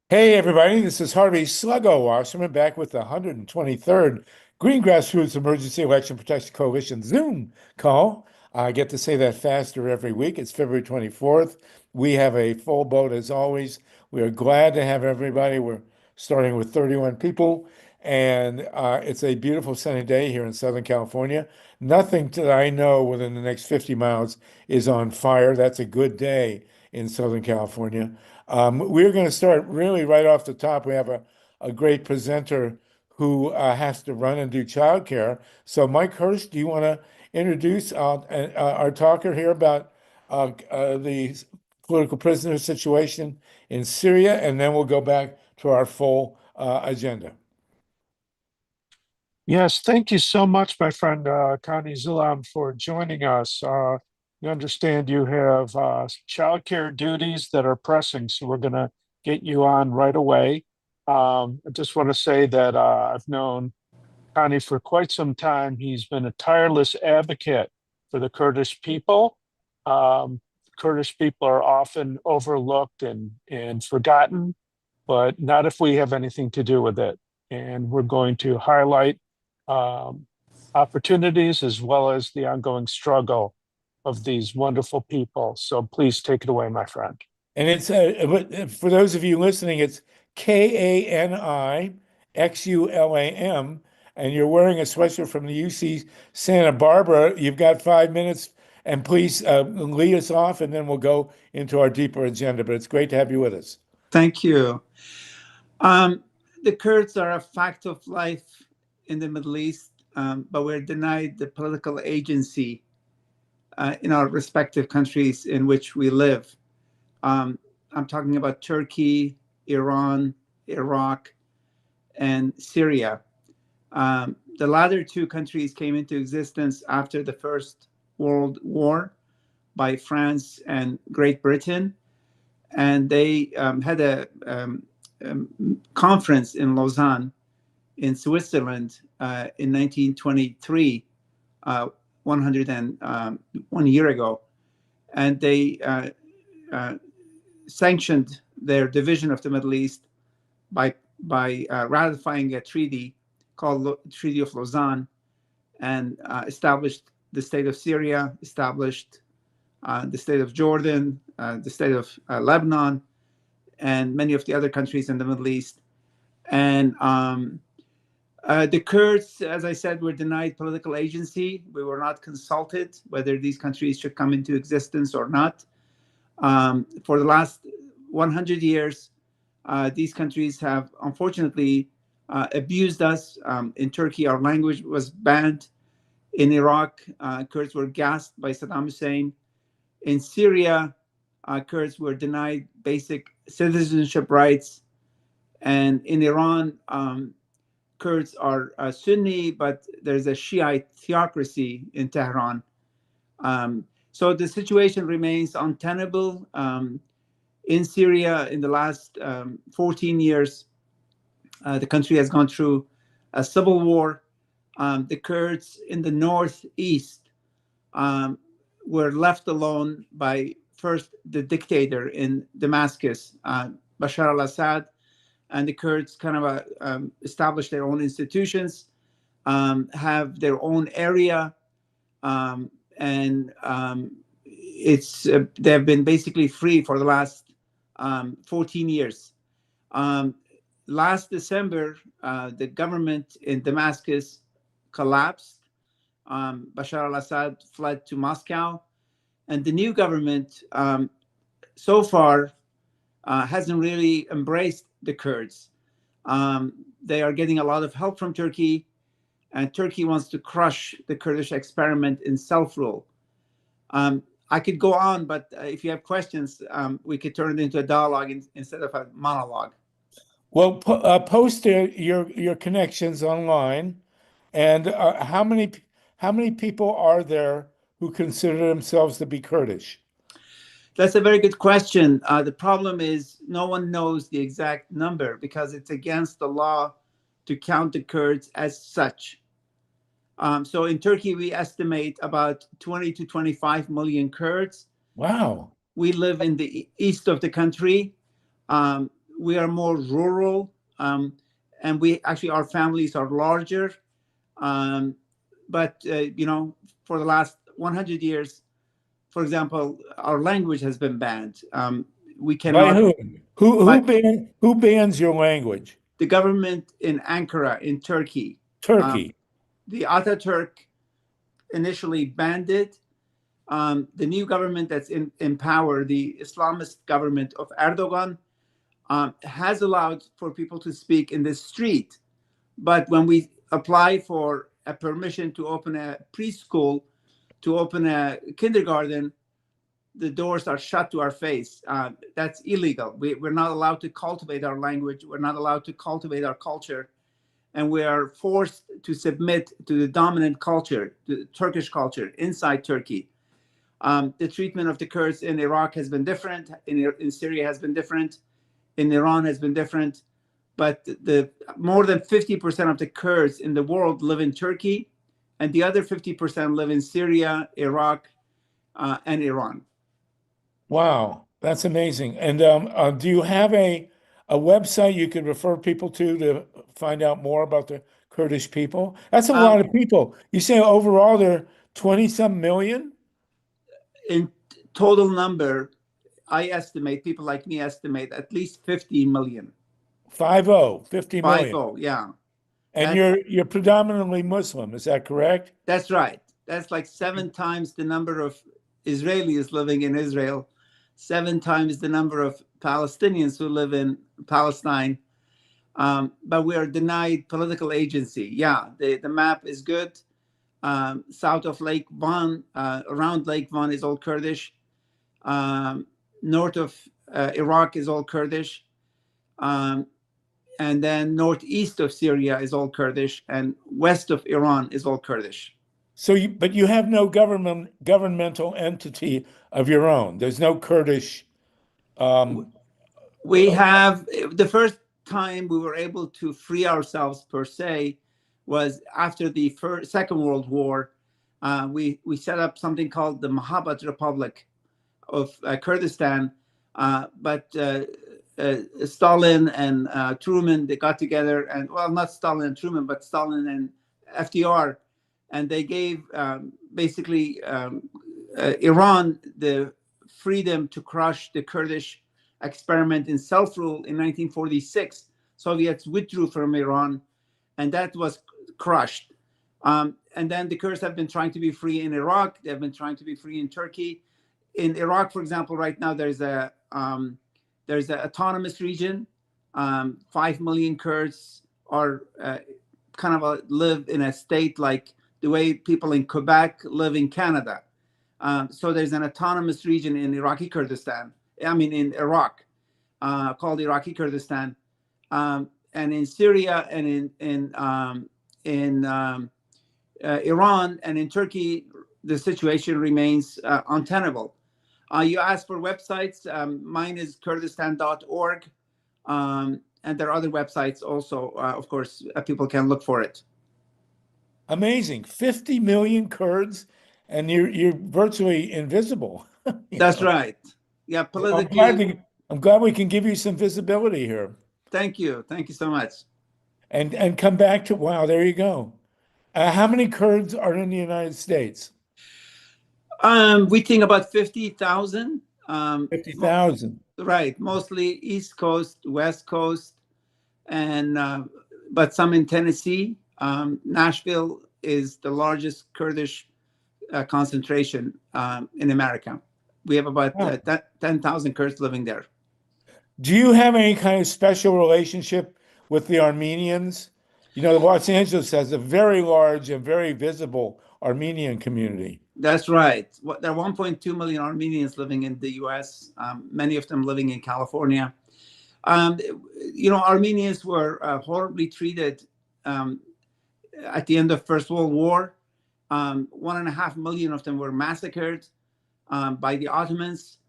Hey everybody, this is Harvey Sluggo Wasserman back with the 123rd Green Grassroots Emergency Election Protection Coalition Zoom call. I get to say that faster every week. It's February 24th. We have a full boat as always. We are glad to have everybody. We're starting with 31 people, and it's a beautiful sunny day here in Southern California. Nothing that I know within the next 50 miles is on fire. That's a good day in Southern California. We're going to start really right off the top. We have a great presenter who has to run and do childcare. So, Mike Hersh, do you want to introduce our talker here about the political prisoner situation in Syria, and then we'll go back to our full agenda. Yes, thank you so much, my friend KANI XULUM, for joining us. We understand you have childcare duties that are pressing, so we're going to get you on right away. I just want to say that I've known KANI for quite some time. He's been a tireless advocate for the Kurdish people. Kurdish people are often overlooked and forgotten, but not if we have anything to do with it. And we're going to highlight um, opportunities as well as the ongoing struggle of these wonderful people. So please take it away, my friend. And it's for those of you listening, it's KANI XULAM, and you're wearing a sweatshirt from the UC Santa Barbara. You've got 5 minutes, and please lead us off, and then we'll go into our deeper agenda. But it's great to have you with us. Thank you. The Kurds are a fact of life in the Middle East, but we're denied the political agency in our respective countries in which we live. I'm talking about Turkey, Iran, Iraq, and Syria. The latter two countries came into existence after the First World War by France and Great Britain, and they had a conference in Lausanne in Switzerland in 1923, 101 year ago, and they sanctioned their division of the Middle East by ratifying a treaty called Treaty of Lausanne, and established the state of Syria, established the state of Jordan, the state of Lebanon, and many of the other countries in the Middle East. And the Kurds, as I said, were denied political agency. We were not consulted whether these countries should come into existence or not. For the last 100 years, these countries have unfortunately abused us. In Turkey, our language was banned. In Iraq, Kurds were gassed by Saddam Hussein. In Syria, Kurds were denied basic citizenship rights. And in Iran, Kurds are Sunni, but there's a Shiite theocracy in Tehran. So the situation remains untenable. In Syria, in the last 14 years, the country has gone through a civil war. The Kurds in the northeast were left alone by first the dictator in Damascus, Bashar al-Assad, and the Kurds kind of established their own institutions, have their own area, and they've been basically free for the last 14 years. Last December, the government in Damascus collapsed. Bashar al-Assad fled to Moscow, and the new government so far hasn't really embraced the Kurds. They are getting a lot of help from Turkey, and Turkey wants to crush the Kurdish experiment in self-rule. I could go on, but if you have questions, we could turn it into a dialogue instead of a monologue. Well, post your connections online, and how many people are there who consider themselves to be Kurdish? That's a very good question. The problem is no one knows the exact number because it's against the law to count the Kurds as such. So in Turkey, we estimate about 20 to 25 million Kurds. Wow. We live in the east of the country. we are more rural, and we actually, our families are larger. But you know, for the last 100 years, for example, our language has been banned. We By cannot. whom? Who bans your language? The government in Ankara, in Turkey, Turkey. the Ataturk initially banned it. The new government that's in power, the Islamist government of Erdogan, has allowed for people to speak in the street. But when we apply for a permission to open a preschool, to open a kindergarten, the doors are shut to our face. That's illegal. We're not allowed to cultivate our language. We're not allowed to cultivate our culture. And we are forced to submit to the dominant culture, the Turkish culture inside Turkey. The treatment of the Kurds in Iraq has been different. In Syria has been different. In Iran has been different. But the more than 50% of the Kurds in the world live in Turkey, and the other 50% live in Syria, Iraq, and Iran. Wow, that's amazing. And do you have a website you could refer people to find out more about the Kurdish people? That's a lot of people. You say overall there are 20-some million? In total number, I estimate, people like me estimate at least 50 million. 50 million. 50, yeah. And you're predominantly Muslim, is that correct? That's right. That's like 7 times the number of Israelis living in Israel, 7 times the number of Palestinians who live in Palestine. But we are denied political agency. Yeah, the map is good. South of Lake Van, around Lake Van is all Kurdish. North of Iraq is all Kurdish. And then northeast of Syria is all Kurdish, and west of Iran is all Kurdish. So, but you have no governmental entity of your own. There's no Kurdish. We have, the first time we were able to free ourselves per se was after the Second World War. We set up something called the Mahabat Republic of Kurdistan, but Stalin and Truman, they got together, and well, not Stalin and Truman, but Stalin and FDR, and they gave basically Iran the freedom to crush the Kurdish experiment in self-rule in 1946. Soviets withdrew from Iran, and that was crushed. And then the Kurds have been trying to be free in Iraq. They've been trying to be free in Turkey. In Iraq, for example, right now there's an autonomous region. 5 million Kurds are kind of live in a state like the way people in Quebec live in Canada. So there's an autonomous region in Iraqi Kurdistan. In Iraq, called Iraqi Kurdistan, and in Syria and in Iran and in Turkey, the situation remains untenable. You asked for websites. Mine is Kurdistan.org, and there are other websites also. Of course, people can look for it. Amazing, 50 million Kurds, and you're virtually invisible. That's right. Yeah, politically. I'm glad we can give you some visibility here. Thank you so much. And come back to, wow, there you go. How many Kurds are in the United States? We think about 50,000. 50,000. Right, mostly East Coast, West Coast, and but some in Tennessee. Nashville is the largest Kurdish concentration in America. We have about 10,000 Kurds living there. Do you have any kind of special relationship with the Armenians? You know, Los Angeles has a very large and very visible Armenian community. That's right. There are 1.2 million Armenians living in the U.S., many of them living in California. You know, Armenians were horribly treated at the end of First World War. 1.5 million of them were massacred by the Ottomans.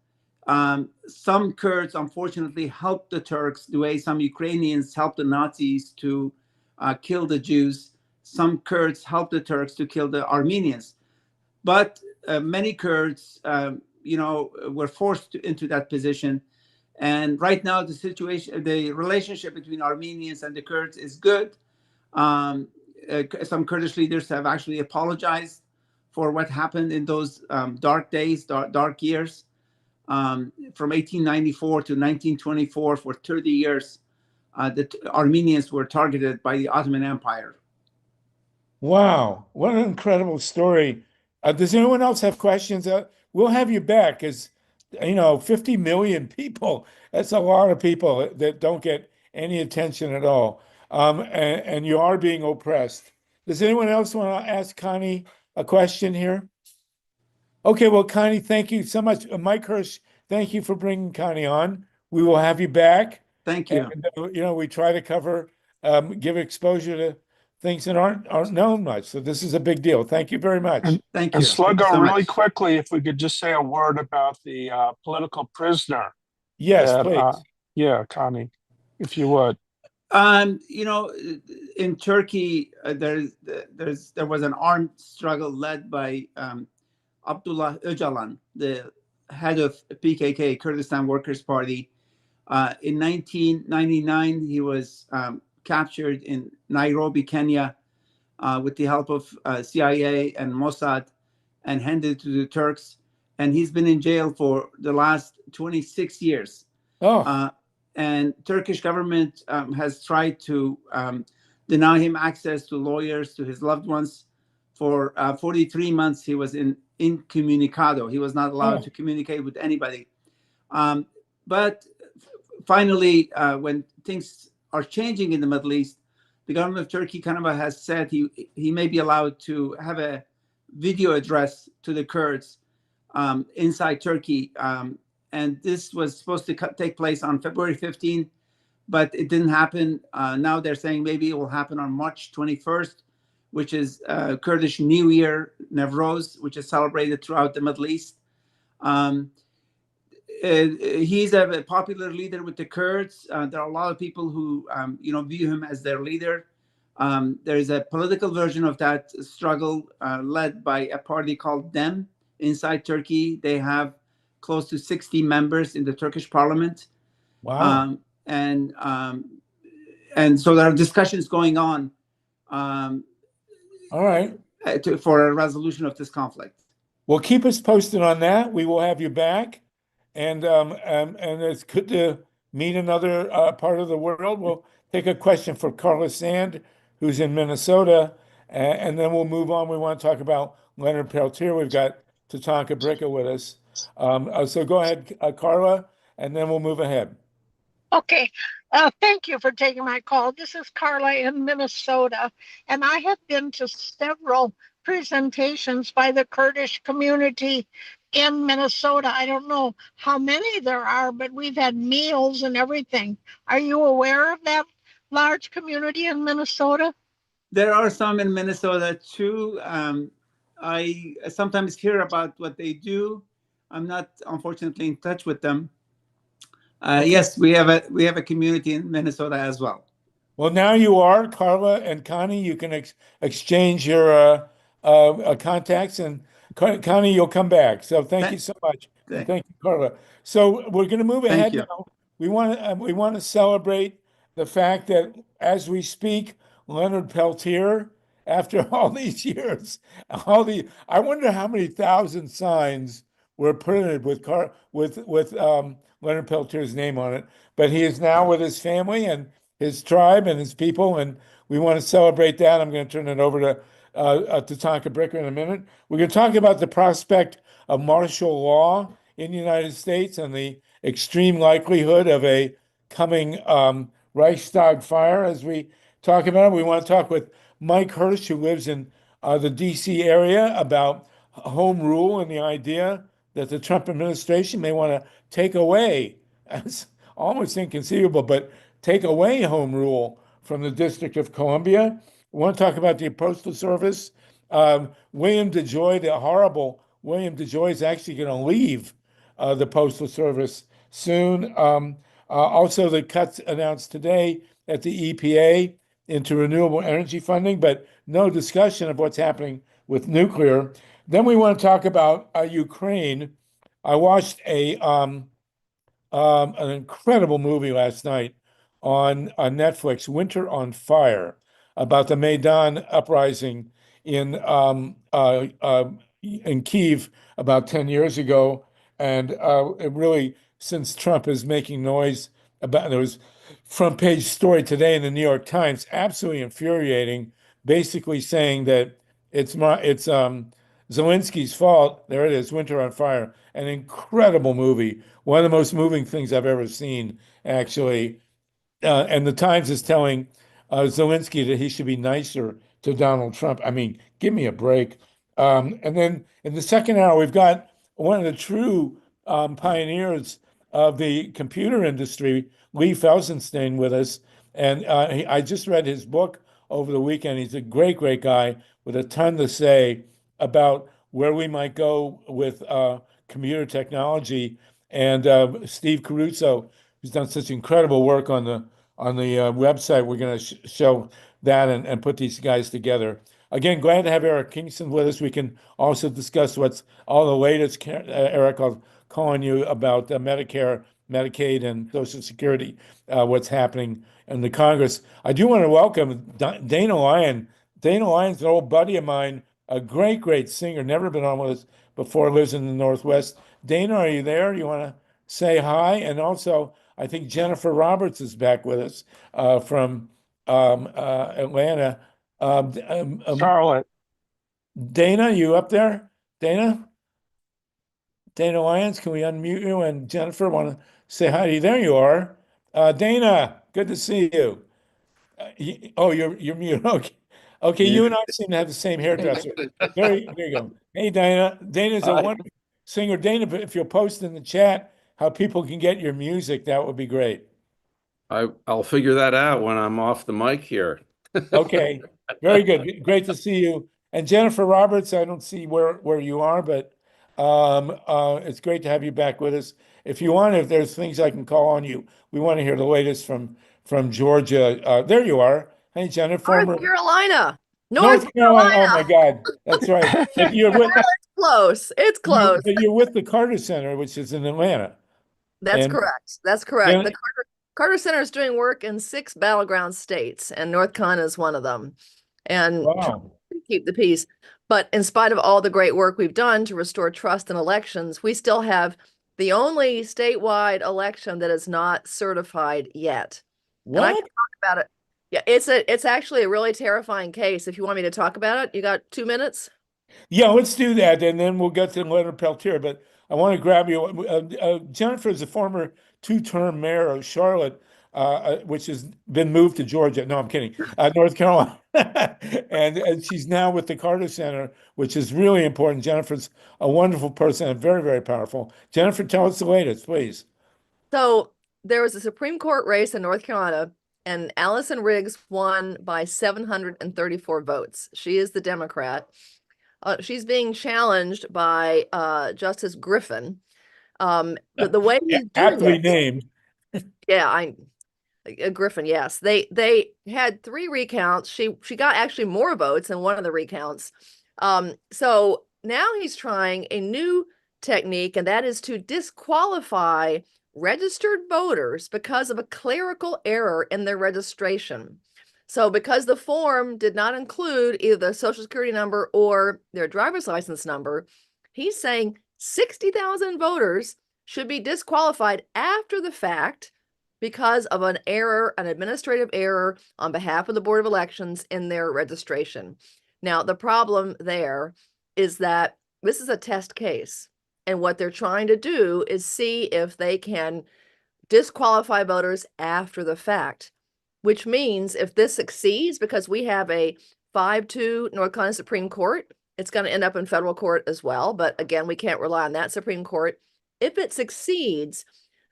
Some Kurds, unfortunately, helped the Turks the way some Ukrainians helped the Nazis to kill the Jews. Some Kurds helped the Turks to kill the Armenians. But many Kurds, you know, were forced into that position. And right now, the relationship between Armenians and the Kurds is good. Some Kurdish leaders have actually apologized for what happened in those dark days, dark years, from 1894 to 1924. For 30 years, the Armenians were targeted by the Ottoman Empire. Wow, what an incredible story. Does anyone else have questions? We'll have you back because, 50 million people, that's a lot of people that don't get any attention at all. And you are being oppressed. Does anyone else want to ask Connie a question here? Okay, well, Connie, thank you so much. Mike Hersh, thank you for bringing Connie on. We will have you back. Thank you. And, we try to cover, give exposure to things that aren't known much. So this is a big deal. Thank you very much. And, Thank you. and Thank you Sluggo, so really much. quickly, if we could just say a word about the political prisoner. Yes, that, please. Yeah, Connie, if you would. In Turkey, there was an armed struggle led by Abdullah Öcalan, the head of PKK, Kurdistan Workers' Party. In 1999, he was captured in Nairobi, Kenya, with the help of CIA and Mossad, and handed to the Turks. And he's been in jail for the last 26 years. Oh, And Turkish government has tried to deny him access to lawyers, to his loved ones. For 43 months, he was incommunicado. He was not allowed to communicate with anybody. But finally, when things are changing in the Middle East, the government of Turkey kind of has said he may be allowed to have a video address to the Kurds inside Turkey. And this was supposed to take place on February 15th, but it didn't happen. Now they're saying maybe it will happen on March 21st, which is Kurdish New Year, Newroz, which is celebrated throughout the Middle East. He's a popular leader with the Kurds. There are a lot of people who, view him as their leader. There is a political version of that struggle led by a party called DEM inside Turkey. They have close to 60 members in the Turkish parliament. wow. And so there are discussions going on All right. for a resolution of this conflict. Well, keep us posted on that. We will have you back. And it's good to meet another part of the world. We'll take a question for Carla Sand, who's in Minnesota, and then we'll move on. We want to talk about Leonard Peltier. We've got TATANKA BRICCA with us. So go ahead, Carla, and then we'll move ahead. Okay. Thank you for taking my call. This is Carla in Minnesota, and I have been to several presentations by the Kurdish community in Minnesota. I don't know how many there are, but we've had meals and everything. Are you aware of that large community in Minnesota? There are some in Minnesota too. I sometimes hear about what they do. I'm not, unfortunately, in touch with them. Yes, we have a community in Minnesota as well. Well, now you are, Carla and Connie. You can exchange your contacts, and Connie, you'll come back. So thank you so much. And thank you, Carla. So we're going to move ahead now. We want to celebrate the fact that as we speak, Leonard Peltier, after all these years, I wonder how many thousand signs were printed with Leonard Peltier's name on it. But he is now with his family and his tribe and his people, and we want to celebrate that. I'm going to turn it over to TATANKA BRICCA in a minute. We're going to talk about the prospect of martial law in the United States and the extreme likelihood of a coming Reichstag fire. As we talk about it, we want to talk with Mike Hersh, who lives in the DC area, about home rule and the idea that the Trump administration may want to take away, it's almost inconceivable, but take away home rule from the District of Columbia. We want to talk about the Postal Service. William DeJoy, the horrible William DeJoy, is actually going to leave the Postal Service soon. Also, the cuts announced today at the EPA into renewable energy funding, but no discussion of what's happening with nuclear. Then we want to talk about Ukraine. I watched a an incredible movie last night on Netflix, Winter on Fire, about the Maidan uprising in Kiev about 10 years ago. And it really, since Trump is making noise about, there was front page story today in the New York Times, absolutely infuriating, basically saying that it's Zelensky's fault. There it is, Winter on Fire, an incredible movie, one of the most moving things I've ever seen, actually. And the Times is telling Zelensky that he should be nicer to Donald Trump. I mean, give me a break. And then in the second hour, we've got one of the true pioneers of the computer industry, Lee Felsenstein, with us. And I just read his book over the weekend. He's a great, great guy with a ton to say about where we might go with computer technology. And Steve Caruso, who's done such incredible work on the website. We're going to show that and put these guys together. Again, glad to have Eric Kingston with us. We can also discuss what's all the latest. Eric, I'll call on you about Medicare, Medicaid, and Social Security, what's happening in the Congress. I do want to welcome Dana Lyon. Dana Lyon's an old buddy of mine, a great, great singer, never been on with us before, lives in the Northwest. Dana, are you there? You want to say hi? And also, I think Jennifer Roberts is back with us from Atlanta. Charlotte. Dana, you up there? Dana? Dana Lyons, can we unmute you? And Jennifer, want to say hi to you? There you are. Dana, good to see you. Oh, you're mute. Okay. Okay, you and I seem to have the same hairdresser. There you go. Hey, Dana. Dana's a wonderful singer. Dana, if you'll post in the chat how people can get your music, that would be great. I'll figure that out when I'm off the mic here. Okay, very good. Great to see you. And Jennifer Roberts, I don't see where you are, but it's great to have you back with us. If you want, if there's things I can call on you, we want to hear the latest from Georgia. There you are. Hey, Jennifer. North Carolina. North Carolina. Oh my God, that's right. But you're with, It's close. It's close. but you're with the Carter Center, which is in Atlanta. That's And- correct. That's correct. Yeah. The Carter Center is doing work in 6 battleground states, and North Carolina is one of them. And Wow. trying to keep the peace. But in spite of all the great work we've done to restore trust in elections, we still have the only statewide election that is not certified yet. And I What? can talk about it. Yeah, it's actually a really terrifying case. If you want me to talk about it, you got 2 minutes? Yeah, let's do that, and then we'll get to Leonard Peltier. But I want to grab you. Jennifer is a former 2-term mayor of Charlotte, which has been moved to Georgia. No, I'm kidding. North Carolina, and she's now with the Carter Center, which is really important. Jennifer's a wonderful person and very, very powerful. Jennifer, tell us the latest, please. So there was a Supreme Court race in North Carolina, and Allison Riggs won by 734 votes. She is the Democrat. She's being challenged by Justice Griffin. But the way he's doing Aptly it, named. yeah, Griffin, yes. They had 3 recounts. She got actually more votes in one of the recounts. So now he's trying a new technique, and that is to disqualify registered voters because of a clerical error in their registration. So because the form did not include either their social security number or their driver's license number, he's saying 60,000 voters should be disqualified after the fact because of an error, an administrative error on behalf of the Board of Elections in their registration. Now, the problem there is that this is a test case. And what they're trying to do is see if they can disqualify voters after the fact, which means if this succeeds, because we have a 5-2 North Carolina Supreme Court, it's going to end up in federal court as well. But again, we can't rely on that Supreme Court. If it succeeds,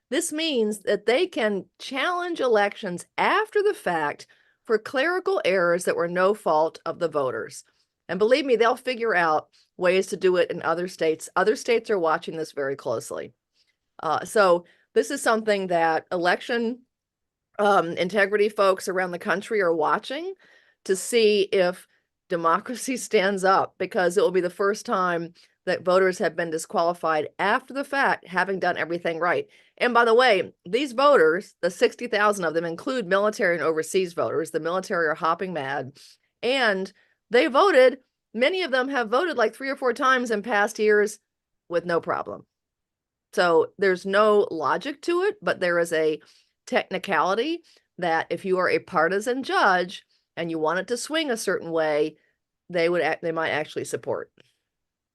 this means that they can challenge elections after the fact for clerical errors that were no fault of the voters. And believe me, they'll figure out ways to do it in other states. Other states are watching this very closely. So this is something that election integrity folks around the country are watching to see if democracy stands up, because it will be the first time that voters have been disqualified after the fact, having done everything right. And by the way, these voters, the 60,000 of them, include military and overseas voters. The military are hopping mad. And they voted, many of them have voted like 3 or 4 times in past years with no problem. So there's no logic to it, but there is a technicality that if you are a partisan judge and you want it to swing a certain way, they might actually support.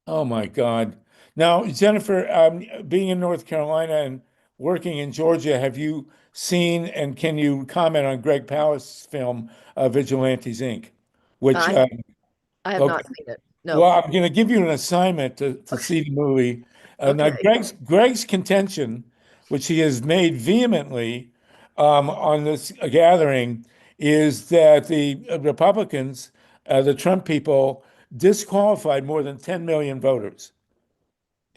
Oh my God. Now, Jennifer, being in North Carolina and working in Georgia, have you seen and can you comment on Greg Palast's film, Vigilantes Inc., which I have okay. not seen it. Well, No. I'm going to give you an assignment to see the movie. Now, Okay. Greg's contention, which he has made vehemently on this gathering, is that the Republicans, the Trump people, disqualified more than 10 million voters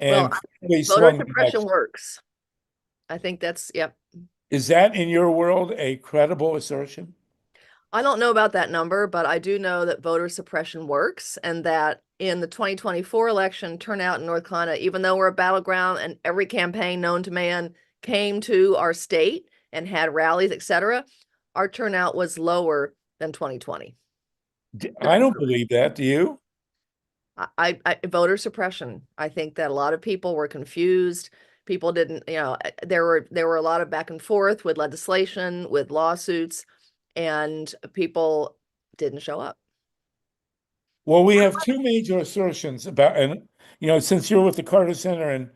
Well, and clearly voter swung the suppression election. works. I think that's, yep. Is that, in your world, a credible assertion? I don't know about that number, but I do know that voter suppression works, and that in the 2024 election, turnout in North Carolina, even though we're a battleground and every campaign known to man came to our state and had rallies, etc., our turnout was lower than 2020. I don't believe that. Do you? I voter suppression. I think that a lot of people were confused. People didn't, there were a lot of back and forth with legislation, with lawsuits, and people didn't show up. Well, we have two major assertions about, and since you're with the Carter Center and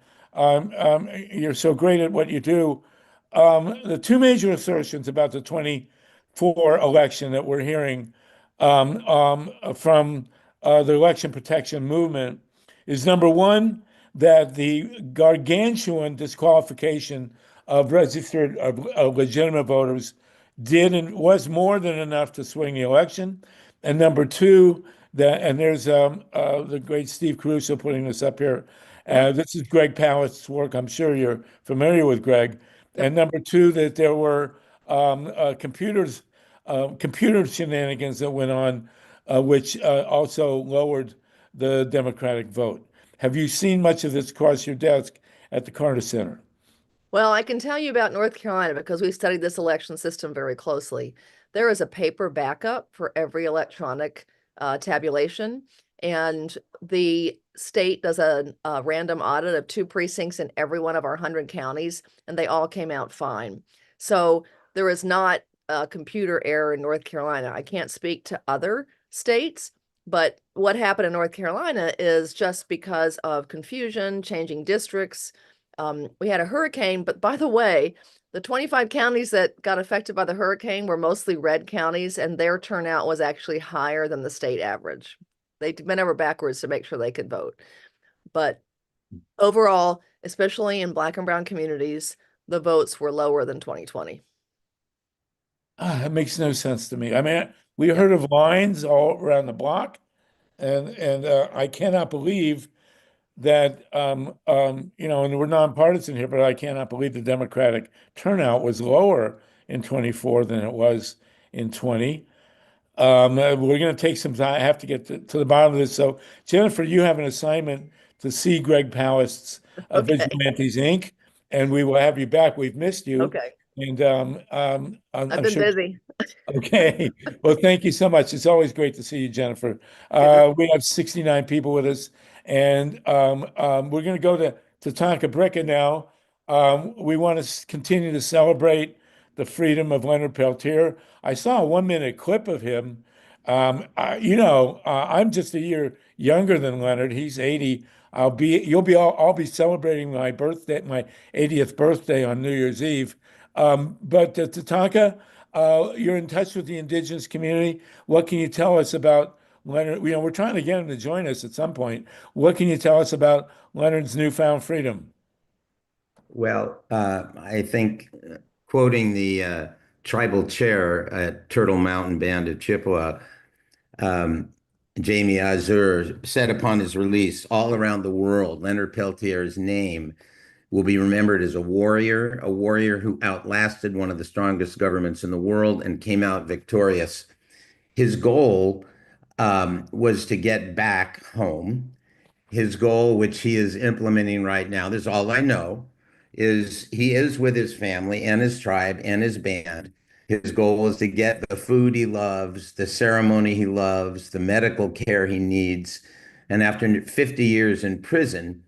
you're so great at what you do, the two major assertions about the 24 election that we're hearing from the election protection movement is number one, that the gargantuan disqualification of registered legitimate voters did and was more than enough to swing the election, and number two, that and there's the great Steve Caruso putting this up here. This is Greg Palast's work. I'm sure you're familiar with Greg. Yep. And number two, that there were computer shenanigans that went on, which also lowered the Democratic vote. Have you seen much of this across your desk at the Carter Center? Well, I can tell you about North Carolina because we studied this election system very closely. There is a paper backup for every electronic tabulation, and the state does a random audit of 2 precincts in every one of our 100 counties, and they all came out fine. So there is not a computer error in North Carolina. I can't speak to other states, but what happened in North Carolina is just because of confusion, changing districts. We had a hurricane, but by the way, the 25 counties that got affected by the hurricane were mostly red counties, and their turnout was actually higher than the state average. They bent over backwards to make sure they could vote. But overall, especially in Black and brown communities, the votes were lower than 2020. That makes no sense to me. I mean, we heard of lines all around the block, and I cannot believe that and we're nonpartisan here, but I cannot believe the Democratic turnout was lower in 24 than it was in 20. We're going to take some time. I have to get to the bottom of this. So, Jennifer, you have an assignment to see Greg Palast's Okay. Vigilantes Inc., and we will have you back. We've missed you. Okay. And I've I'm been sure. busy. Okay. Well, thank you so much. It's always great to see you, Jennifer. We have 69 people with us, and we're going to go to TATANKA BRICCA now. We want to continue to celebrate the freedom of Leonard Peltier. I saw a 1-minute clip of him. I'm just a year younger than Leonard. He's 80. I'll be celebrating my birthday, my 80th birthday on New Year's Eve. But Tatanka, you're in touch with the indigenous community. What can you tell us about Leonard? We're trying to get him to join us at some point. What can you tell us about Leonard's newfound freedom? Well, I think quoting the tribal chair at Turtle Mountain Band of Chippewa, Jamie Azur, said upon his release, all around the world, Leonard Peltier's name will be remembered as a warrior who outlasted one of the strongest governments in the world and came out victorious. His goal was to get back home his goal, which he is implementing right now, this is all I know, is he is with his family and his tribe and his band. His goal is to get the food he loves, the ceremony he loves, the medical care he needs. And after 50 years in prison,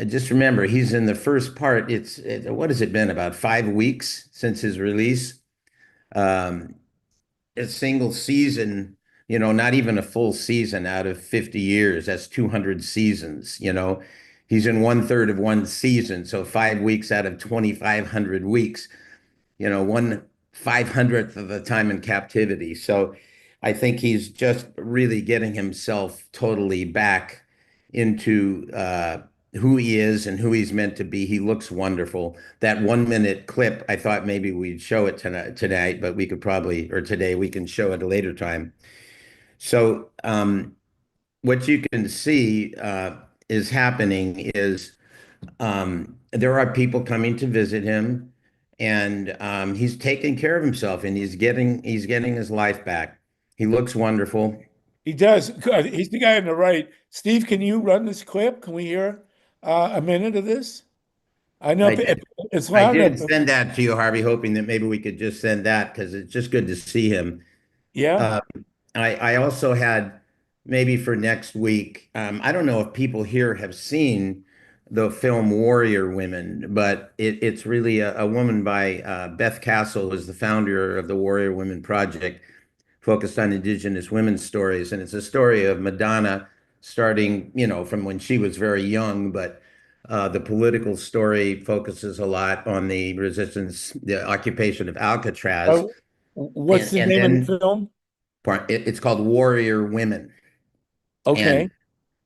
just remember, he's in the first part. What has it been, about 5 weeks since his release? Um, a single season, not even a full season out of 50 years. That's 200 seasons. He's in 1/3 of one season. So 5 weeks out of 2,500 weeks, 1/500th of the time in captivity. So I think he's just really getting himself totally back into who he is and who he's meant to be. He looks wonderful. That 1 minute clip, I thought maybe we'd show it tonight, but we could probably, or today, we can show it at a later time. So what you can see is happening is there are people coming to visit him, and he's taking care of himself, and he's getting his life back. He looks wonderful. He does. Good. He's the guy on the right. Steve, can you run this clip? Can we hear a minute of this? I know it's I loud did enough. send that to you, Harvey, hoping that maybe we could just send that, because it's just good to see him. Yeah. I also had, maybe for next week, I don't know if people here have seen the film Warrior Women, but it's really a woman by Beth Castle, who's the founder of the Warrior Women Project, focused on Indigenous women's stories. And it's a story of Madonna starting, from when she was very young, but the political story focuses a lot on the resistance, the occupation of Alcatraz. What's the name of the film? It's called Warrior Women. Okay.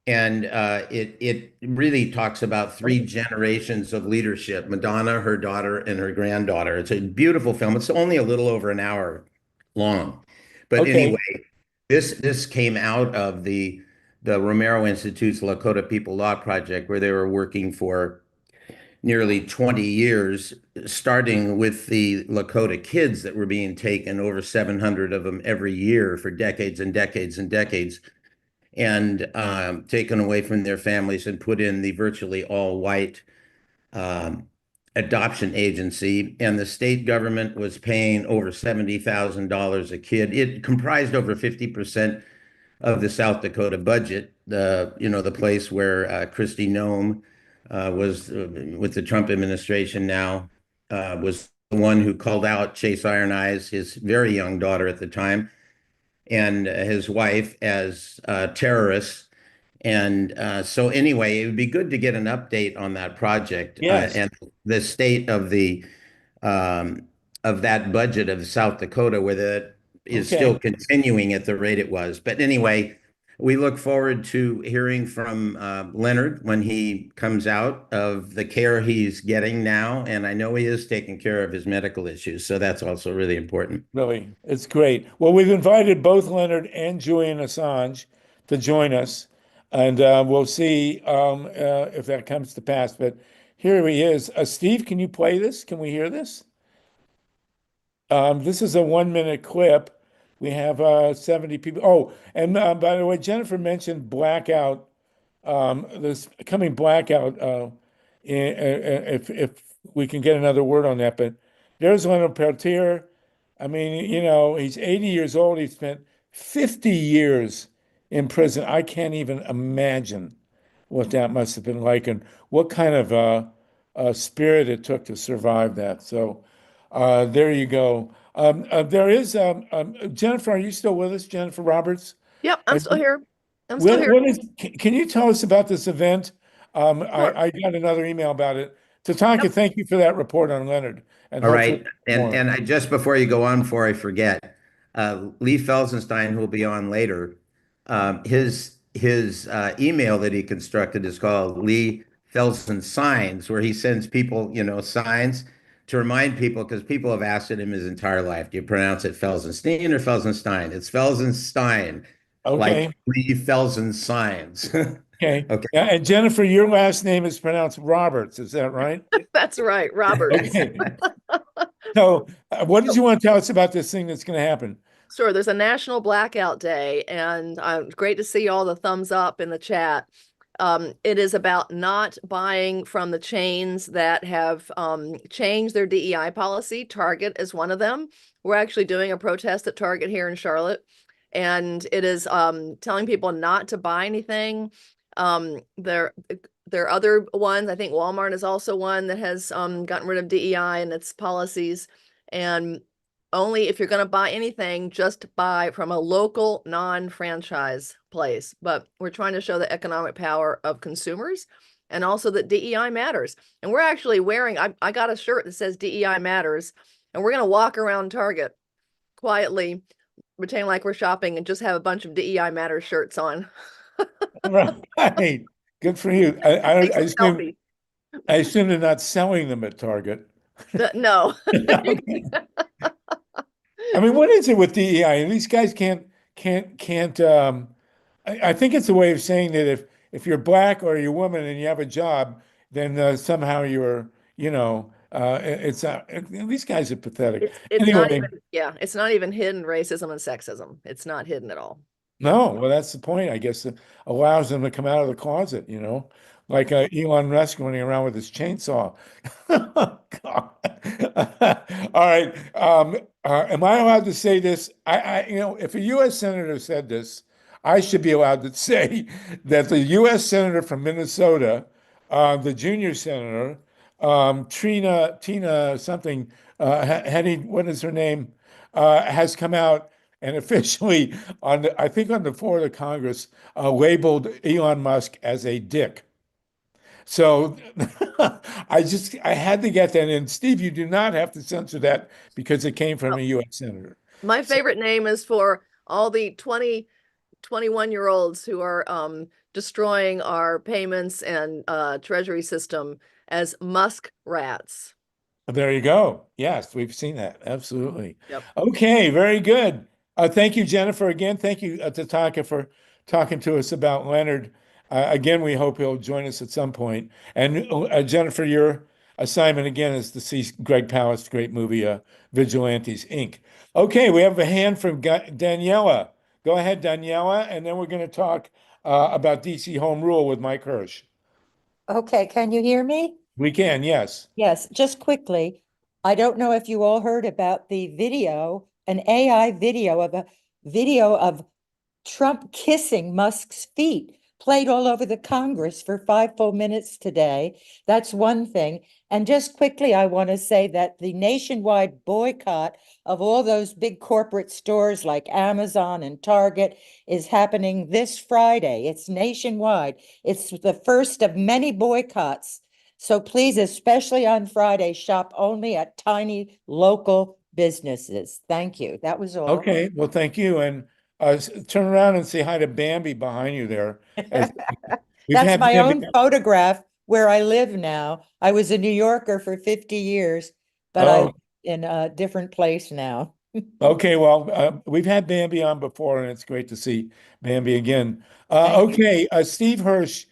And it really talks about 3 generations of leadership: Madonna, her daughter, and her granddaughter. It's a beautiful film. It's only a little over an hour long. But anyway, this came out of the Romero Institute's Lakota People Law Project, where they were working for nearly 20 years, starting with the Lakota kids that were being taken, over 700 of them every year for decades and decades and decades, and taken away from their families and put in the virtually all-white adoption agency. And the state government was paying over $70,000 a kid. It comprised over 50% of the South Dakota budget. The place where Kristi Noem was with the Trump administration now, was the one who called out Chase Iron Eyes, his very young daughter at the time, and his wife, as terrorists. And so anyway, it would be good to get an update on that project. Yes. And the state of that budget of South Dakota, where that is still continuing at the rate it was. But anyway, we look forward to hearing from Leonard when he comes out of the care he's getting now. And I know he is taking care of his medical issues, so that's also really important. Really, it's great. Well, we've invited both Leonard and Julian Assange to join us, and we'll see if that comes to pass. But here he is. Steve, can you play this? Can we hear this? This is a 1 minute clip. We have 70 people. Oh, and by the way, Jennifer mentioned blackout. This coming blackout. If we can get another word on that, but there's Leonard Peltier. I mean, he's 80 years old. He spent 50 years in prison. I can't even imagine what that must have been like, and what kind of spirit it took to survive that. So there you go. There is Jennifer. Are you still with us, Jennifer Roberts? Yep, I'm still here. I'm still here. Can you tell us about this event? Sure. I got another email about it. Tatanka, thank you for that report on Leonard. And all right. And I just, before you go on, before I forget, Lee Felsenstein, who will be on later, his email that he constructed is called Lee Felsen Signs, where he sends people, signs to remind people, because people have asked him his entire life, do you pronounce it Felsenstein or Felsenstein? It's Felsenstein. Okay. Like Lee Felsen Signs. Okay. Okay. Yeah, and Jennifer, your last name is pronounced Roberts. Is that right? That's right, Robert. Okay. So, what did you want to tell us about this thing that's going to happen? Sure. There's a National Blackout Day, and great to see all the thumbs up in the chat. It is about not buying from the chains that have changed their DEI policy. Target is one of them. We're actually doing a protest at Target here in Charlotte, and it is telling people not to buy anything. There are other ones. I think Walmart is also one that has gotten rid of DEI and its policies. And only if you're going to buy anything, just buy from a local non-franchise place. But we're trying to show the economic power of consumers and also that DEI matters. And we're actually wearing, I got a shirt that says DEI matters, and we're going to walk around Target quietly, pretend like we're shopping and just have a bunch of DEI matters shirts on. Right. Good for you. I assume they're not selling them at Target. No. Okay. I mean, what is it with DEI? These guys can't. I think it's a way of saying that if you're black or you're a woman and you have a job, then somehow you're, these guys are pathetic. It's not Anyway, even, it's not even hidden racism and sexism. It's not hidden at all. no, well, that's the point. I guess it allows them to come out of the closet, like Elon Musk running around with his chainsaw. God. All right. Am I allowed to say this? If a U.S. senator said this, I should be allowed to say that the U.S. senator from Minnesota, the junior senator, Tina something, what is her name, has come out and officially I think on the floor of the Congress, labeled Elon Musk as a dick. So I had to get that in. Steve, you do not have to censor that because it came from a U.S. senator. My favorite name is for all the 21-year-olds who are destroying our payments and treasury system as Musk rats. There you go. Yes, we've seen that. Absolutely. Yep. Okay, very good. Thank you, Jennifer. Again, thank you, Tatanka, for talking to us about Leonard. Again, we hope he'll join us at some point. And Jennifer, your assignment again is to see Greg Palast's great movie, Vigilantes, Inc. Okay, we have a hand from Daniela. Go ahead, Daniela, and then we're going to talk about DC Home Rule with Mike Hersh. Okay, can you hear me? We can, yes. Yes, just quickly. I don't know if you all heard about the video, an AI video of Trump kissing Musk's feet, played all over the Congress for 5 full minutes today. That's one thing. And just quickly, I want to say that the nationwide boycott of all those big corporate stores like Amazon and Target is happening this Friday. It's nationwide. It's the first of many boycotts. So please, especially on Friday, shop only at tiny local businesses. Thank you. That was all. Okay, well, thank you. And turn around and say hi to Bambi behind you there. That's my own photograph where I live now. I was a New Yorker for 50 years, but I'm in a different place now. Okay, well, we've had Bambi on before, and it's great to see Bambi again. Thank you. Steve Hersh,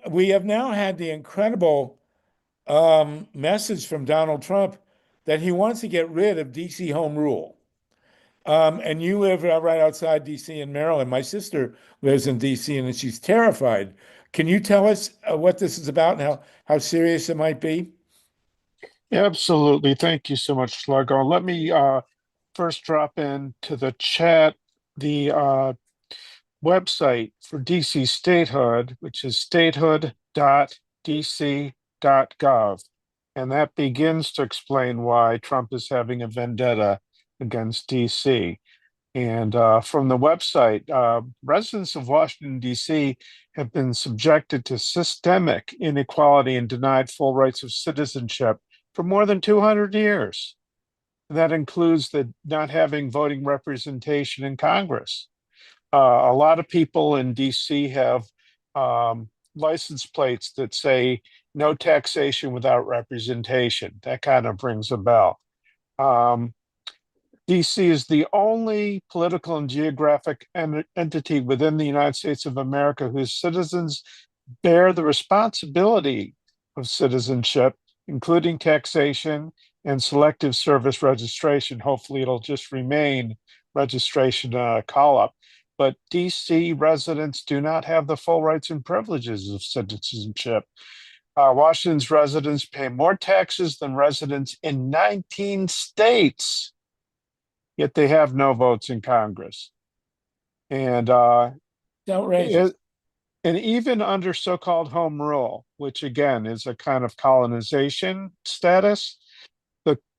we have now had the incredible message from Donald Trump that he wants to get rid of DC Home Rule. And you live right outside DC in Maryland. My sister lives in DC and she's terrified. Can you tell us what this is about and how serious it might be? Yeah, absolutely. Thank you so much, Sluggo. Let me first drop into the chat the website for DC statehood, which is statehood.dc.gov. And that begins to explain why Trump is having a vendetta against DC. And from the website, residents of Washington, D.C. have been subjected to systemic inequality and denied full rights of citizenship for more than 200 years. That includes the not having voting representation in Congress. A lot of people in DC have license plates that say no taxation without representation. That kind of rings a bell. DC is the only political and geographic entity within the United States of America whose citizens bear the responsibility of citizenship, including taxation and selective service registration. Hopefully it'll just remain registration call-up. but DC residents do not have the full rights and privileges of citizenship. Washington's residents pay more taxes than residents in 19 states, yet they have no votes in Congress. And It's outrageous. and even under so-called home rule, which again is a kind of colonization status,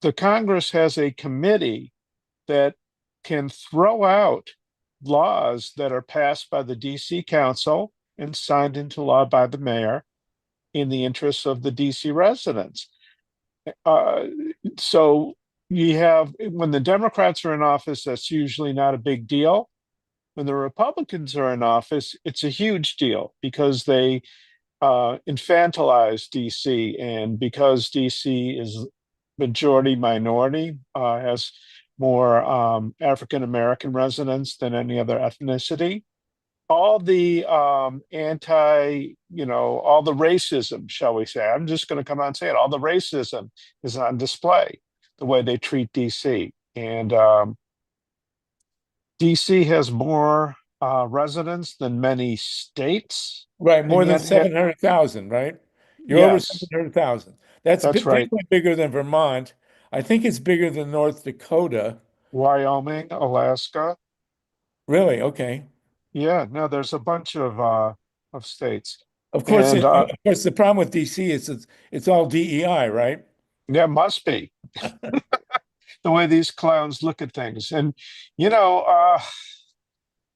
the Congress has a committee that can throw out laws that are passed by the DC Council and signed into law by the mayor in the interests of the DC residents. So you have, when the Democrats are in office, that's usually not a big deal. When the Republicans are in office, it's a huge deal because they infantilize DC, and because DC is majority minority, has more African American residents than any other ethnicity. All the all the racism, shall we say, I'm just going to come out and say it, all the racism is on display, the way they treat DC. And DC has more residents than many states. Right, more And than yet, 700,000, right? You're over yes, 700,000. That's that's right. definitely bigger than Vermont. I think it's bigger than North Dakota. Wyoming, Alaska. Really? Okay. Yeah, no, there's a bunch of states. Of course, And of course, the problem with DC is it's all DEI, right? yeah, must be the way these clowns look at things. And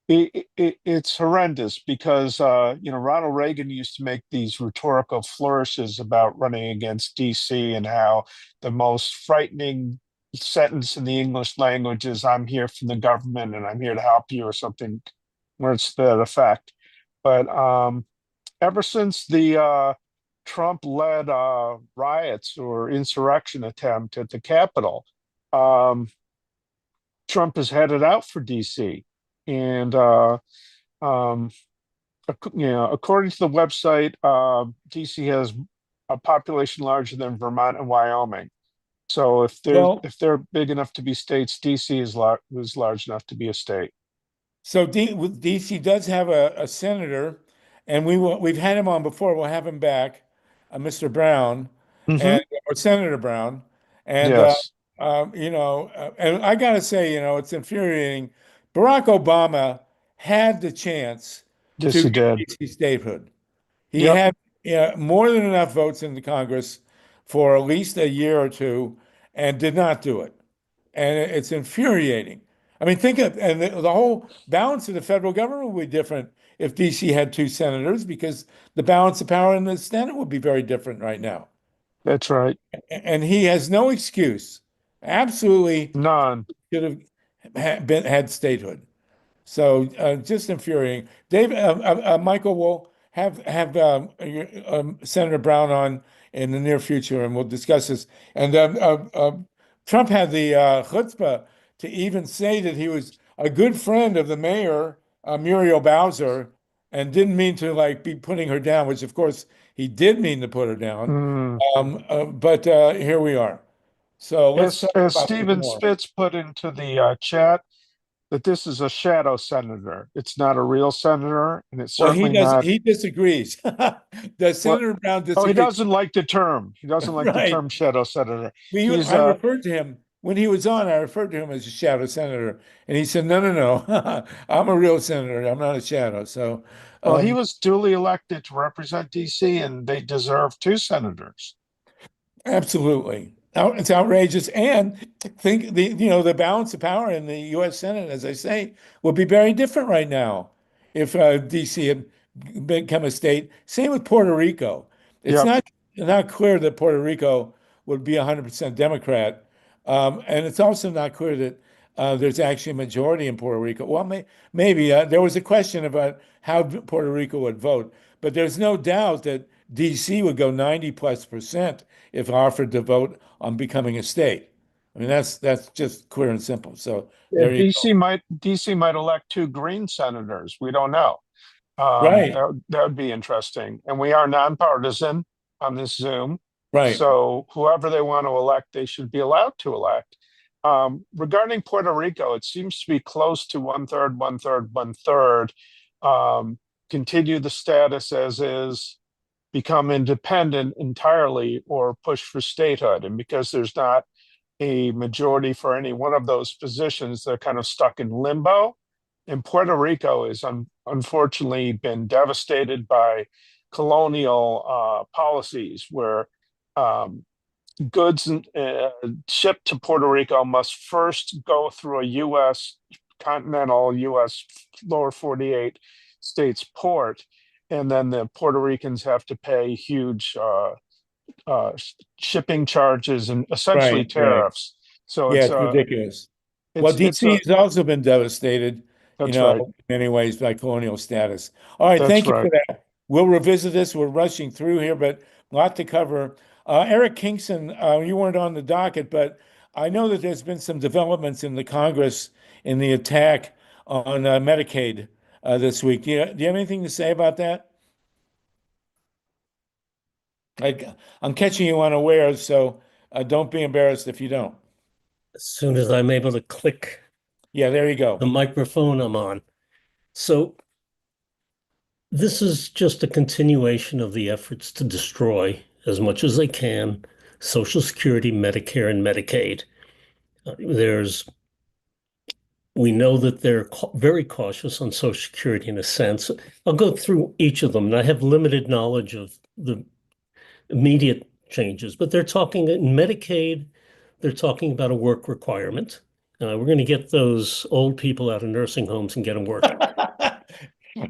it's horrendous because Ronald Reagan used to make these rhetorical flourishes about running against DC and how the most frightening sentence in the English language is "I'm here from the government and I'm here to help you" or something words to that effect. But ever since the Trump-led riots or insurrection attempt at the Capitol, Trump is headed out for DC. And according to the website, DC has a population larger than Vermont and Wyoming. So if they're big enough to be states, DC is large enough to be a state. So DC does have a senator, and we've had him on before. We'll have him back, Mr. Brown, Mhm. or Senator Brown, and Yes, and I gotta say, it's infuriating. Barack Obama had the chance yes, to he give did. DC statehood. He Yep, had more than enough votes in the Congress for at least a year or two, and did not do it. And it's infuriating. I mean, think of, and the whole balance of the federal government would be different if DC had two senators, because the balance of power in the Senate would be very different right now. that's right. And he has no excuse. Absolutely None. should have had statehood. So just infuriating. Dave, Michael, will have Senator Brown on in the near future, and we'll discuss this. And Trump had the chutzpah to even say that he was a good friend of the mayor, Muriel Bowser, and didn't mean to be putting her down, which of course he did mean to put her down. Mm. But here we are. So let's talk As about this Stephen more. Spitz put into the chat, that this is a shadow senator. It's not a real senator, and it's Well, certainly not. He disagrees. The Senator Brown Oh, disagrees. he doesn't like the term. He doesn't like the Right. term shadow senator. I referred to him when he was on. I referred to him as a shadow senator, and he said, "No. I'm a real senator. I'm not a shadow." So, Well, he was duly elected to represent DC, and they deserve two senators. absolutely, it's outrageous. And think the balance of power in the U.S. Senate, as I say, would be very different right now if DC had become a state. Same with Puerto Rico. It's Yep. not clear that Puerto Rico would be 100% Democrat, and it's also not clear that there's actually a majority in Puerto Rico. Well, maybe there was a question about how Puerto Rico would vote, but there's no doubt that DC would go 90+% if offered to vote on becoming a state. I mean, that's just clear and simple. So Yeah, there you go. DC might elect two Green senators. We don't know. Right, That would be interesting. And we are nonpartisan on this Zoom. right. So whoever they want to elect, they should be allowed to elect. Regarding Puerto Rico, it seems to be close to one third, one third, one third. Continue the status as is, become independent entirely, or push for statehood. And because there's not a majority for any one of those positions, they're kind of stuck in limbo. And Puerto Rico is unfortunately been devastated by colonial policies where goods shipped to Puerto Rico must first go through a U.S. continental U.S. lower 48 states port, and then the Puerto Ricans have to pay huge shipping charges and essentially Right, right. tariffs. So Yeah, it's it's ridiculous. Well, it's DC has also been devastated, that's right. in many ways by colonial status. All right, That's thank you right. for that. We'll revisit this. We're rushing through here, but a lot to cover. Eric Kingston, you weren't on the docket, but I know that there's been some developments in the Congress in the attack on Medicaid this week. Do you have anything to say about that? I'm catching you unaware, so don't be embarrassed if you don't. As soon as I'm able to click Yeah, there you the go. microphone I'm on. So this is just a continuation of the efforts to destroy as much as they can Social Security, Medicare, and Medicaid. We know that they're very cautious on Social Security in a sense. I'll go through each of them, and I have limited knowledge of the immediate changes, but they're talking in Medicaid, they're talking about a work requirement. We're going to get those old people out of nursing homes and get them working.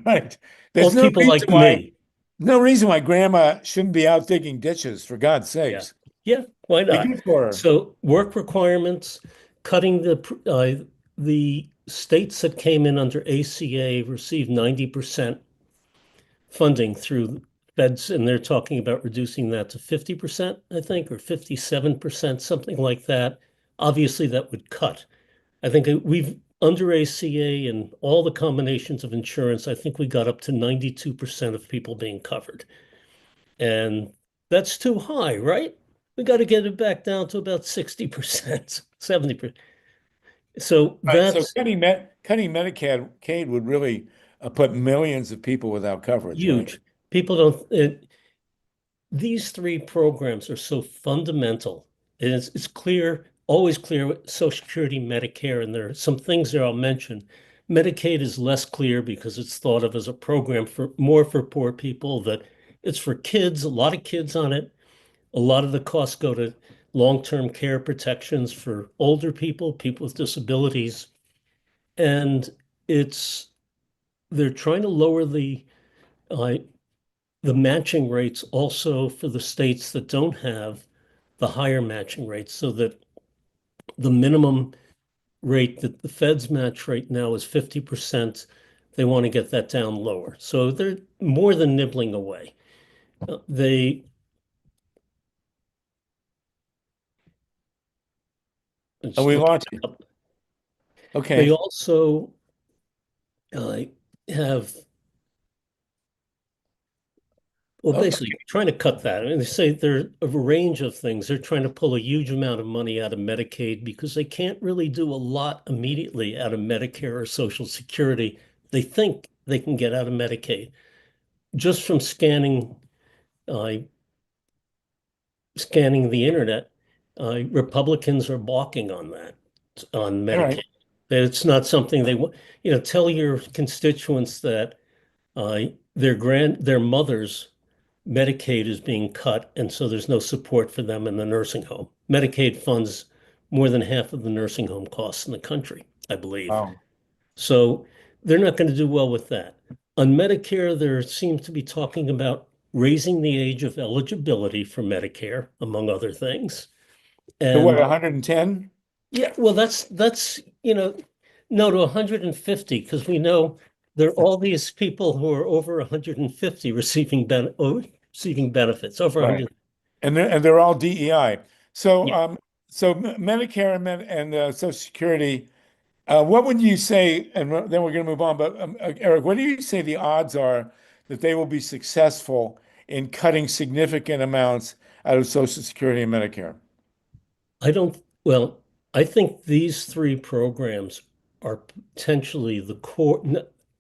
Right. There's Old people like me. no reason why grandma shouldn't be out digging ditches, for God's sakes. Yeah, why Be not? good for her. So work requirements, cutting the states that came in under ACA received 90% funding through feds, and they're talking about reducing that to 50%, I think, or 57%, something like that. Obviously, that would cut. I think we've under ACA and all the combinations of insurance, I think we got up to 92% of people being covered. And that's too high, right? We got to get it back down to about 60%, 70%. So Right, so that's cutting Medicaid would really put millions of people without coverage, right? huge. People don't, these three programs are so fundamental. And it's clear, always clear with Social Security, Medicare, and there are some things there I'll mention. Medicaid is less clear because it's thought of as a program more for poor people, that it's for kids, a lot of kids on it. A lot of the costs go to long-term care protections for older people, people with disabilities. And they're trying to lower the matching rates also for the states that don't have the higher matching rates, so that the minimum rate that the feds match right now is 50%. They want to get that down lower. So they're more than nibbling away. They We lost you. They Okay. also have, well, Okay. basically trying to cut that. I mean, they say there are a range of things. They're trying to pull a huge amount of money out of Medicaid because they can't really do a lot immediately out of Medicare or Social Security. They think they can get out of Medicaid just from scanning the internet. Republicans are balking on that, on All Medicaid. right. It's not something they want. Tell your constituents that their mothers' Medicaid is being cut, and so there's no support for them in the nursing home. Medicaid funds more than half of the nursing home costs in the country, I believe. Wow. So they're not going to do well with that. On Medicare, there seems to be talking about raising the age of eligibility for Medicare, among other things. So what, And 110? yeah, well, that's no, to 150, because we know there are all these people who are over 150 receiving benefits over Right. 100. And they're all DEI. So Yeah. Medicare and Social Security, what would you say, and then we're going to move on, but Eric, what do you say the odds are that they will be successful in cutting significant amounts out of Social Security and Medicare? Well, I think these three programs are potentially the core.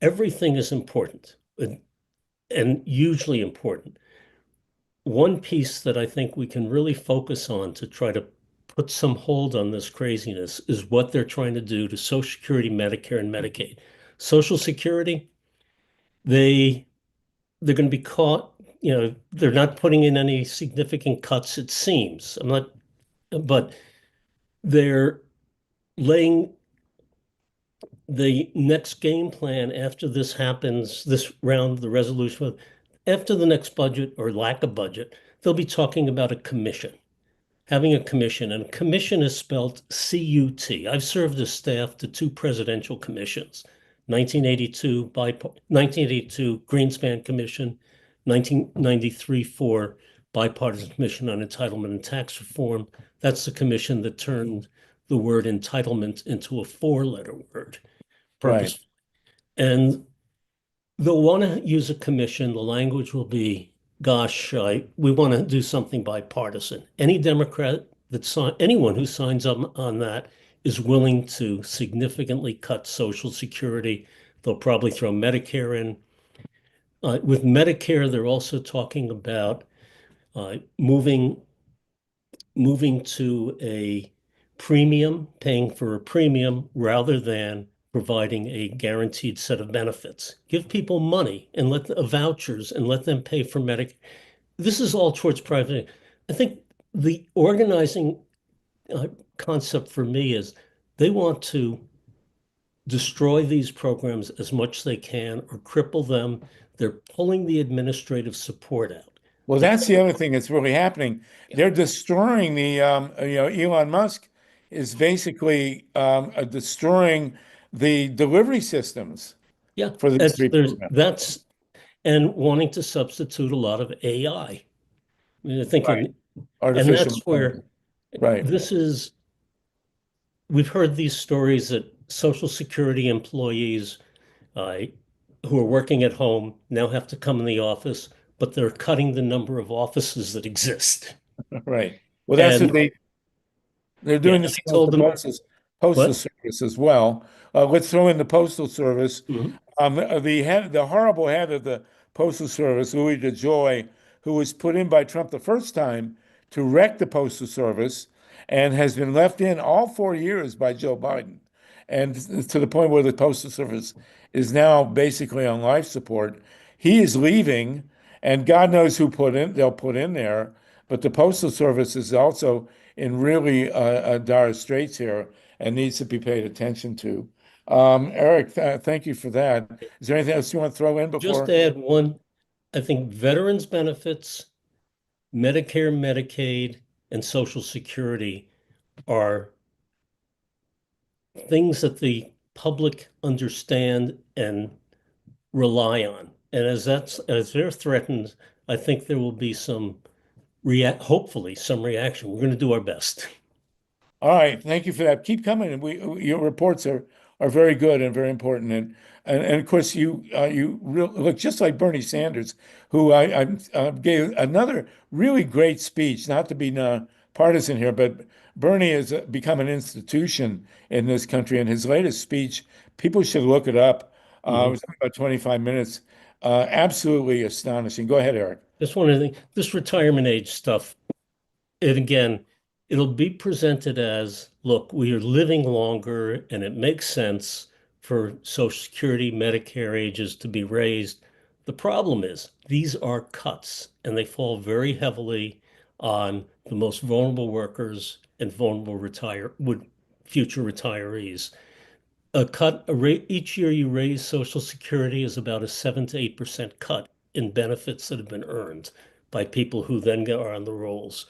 Everything is important and hugely important. One piece that I think we can really focus on to try to put some hold on this craziness is what they're trying to do to Social Security, Medicare, and Medicaid. Social Security, they're going to be caught, they're not putting in any significant cuts, it seems. But they're laying the next game plan after this happens, this round, the resolution, after the next budget or lack of budget, they'll be talking about a commission, having a commission. And commission is spelled C-U-T. I've served as staff to two presidential commissions, 1982 Greenspan Commission, 1993 for Bipartisan Commission on Entitlement and Tax Reform. That's the commission that turned the word entitlement into a four-letter word. Right. And they'll want to use a commission. The language will be, gosh, we want to do something bipartisan. Any Democrat anyone who signs up on that is willing to significantly cut Social Security. They'll probably throw Medicare in. With Medicare, they're also talking about moving to a premium, paying for a premium rather than providing a guaranteed set of benefits. Give people money and vouchers and let them pay for Medicare. This is all towards private. I think the organizing concept for me is they want to destroy these programs as much as they can or cripple them. They're pulling the administrative support out. Well, that's the other thing that's really happening. They're destroying Elon Musk is basically destroying the delivery systems for these three programs. And wanting to substitute a lot of AI. I mean, thinking, Artificial and that's where right. We've heard these stories that Social Security employees who are working at home now have to come in the office, but they're cutting the number of offices that exist. Right. Well, that's what they're doing the same with the postal service as well. Let's throw in the postal service. The horrible head of the postal service, Louis DeJoy, who was put in by Trump the first time to wreck the postal service and has been left in all 4 years by Joe Biden. And to the point where the postal service is now basically on life support. He is leaving, and God knows who they'll put in there. But the postal service is also in really dire straits here and needs to be paid attention to. Eric, thank you for that. Is there anything else you want to throw in before? Just to add one, I think veterans benefits, Medicare, Medicaid, and Social Security are things that the public understand and rely on. And as they're threatened, I think there will be hopefully some reaction. We're going to do our best. All right, thank you for that. Keep coming. Your reports are very good and very important. And of course, you look just like Bernie Sanders, who I gave another really great speech. Not to be partisan here, but Bernie has become an institution in this country. And his latest speech, people should look it up. It was about 25 minutes. Absolutely astonishing. Go ahead, Eric. Just one of the this retirement age stuff. And again, it'll be presented as, look, we are living longer and it makes sense for Social Security, Medicare ages to be raised. The problem is these are cuts and they fall very heavily on the most vulnerable workers and vulnerable future retirees. Each year you raise Social Security is about a 7 to 8% cut in benefits that have been earned by people who then are on the rolls.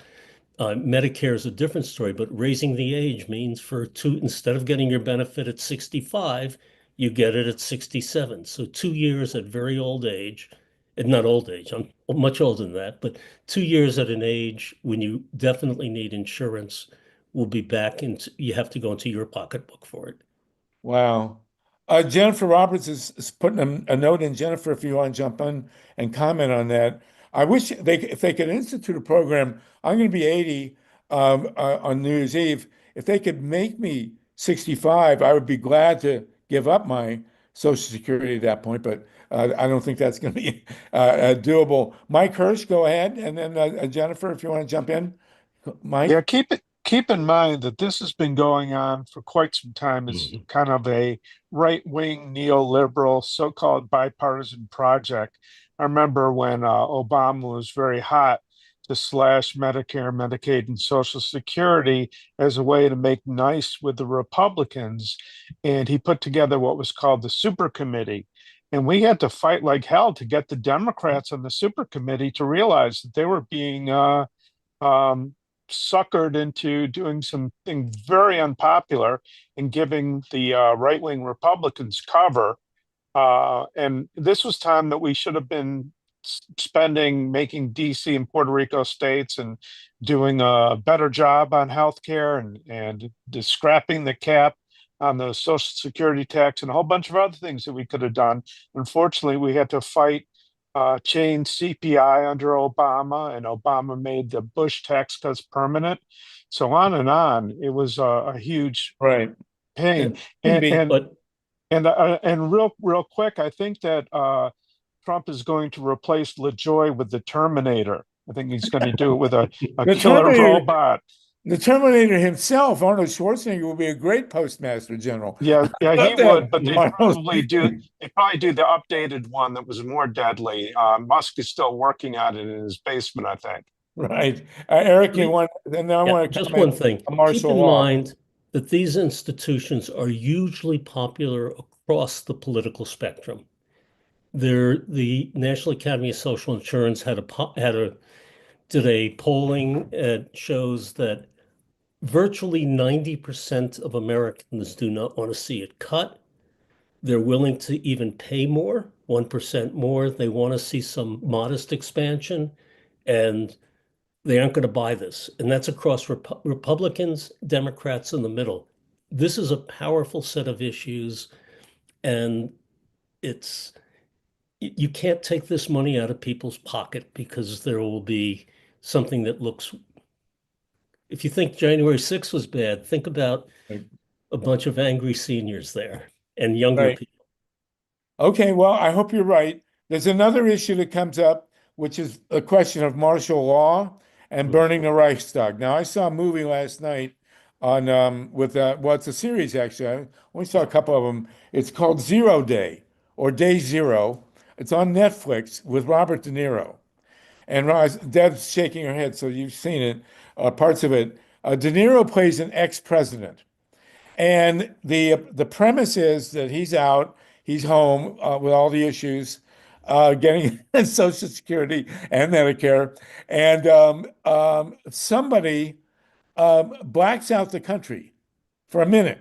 Medicare is a different story, but raising the age means instead of getting your benefit at 65, you get it at 67. So 2 years at very old age, and not old age, I'm much older than that, but 2 years at an age when you definitely need insurance will be back into, you have to go into your pocketbook for it. Wow. Jennifer Roberts is putting a note in. Jennifer, if you want to jump in and comment on that. I wish if they could institute a program. I'm going to be 80 on New Year's Eve. if they could make me 65, I would be glad to give up my Social Security at that point, but I don't think that's going to be doable. Mike Hersh, go ahead, and then Jennifer, if you want to jump in. Mike? Yeah, keep in mind that this has been going on for quite some time. It's kind of a right-wing neoliberal, so-called bipartisan project. I remember when Obama was very hot to slash Medicare, Medicaid, and Social Security as a way to make nice with the Republicans, and he put together what was called the Super Committee. And we had to fight like hell to get the Democrats on the Super Committee to realize that they were being um, suckered into doing something very unpopular and giving the right-wing Republicans cover. And this was time that we should have been spending, making DC and Puerto Rico states and doing a better job on healthcare and scrapping the cap on the Social Security tax and a whole bunch of other things that we could have done. Unfortunately, we had to fight change CPI under Obama, and Obama made the Bush tax cuts permanent. So on and on. It was a huge Right. pain. Yeah, And real quick, I think that Trump is going to replace LaJoy with the Terminator. I think he's going to do it with a The killer Terminator- robot. The Terminator himself, Arnold Schwarzenegger, will be a great postmaster general. Yeah, he would, but they'd Arnold- probably do the updated one that was more deadly. Musk is still working on it in his basement, I think. Right. Eric, you want, and then I want to Just comment one thing. on martial Keep in law. mind that these institutions are hugely popular across the political spectrum. The National Academy of Social Insurance did a polling that shows that virtually 90% of Americans do not want to see it cut. They're willing to even pay more, 1% more. They want to see some modest expansion, and they aren't going to buy this. And that's across Republicans, Democrats in the middle. This is a powerful set of issues, and you can't take this money out of people's pocket because there will be something that looks. If you think January 6th was bad, think about a bunch of angry seniors there and younger Right. people. Okay, well, I hope you're right. There's another issue that comes up, which is a question of martial law and burning the Reichstag. Now, I saw a movie last night on well, it's a series actually. I only saw a couple of them. It's called Zero Day or Day Zero. It's on Netflix with Robert De Niro. And Deb's shaking her head, so you've seen it, parts of it. De Niro plays an ex-president. And the premise is that he's home with all the issues, getting Social Security and Medicare, and somebody blacks out the country for a minute,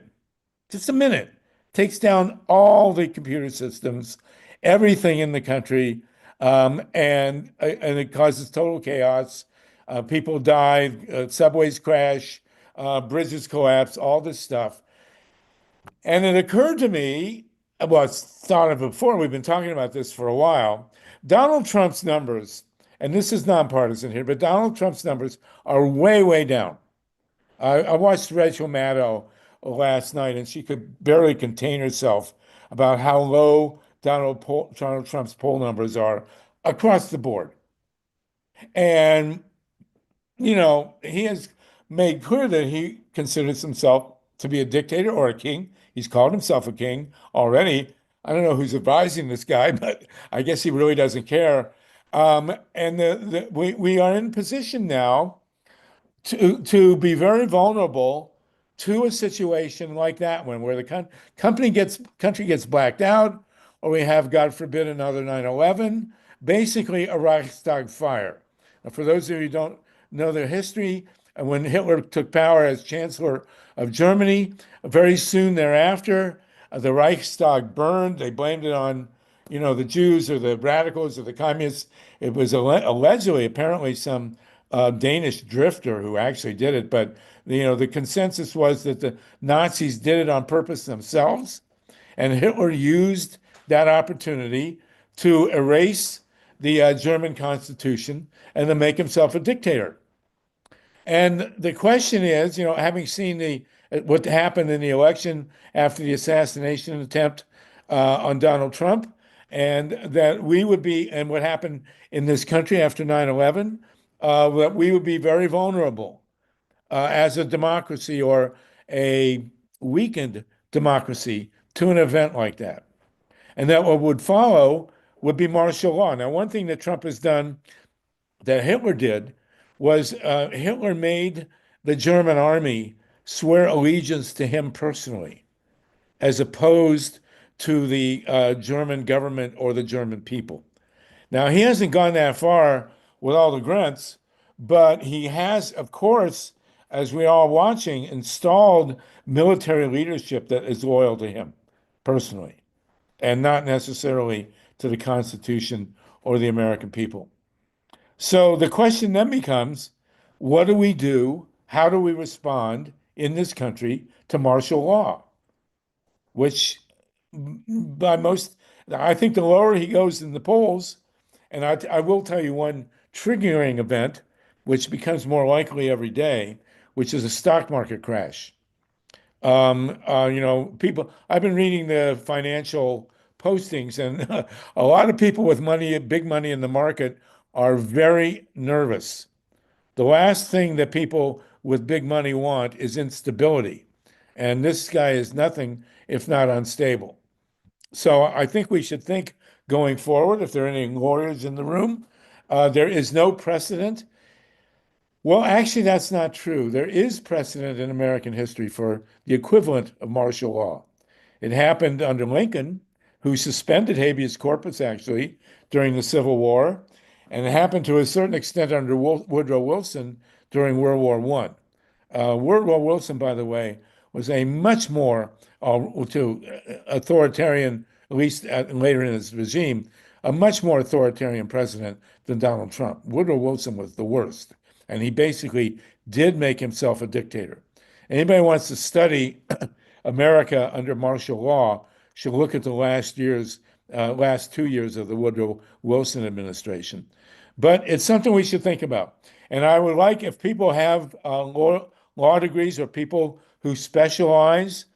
just a minute, takes down all the computer systems, everything in the country, and it causes total chaos. People die, subways crash, bridges collapse, all this stuff. And it occurred to me, well, it's thought of before, we've been talking about this for a while. Donald Trump's numbers, and this is nonpartisan here, but Donald Trump's numbers are way, way down. I watched Rachel Maddow last night, and she could barely contain herself about how low Donald Trump's poll numbers are across the board. And, he has made clear that he considers himself to be a dictator or a king. He's called himself a king already. I don't know who's advising this guy, but I guess he really doesn't care. And we are in position now to be very vulnerable to a situation like that one, where the country gets blacked out, or we have, God forbid, another 9/11, basically a Reichstag fire. Now, for those of you who don't know their history, when Hitler took power as Chancellor of Germany, very soon thereafter, the Reichstag burned. They blamed it on, the Jews or the radicals or the communists. It was allegedly, apparently, some Danish drifter who actually did it. But, the consensus was that the Nazis did it on purpose themselves. And Hitler used that opportunity to erase the German Constitution and to make himself a dictator. And the question is, having seen what happened in the election after the assassination attempt on Donald Trump, and that we would be, and what happened in this country after 9/11, that we would be very vulnerable as a democracy or a weakened democracy to an event like that. And that what would follow would be martial law. Now, one thing that Trump has done that Hitler did was Hitler made the German army swear allegiance to him personally, as opposed to the German government or the German people. Now, he hasn't gone that far with all the grunts, but he has, of course, as we are watching, installed military leadership that is loyal to him personally, and not necessarily to the Constitution or the American people. So the question then becomes, what do we do? How do we respond in this country to martial law? Which, by most, I think the lower he goes in the polls, and I will tell you one triggering event, which becomes more likely every day, which is a stock market crash. People, I've been reading the financial postings, and a lot of people with money, big money in the market, are very nervous. The last thing that people with big money want is instability. And this guy is nothing if not unstable. So I think we should think going forward, if there are any lawyers in the room, there is no precedent. Well, actually, that's not true. There is precedent in American history for the equivalent of martial law. It happened under Lincoln, who suspended habeas corpus, actually, during the Civil War, and it happened to a certain extent under Woodrow Wilson during World War I. Woodrow Wilson, by the way, was a much more authoritarian, at least later in his regime, a much more authoritarian president than Donald Trump. Woodrow Wilson was the worst, and he basically did make himself a dictator. Anybody who wants to study America under martial law should look at the last 2 years of the Woodrow Wilson administration. But it's something we should think about. And I would like, if people have law degrees or people who specialize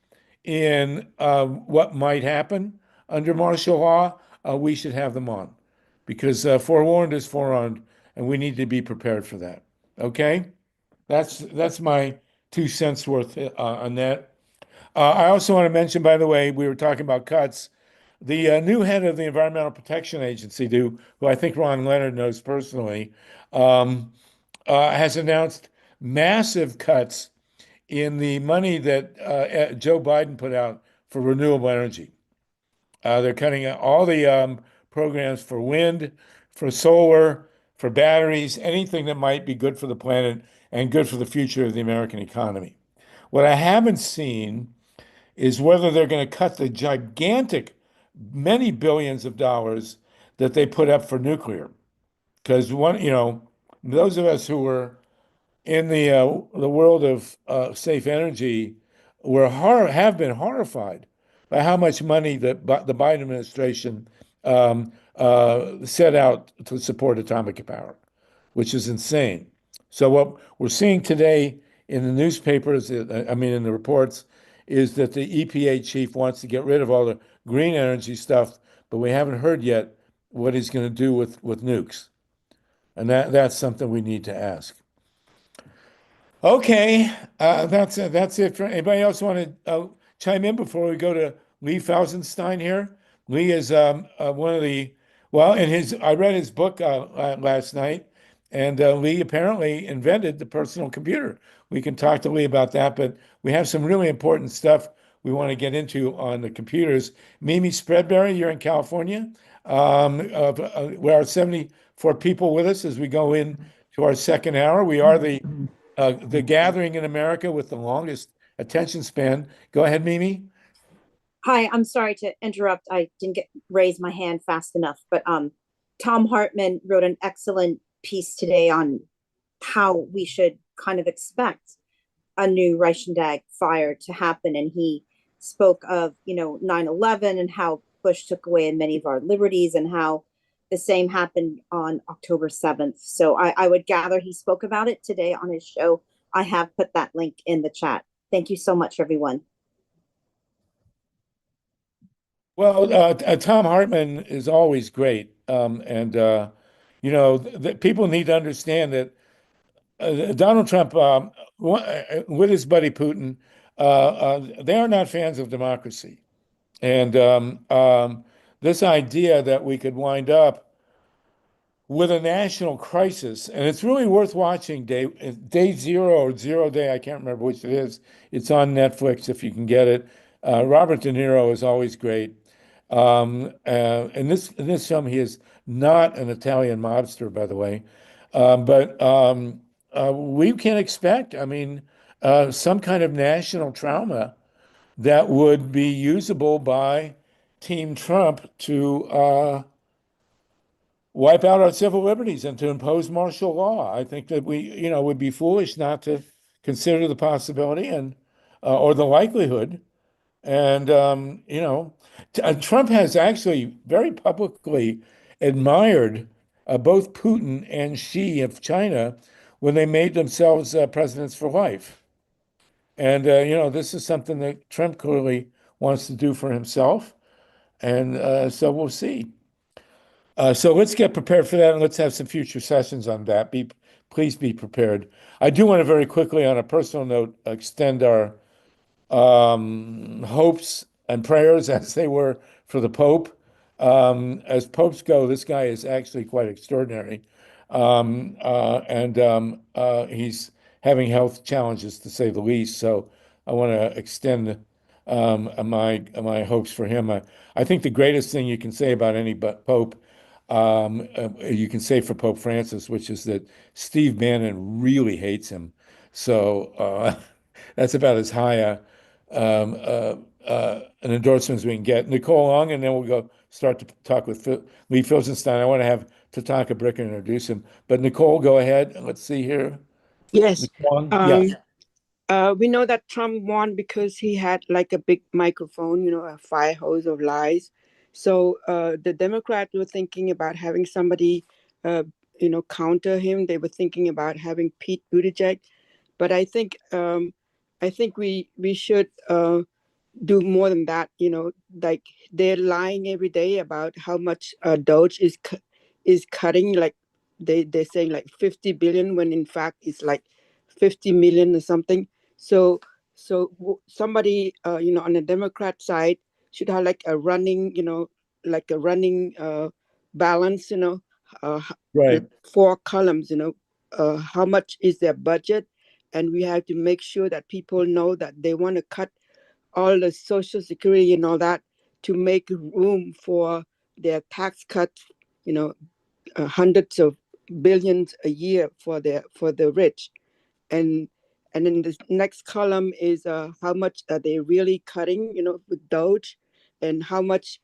in what might happen under martial law, we should have them on, because forewarned is forearmed, and we need to be prepared for that. Okay, that's my 2 cents worth on that. I also want to mention, by the way, we were talking about cuts. The new head of the Environmental Protection Agency, who I think Ron Leonard knows personally, has announced massive cuts in the money that Joe Biden put out for renewable energy. They're cutting out all the programs for wind, for solar, for batteries, anything that might be good for the planet and good for the future of the American economy. What I haven't seen is whether they're going to cut the gigantic, many billions of dollars that they put up for nuclear. Because those of us who were in the world of safe energy have been horrified by how much money the Biden administration set out to support atomic power, which is insane. So what we're seeing today in the newspapers, in the reports, is that the EPA chief wants to get rid of all the green energy stuff, but we haven't heard yet what he's going to do with nukes. And that's something we need to ask. Okay, that's it. For anybody else want to chime in before we go to Lee Felsenstein here? Lee is one of the, I read his book last night, and Lee apparently invented the personal computer. We can talk to Lee about that, but we have some really important stuff we want to get into on the computers. Mimi Spreadberry, you're in California. We are 74 people with us as we go in to our second hour. We are the gathering in America with the longest attention span. Go ahead, Mimi. Hi, I'm sorry to interrupt. I didn't raise my hand fast enough, but Tom Hartman wrote an excellent piece today on how we should kind of expect a new Reichendag fire to happen. And he spoke of, 9/11 and how Bush took away many of our liberties, and how the same happened on October 7th. So I would gather he spoke about it today on his show. I have put that link in the chat. Thank you so much, everyone. Well, Tom Hartman is always great. People need to understand that Donald Trump, with his buddy Putin, they are not fans of democracy. And this idea that we could wind up with a national crisis, and it's really worth watching day zero or zero day, I can't remember which it is. It's on Netflix if you can get it. Robert De Niro is always great. In this film, he is not an Italian mobster, by the way. But we can expect, some kind of national trauma that would be usable by Team Trump to wipe out our civil liberties and to impose martial law. I think that we, would be foolish not to consider the possibility and or the likelihood. And Trump has actually very publicly admired both Putin and Xi of China when they made themselves presidents for life. And this is something that Trump clearly wants to do for himself. And so we'll see. So let's get prepared for that, and let's have some future sessions on that. Please be prepared. I do want to very quickly, on a personal note, extend our hopes and prayers as they were for the Pope. As popes go, this guy is actually quite extraordinary. He's having health challenges, to say the least. So I want to extend my hopes for him. I think the greatest thing you can say about any pope, you can say for Pope Francis, which is that Steve Bannon really hates him. So that's about as high an endorsement as we can get. Nicole Long, and then we'll go start to talk with Lee Felsenstein. I want to have TATANKA BRICCA introduce him. But Nicole, go ahead. Let's see here. Yes. Yeah. We know that Trump won because he had like a big microphone, a fire hose of lies. So the Democrats were thinking about having somebody, counter him. They were thinking about having Pete Buttigieg. But I think we should do more than that. Like they're lying every day about how much Doge is cutting. Like they're saying like 50 billion when in fact it's like 50 million or something. So somebody on the Democrat side should have like a running balance. Right. 4 columns. How much is their budget, and we have to make sure that people know that they want to cut all the Social Security and all that to make room for their tax cuts. Hundreds of billions a year for the rich, and then the next column is how much are they really cutting, with Doge, and how much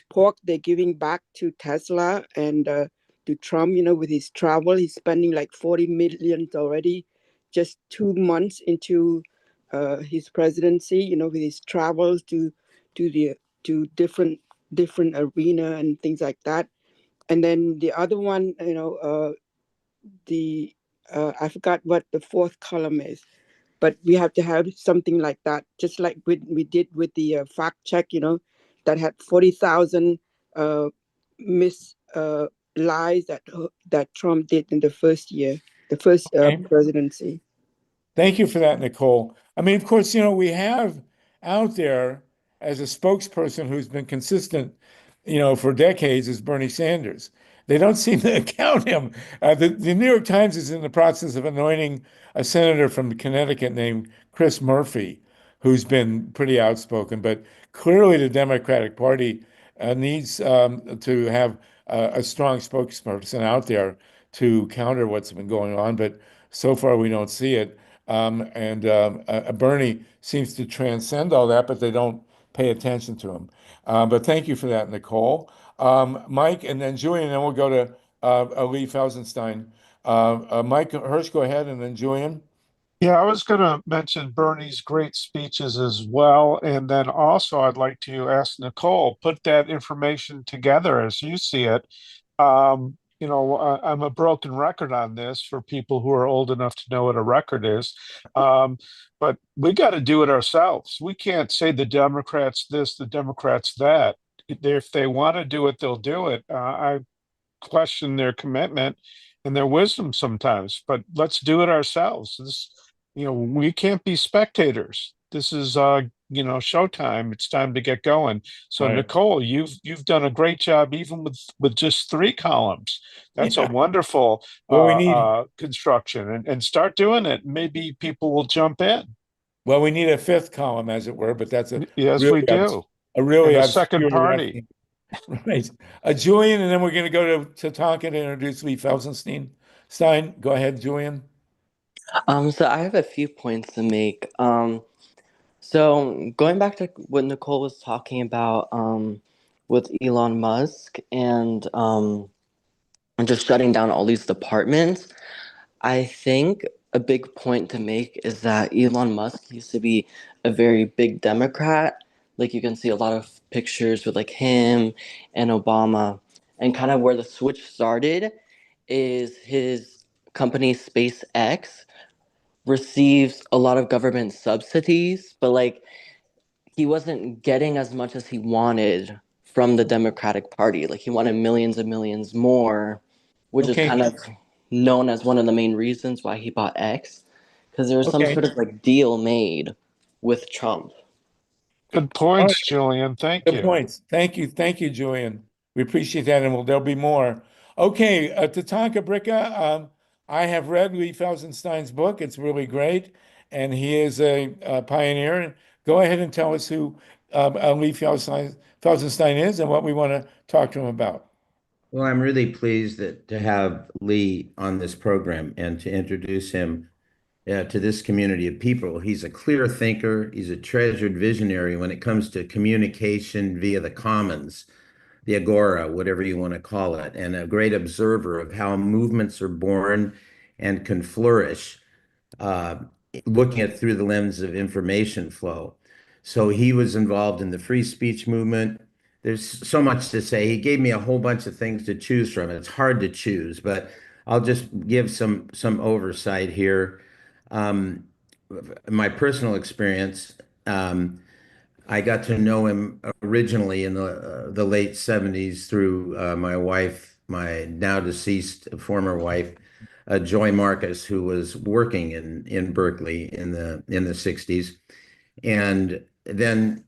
pork they're giving back to Tesla and to Trump. With his travel, he's spending like 40 million already, just 2 months into his presidency. With his travels to different arena and things like that. And then the other one, I forgot what the 4th column is, but we have to have something like that, just like we did with the fact check, that had 40,000 lies that Trump did in the first year, presidency. Thank you for that, Nicole. Of course, we have out there as a spokesperson who's been consistent, for decades is Bernie Sanders. They don't seem to count him. The New York Times is in the process of anointing a senator from Connecticut named Chris Murphy, who's been pretty outspoken. But clearly, the Democratic Party needs to have a strong spokesperson out there to counter what's been going on. But so far, we don't see it. Bernie seems to transcend all that, but they don't pay attention to him. But thank you for that, Nicole. Mike, and then Julian, and then we'll go to Lee Felsenstein. Mike Hersh, go ahead, and then Julian. Yeah, I was going to mention Bernie's great speeches as well. And then also, I'd like to ask Nicole, put that information together as you see it. I'm a broken record on this for people who are old enough to know what a record is. But we got to do it ourselves. We can't say the Democrats this, the Democrats that. If they want to do it, they'll do it. I question their commitment and their wisdom sometimes, but let's do it ourselves. We can't be spectators. This is showtime. It's time to get going. So Right. Nicole, you've done a great job even with just 3 columns. That's a Yeah. wonderful Well, we need construction, and start doing it. Maybe people will jump in. well, we need a 5th column, as it were, but that's Yes, really we do. a really And a second obscure party. right. Julian, and then we're going to go to Tonka to introduce Lee Felsenstein. Go ahead, Julian. So I have a few points to make. So going back to what Nicole was talking about, with Elon Musk and just shutting down all these departments, I think a big point to make is that Elon Musk used to be a very big Democrat. Like you can see a lot of pictures with like him and Obama, and kind of where the switch started is his company SpaceX receives a lot of government subsidies, but like he wasn't getting as much as he wanted from the Democratic Party. Like he wanted millions and millions more, which is Okay. kind of known as one of the main reasons why he bought X, because there was some Okay. sort of like deal made with Trump. Good points, Julian. Thank Good you. points. Thank you, Julian. We appreciate that, and there'll be more. Okay, TATANKA BRICCA. I have read Lee Felsenstein's book. It's really great, and he is a pioneer. Go ahead and tell us who Lee Felsenstein is and what we want to talk to him about. Well, I'm really pleased to have Lee on this program and to introduce him to this community of people. He's a clear thinker. He's a treasured visionary when it comes to communication via the commons, the agora, whatever you want to call it, and a great observer of how movements are born and can flourish, uh, looking at through the lens of information flow. So he was involved in the free speech movement. There's so much to say. He gave me a whole bunch of things to choose from. It's hard to choose, but I'll just give some oversight here. My personal experience, I got to know him originally in the late 70s through my wife, my now deceased former wife, Joy Marcus, who was working in Berkeley in the 60s. And then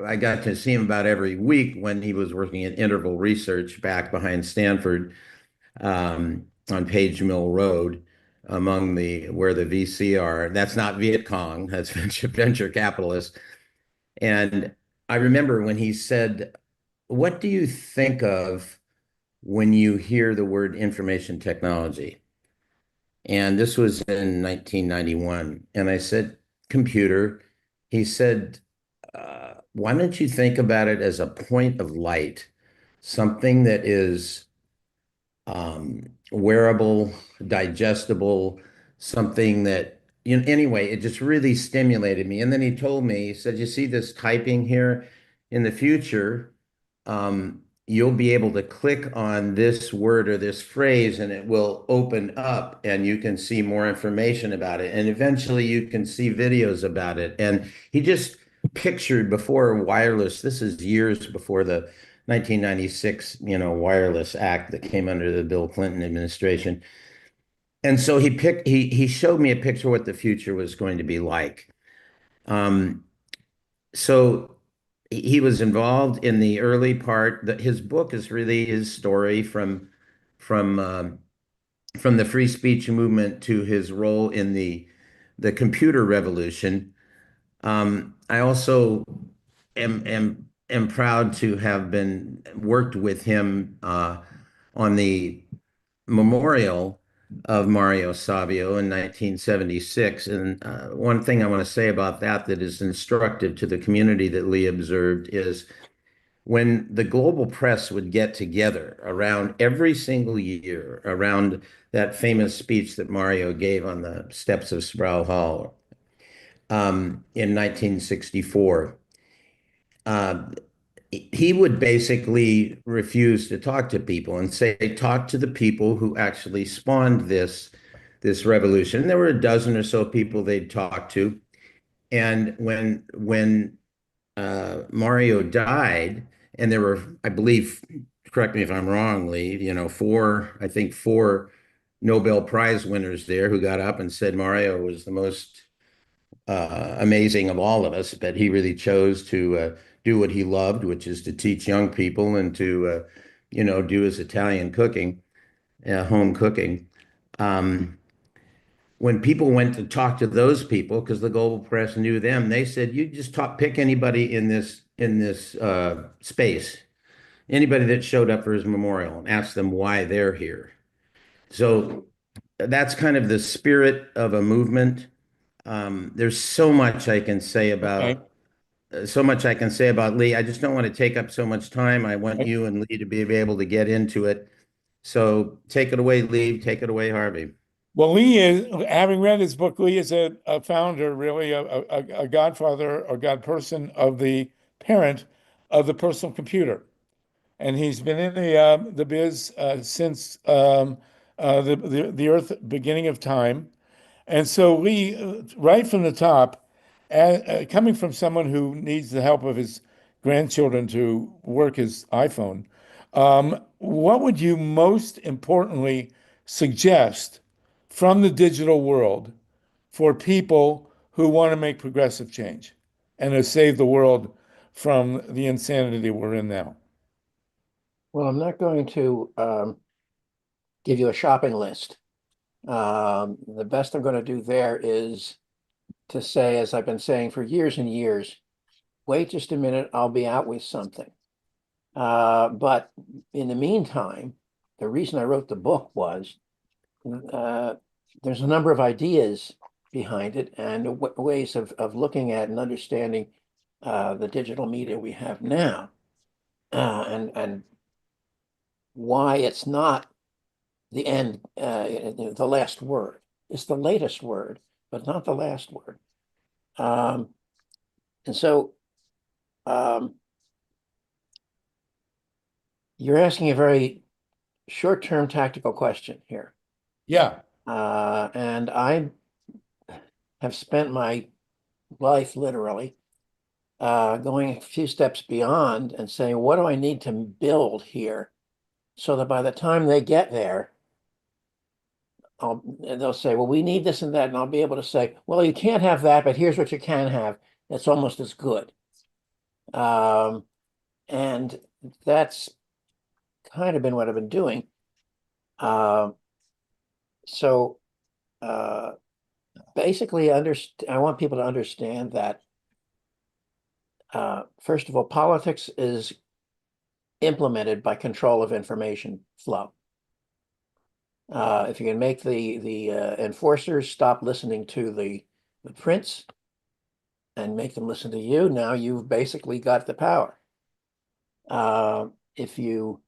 I got to see him about every week when he was working at Interval Research back behind Stanford, on Page Mill Road, where the VC are. That's not Viet Cong, that's venture capitalists. And I remember when he said, "What do you think of when you hear the word information technology?" And this was in 1991. And I said, "Computer." He said, "Why don't you think about it as a point of light, something that is wearable, digestible, something that, anyway, it just really stimulated me." And then he told me, he said, "You see this typing here? In the future, you'll be able to click on this word or this phrase and it will open up and you can see more information about it. And eventually you can see videos about it." And he just pictured before wireless, this is years before the 1996, Wireless Act that came under the Bill Clinton administration. And so he showed me a picture of what the future was going to be like. So he was involved in the early part. That his book is really his story from the free speech movement to his role in the computer revolution. I also am proud to have worked with him on the memorial of Mario Savio in 1976. And one thing I want to say about that is instructive to the community that Lee observed is when the global press would get together around every single year around that famous speech that Mario gave on the steps of Sproul Hall in 1964, he would basically refuse to talk to people and say, talk to the people who actually spawned this revolution. And there were a dozen or so people they'd talk to. And when Mario died, and there were, I believe, correct me if I'm wrong, Lee, you know, I think four Nobel Prize winners there who got up and said Mario was the most amazing of all of us, but he really chose to do what he loved, which is to teach young people and to, you know, do his Italian cooking, home cooking. When people went to talk to those people, because the global press knew them, they said, "You just pick anybody in this space, anybody that showed up for his memorial, and ask them why they're here." So that's kind of the spirit of a movement. There's so much I can say about Lee. I just don't want to take up so much time. I want you and Lee to be able to get into it. So take it away, Lee. Take it away, Harvey. Well, Lee is, having read his book, Lee is a founder, really a godfather or godperson of the parent of the personal computer. And he's been in the biz since the earth beginning of time. And so Lee, right from the top, coming from someone who needs the help of his grandchildren to work his iPhone, what would you most importantly suggest from the digital world for people who want to make progressive change and to save the world from the insanity we're in now? Well, I'm not going to give you a shopping list. The best I'm going to do there is to say, as I've been saying for years and years, wait just a minute, I'll be out with something. But in the meantime, the reason I wrote the book was there's a number of ideas behind it and ways of looking at and understanding the digital media we have now, and why it's not the end, the last word. It's the latest word, but not the last word. And so you're asking a very short-term tactical question here. Yeah. And I have spent my life literally going a few steps beyond and saying, what do I need to build here so that by the time they get there, they'll say, well, we need this and that. And I'll be able to say, well, you can't have that, but here's what you can have. That's almost as good. And that's kind of been what I've been doing. So basically, I want people to understand that, first of all, politics is implemented by control of information flow. If you can make the enforcers stop listening to the prince and make them listen to you, now you've basically got the power. If you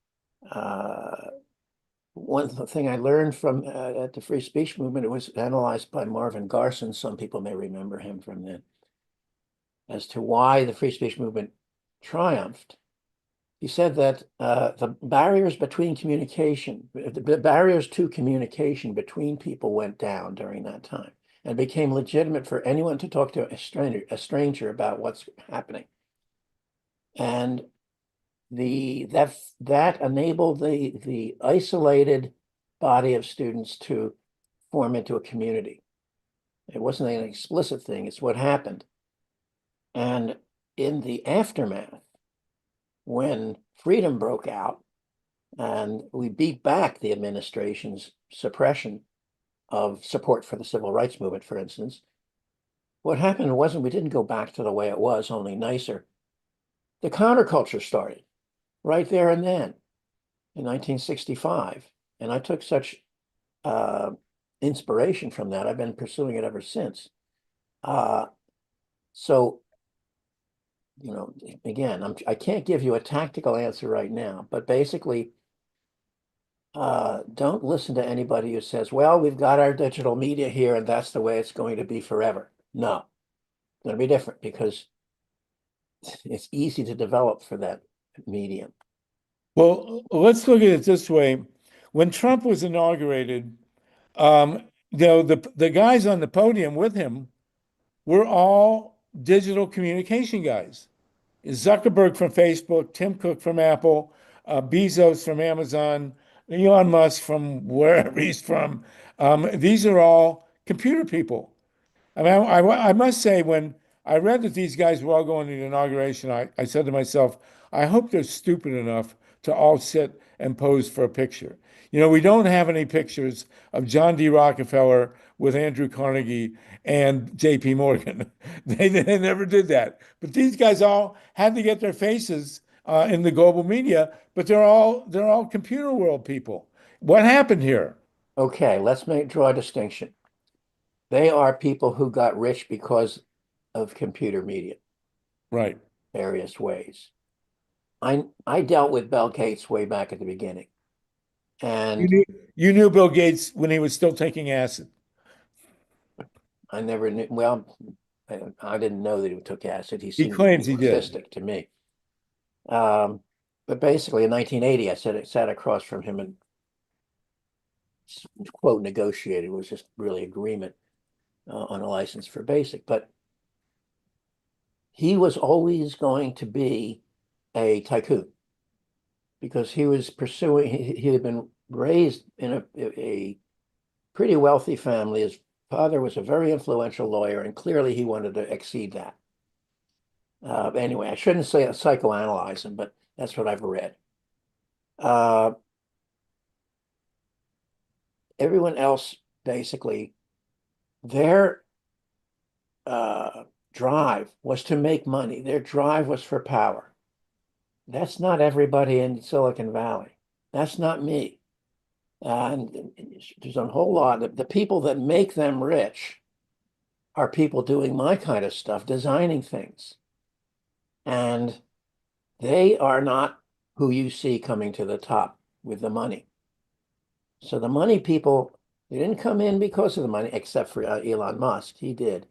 one thing I learned from at the free speech movement, it was analyzed by Marvin Garson. Some people may remember him from then, as to why the free speech movement triumphed. He said that the barriers between communication, the barriers to communication between people went down during that time and became legitimate for anyone to talk to a stranger about what's happening. And that enabled the isolated body of students to form into a community. It wasn't an explicit thing, it's what happened. And in the aftermath, when freedom broke out and we beat back the administration's suppression of support for the civil rights movement, for instance, what happened wasn't we didn't go back to the way it was, only nicer. The counterculture started right there and then in 1965. And I took such inspiration from that. I've been pursuing it ever since. So you know, again, I can't give you a tactical answer right now, but basically, don't listen to anybody who says, well, we've got our digital media here and that's the way it's going to be forever. No, it's going to be different because it's easy to develop for that medium. Well, let's look at it this way. When Trump was inaugurated, the guys on the podium with him were all digital communication guys. Zuckerberg from Facebook, Tim Cook from Apple, Bezos from Amazon, Elon Musk from wherever he's from. These are all computer people. I mean, I must say, when I read that these guys were all going to the inauguration, I said to myself, I hope they're stupid enough to all sit and pose for a picture. You know, we don't have any pictures of John D. Rockefeller with Andrew Carnegie and J.P. Morgan. They never did that. But these guys all had to get their faces in the global media, but they're all computer world people. What happened here? Okay, let's draw a distinction. They are people who got rich because of computer media, Right. various ways. I dealt with Bill Gates way back at the beginning. And You knew Bill Gates when he was still taking acid. I never knew, well, I didn't know that he took acid. He He seemed claims to he be did. autistic to me. But basically in 1980, I sat across from him and quote negotiated. It was just really agreement on a license for basic. But he was always going to be a tycoon because he was pursuing, he had been raised in a pretty wealthy family. His father was a very influential lawyer, and clearly he wanted to exceed that. Anyway, I shouldn't say psychoanalyze him, but that's what I've read. Everyone else, basically, their drive was to make money. Their drive was for power. That's not everybody in Silicon Valley. That's not me. And there's a whole lot of the people that make them rich are people doing my kind of stuff, designing things. And they are not who you see coming to the top with the money. So the money people, they didn't come in because of the money, except for Elon Musk. He did.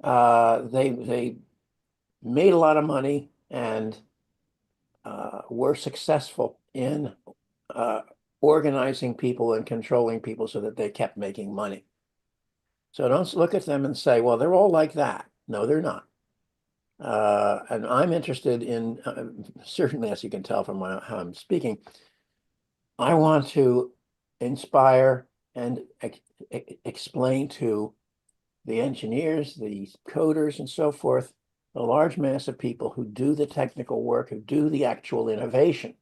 They made a lot of money and were successful in organizing people and controlling people so that they kept making money. So don't look at them and say, well, they're all like that. No, they're not. And I'm interested in, certainly as you can tell from how I'm speaking, I want to inspire and explain to the engineers, the coders and so forth, the large mass of people who do the technical work, who do the actual innovation,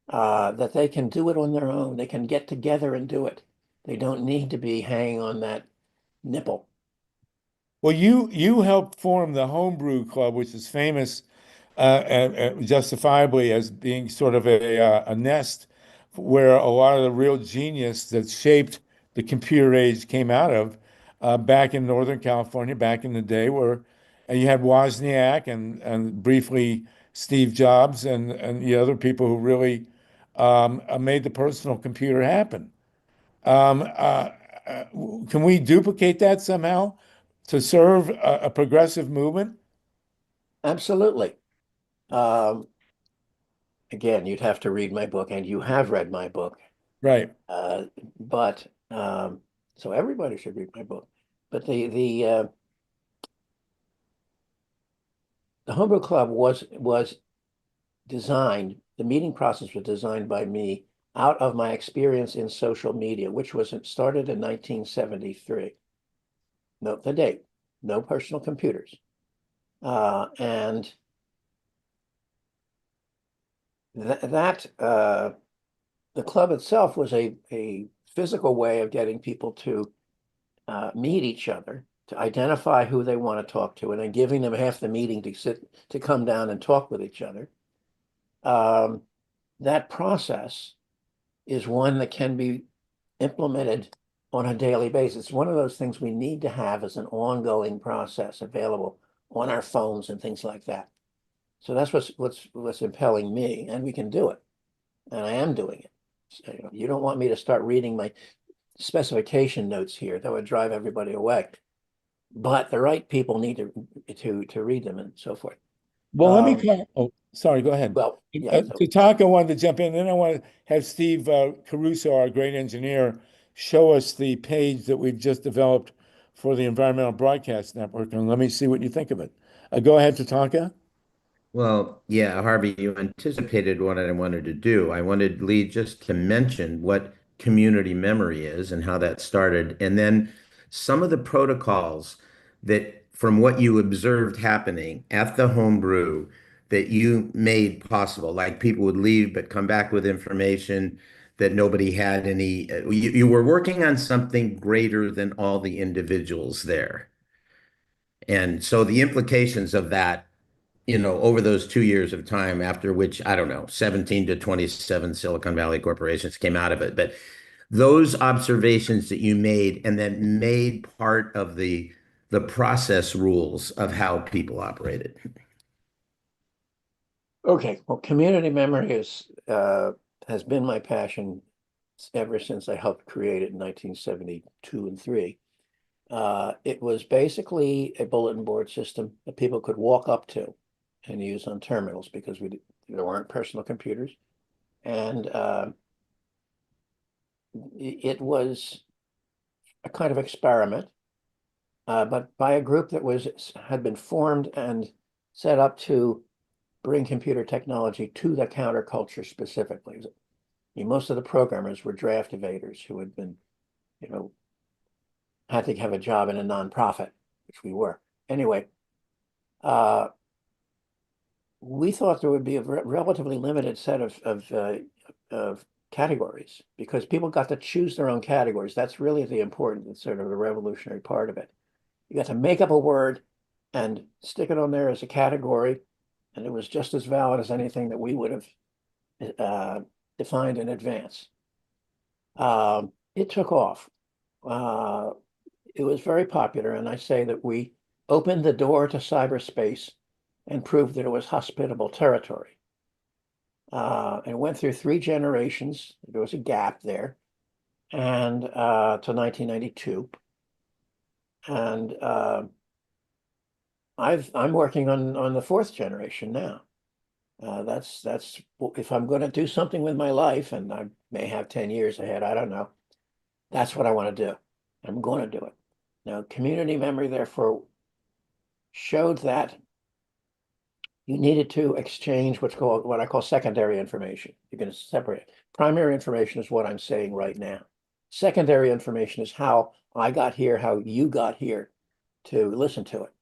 that they can do it on their own. They can get together and do it. They don't need to be hanging on that nipple. Well, you helped form the Homebrew Club, which is famous justifiably as being sort of a nest where a lot of the real genius that shaped the computer age came out of back in Northern California, back in the day, where you had Wozniak and briefly Steve Jobs and the other people who really made the personal computer happen. Um, uh, uh, can we duplicate that somehow to serve a progressive movement? Absolutely. Um, Again, you'd have to read my book, and you have read my book. Right. But so everybody should read my book. But the Homebrew Club was designed. The meeting process was designed by me out of my experience in social media, which was started in 1973. Note the date. No personal computers, and the club itself was a physical way of getting people to meet each other, to identify who they want to talk to, and then giving them half the meeting to come down and talk with each other. That process is one that can be implemented on a daily basis. It's one of those things we need to have as an ongoing process available on our phones and things like that. So that's what's impelling me, and we can do it. And I am doing it. So, you don't want me to start reading my specification notes here. That would drive everybody away. But the right people need to read them and so forth. Well, let me call. Oh, sorry, go ahead. Well, yeah. Tatanka wanted to jump in. Then I want to have Steve Caruso, our great engineer, show us the page that we've just developed for the Environmental Broadcast Network, and let me see what you think of it. Go ahead, Tatanka. Well, yeah, Harvey, you anticipated what I wanted to do. I wanted Lee just to mention what community memory is and how that started, and then some of the protocols that, from what you observed happening at the homebrew, that you made possible. Like people would leave but come back with information that nobody had any. You were working on something greater than all the individuals there. And so the implications of that, over those 2 years of time, after which, I don't know, 17 to 27 Silicon Valley corporations came out of it. But those observations that you made and that made part of the process rules of how people operated. Okay, well, community memory has been my passion ever since I helped create it in 1972 and 3. It was basically a bulletin board system that people could walk up to and use on terminals because there weren't personal computers. And it was a kind of experiment, but by a group that had been formed and set up to bring computer technology to the counterculture specifically. Most of the programmers were draft evaders who had been, had to have a job in a nonprofit, which we were. Anyway, we thought there would be a relatively limited set of categories because people got to choose their own categories. That's really the important, sort of the revolutionary part of it. You got to make up a word and stick it on there as a category, and it was just as valid as anything that we would have defined in advance. It took off. It was very popular, and I say that we opened the door to cyberspace and proved that it was hospitable territory. And went through 3 generations. There was a gap there, and to 1992. And I'm working on the 4th generation now. That's if I'm going to do something with my life, and I may have 10 years ahead, I don't know. That's what I want to do. I'm going to do it. Now, community memory, therefore, showed that you needed to exchange what I call secondary information. You can separate it. Primary information is what I'm saying right now. Secondary information is how I got here, how you got here to listen to it.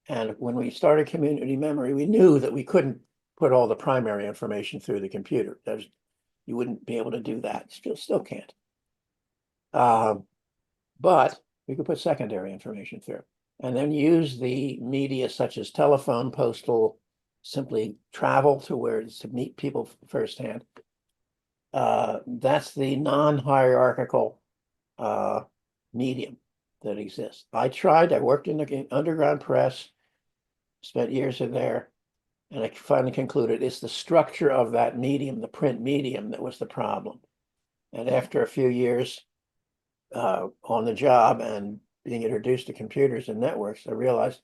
And when we started community memory, we knew that we couldn't put all the primary information through the computer. You wouldn't be able to do that. Still can't. But we could put secondary information through and then use the media such as telephone, postal, simply travel to meet people firsthand. That's the non-hierarchical medium that exists. I worked in the underground press, spent years in there, and I finally concluded it's the structure of that medium, the print medium, that was the problem. And after a few years on the job and being introduced to computers and networks, I realized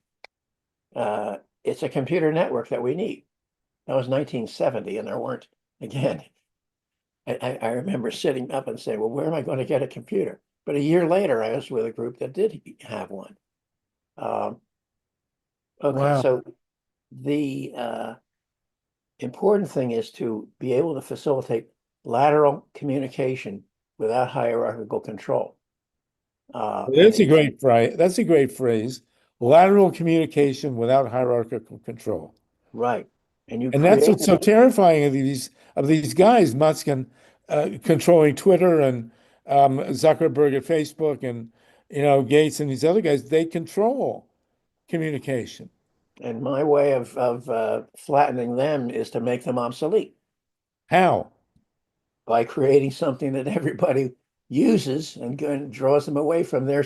it's a computer network that we need. That was 1970, and there weren't, again, I remember sitting up and saying, well, where am I going to get a computer? But a year later, I was with a group that did have one. Okay, wow. So the important thing is to be able to facilitate lateral communication without hierarchical control. That's a great phrase. That's a great phrase. Lateral communication without hierarchical control. Right. And that's what's so terrifying of these guys, Musk and controlling Twitter and Zuckerberg at Facebook and Gates and these other guys. They control communication. And my way of flattening them is to make them obsolete. How? By creating something that everybody uses and draws them away from their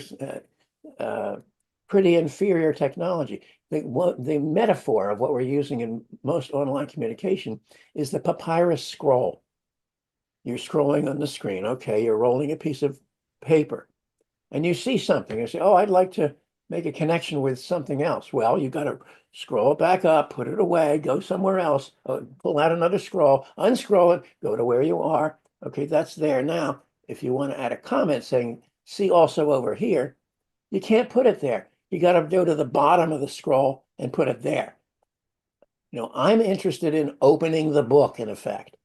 pretty inferior technology. the metaphor of what we're using in most online communication is the papyrus scroll. You're scrolling on the screen. Okay, you're rolling a piece of paper and you see something. You say, oh, I'd like to make a connection with something else. Well, you got to scroll back up, put it away, go somewhere else, pull out another scroll, unscroll it, go to where you are. Okay, that's there. Now, if you want to add a comment saying, see also over here, you can't put it there. You got to go to the bottom of the scroll and put it there. I'm interested in opening the book, in effect,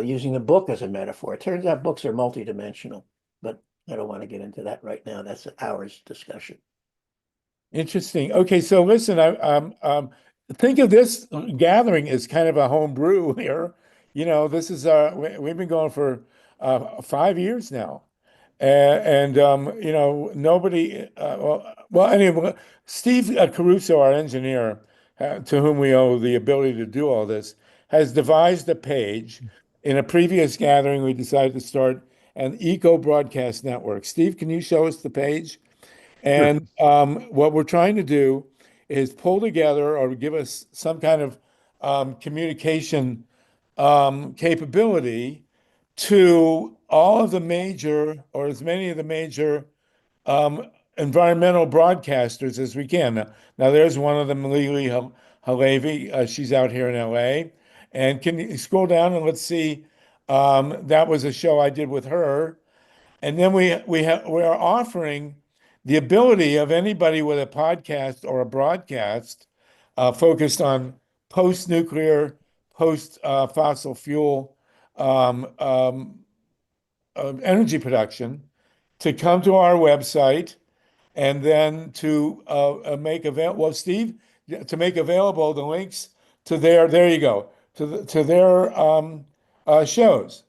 using the book as a metaphor. It turns out books are multidimensional, but I don't want to get into that right now. That's an hour's discussion. Interesting. Okay, so listen, think of this gathering as kind of a home brew here. This is we've been going for 5 years now. And nobody, well, anyway, Steve Caruso, our engineer, to whom we owe the ability to do all this, has devised a page. In a previous gathering, we decided to start an eco broadcast network. Steve, can you show us the page? And what we're trying to do is pull together or give us some kind of communication capability to all of the major, or as many of the major environmental broadcasters as we can. Now there's one of them, Lili Halevi. She's out here in LA. And can you scroll down and let's see? That was a show I did with her. And then we are offering the ability of anybody with a podcast or a broadcast focused on post-nuclear, post-fossil fuel energy production to come to our website and then to make available, well, Steve, to make available the links to there you go, to their shows.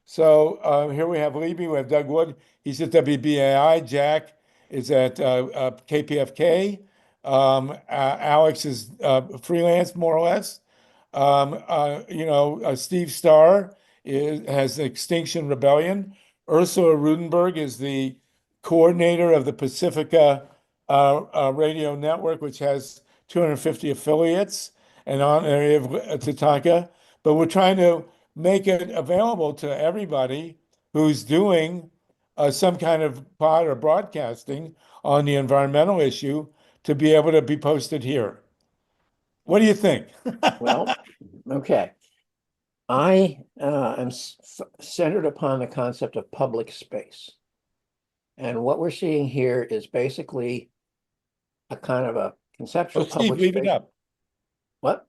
So here we have Libby, we have Doug Wood, he's at WBAI, Jack is at KPFK, Alex is freelance, more or less. Steve Starr has Extinction Rebellion. Ursula Rudenberg is the coordinator of the Pacifica radio network, which has 250 affiliates and on area of TATANKA. But we're trying to make it available to everybody who's doing some kind of pod or broadcasting on the environmental issue to be able to be posted here. What do you think? Well, okay. I am centered upon the concept of public space. And what we're seeing here is basically a kind of a conceptual Steve, public leave space. it up. What?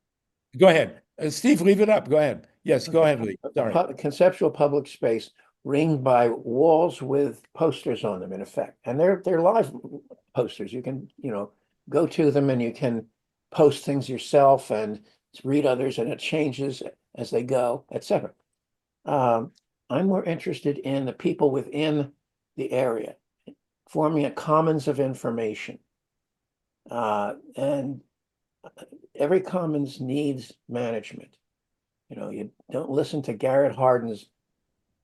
Go ahead. Steve, leave it up. Go ahead. Yes, go ahead, Lee. Sorry. Conceptual public space ringed by walls with posters on them, in effect. And they're live posters. You can, go to them and you can post things yourself and read others, and it changes as they go, etc. I'm more interested in the people within the area, forming a commons of information. And every commons needs management. You don't listen to Garrett Hardin's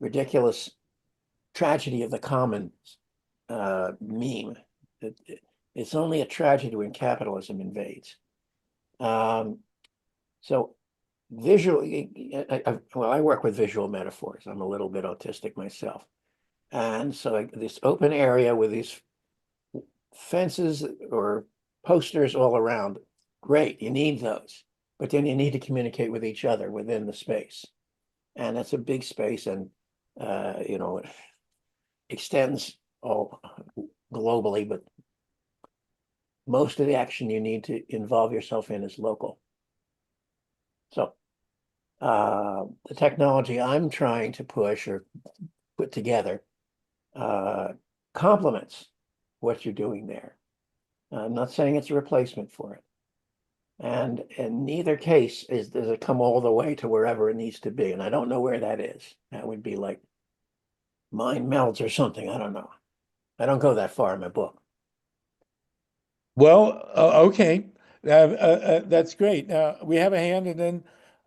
ridiculous tragedy of the commons meme. It's only a tragedy when capitalism invades. So visually, I work with visual metaphors. I'm a little bit autistic myself. And so this open area with these fences or posters all around, great, you need those. But then you need to communicate with each other within the space. And that's a big space, and it extends all globally, but most of the action you need to involve yourself in is local. So the technology I'm trying to push or put together complements what you're doing there. I'm not saying it's a replacement for it. And in neither case does it come all the way to wherever it needs to be. And I don't know where that is. That would be like mind melds or something. I don't know. I don't go that far in my book. Well, okay. That's great. Now we have a hand, and then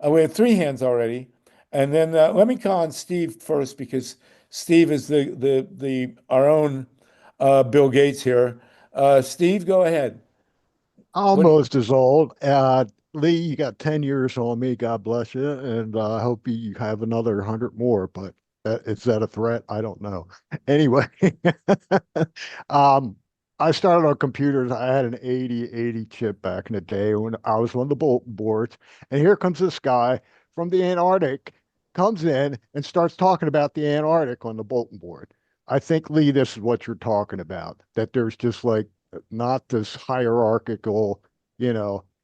we have 3 hands already. And then let me call on Steve first, because Steve is our own Bill Gates here. Steve, go ahead. Almost as old. Lee, you got 10 years on me. God bless you. And I hope you have another 100 more, but is that a threat? I don't know. Anyway, um, I started on computers. I had an 8080 chip back in the day when I was on the bulletin boards. And here comes this guy from the Antarctic, comes in and starts talking about the Antarctic on the bulletin board. I think, Lee, this is what you're talking about, that there's just like not this hierarchical,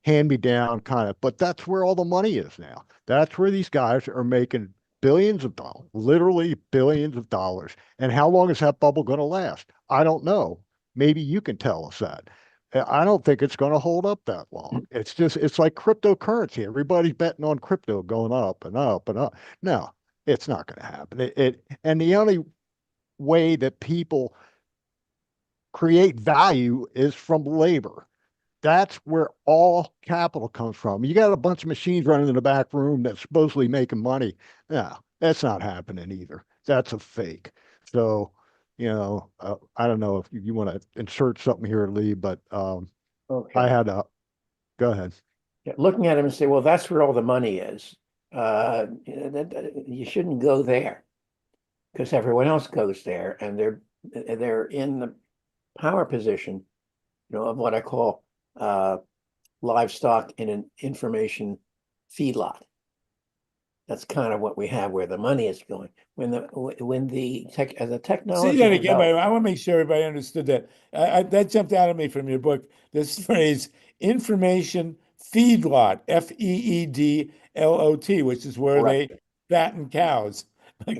hand me down kind of, but that's where all the money is now. That's where these guys are making billions of dollars, literally billions of dollars. And how long is that bubble going to last? I don't know. Maybe you can tell us that. I don't think it's going to hold up that long. It's like cryptocurrency. Everybody's betting on crypto going up and up and up. No, it's not going to happen. And the only way that people create value is from labor. That's where all capital comes from. You got a bunch of machines running in the back room that's supposedly making money. No, that's not happening either. That's a fake. So, I don't know if you want to insert something here, Lee, but Okay. I had to go ahead. Yeah, looking at him and say, well, that's where all the money is. You shouldn't go there because everyone else goes there, and they're in the power position, of what I call livestock in an information feedlot. That's kind of what we have where the money is going. When the technology Say that again, but develops- I want to make sure everybody understood that. That jumped out at me from your book. This phrase, information feedlot, FEEDLOT, which is where Correct. they fatten cows.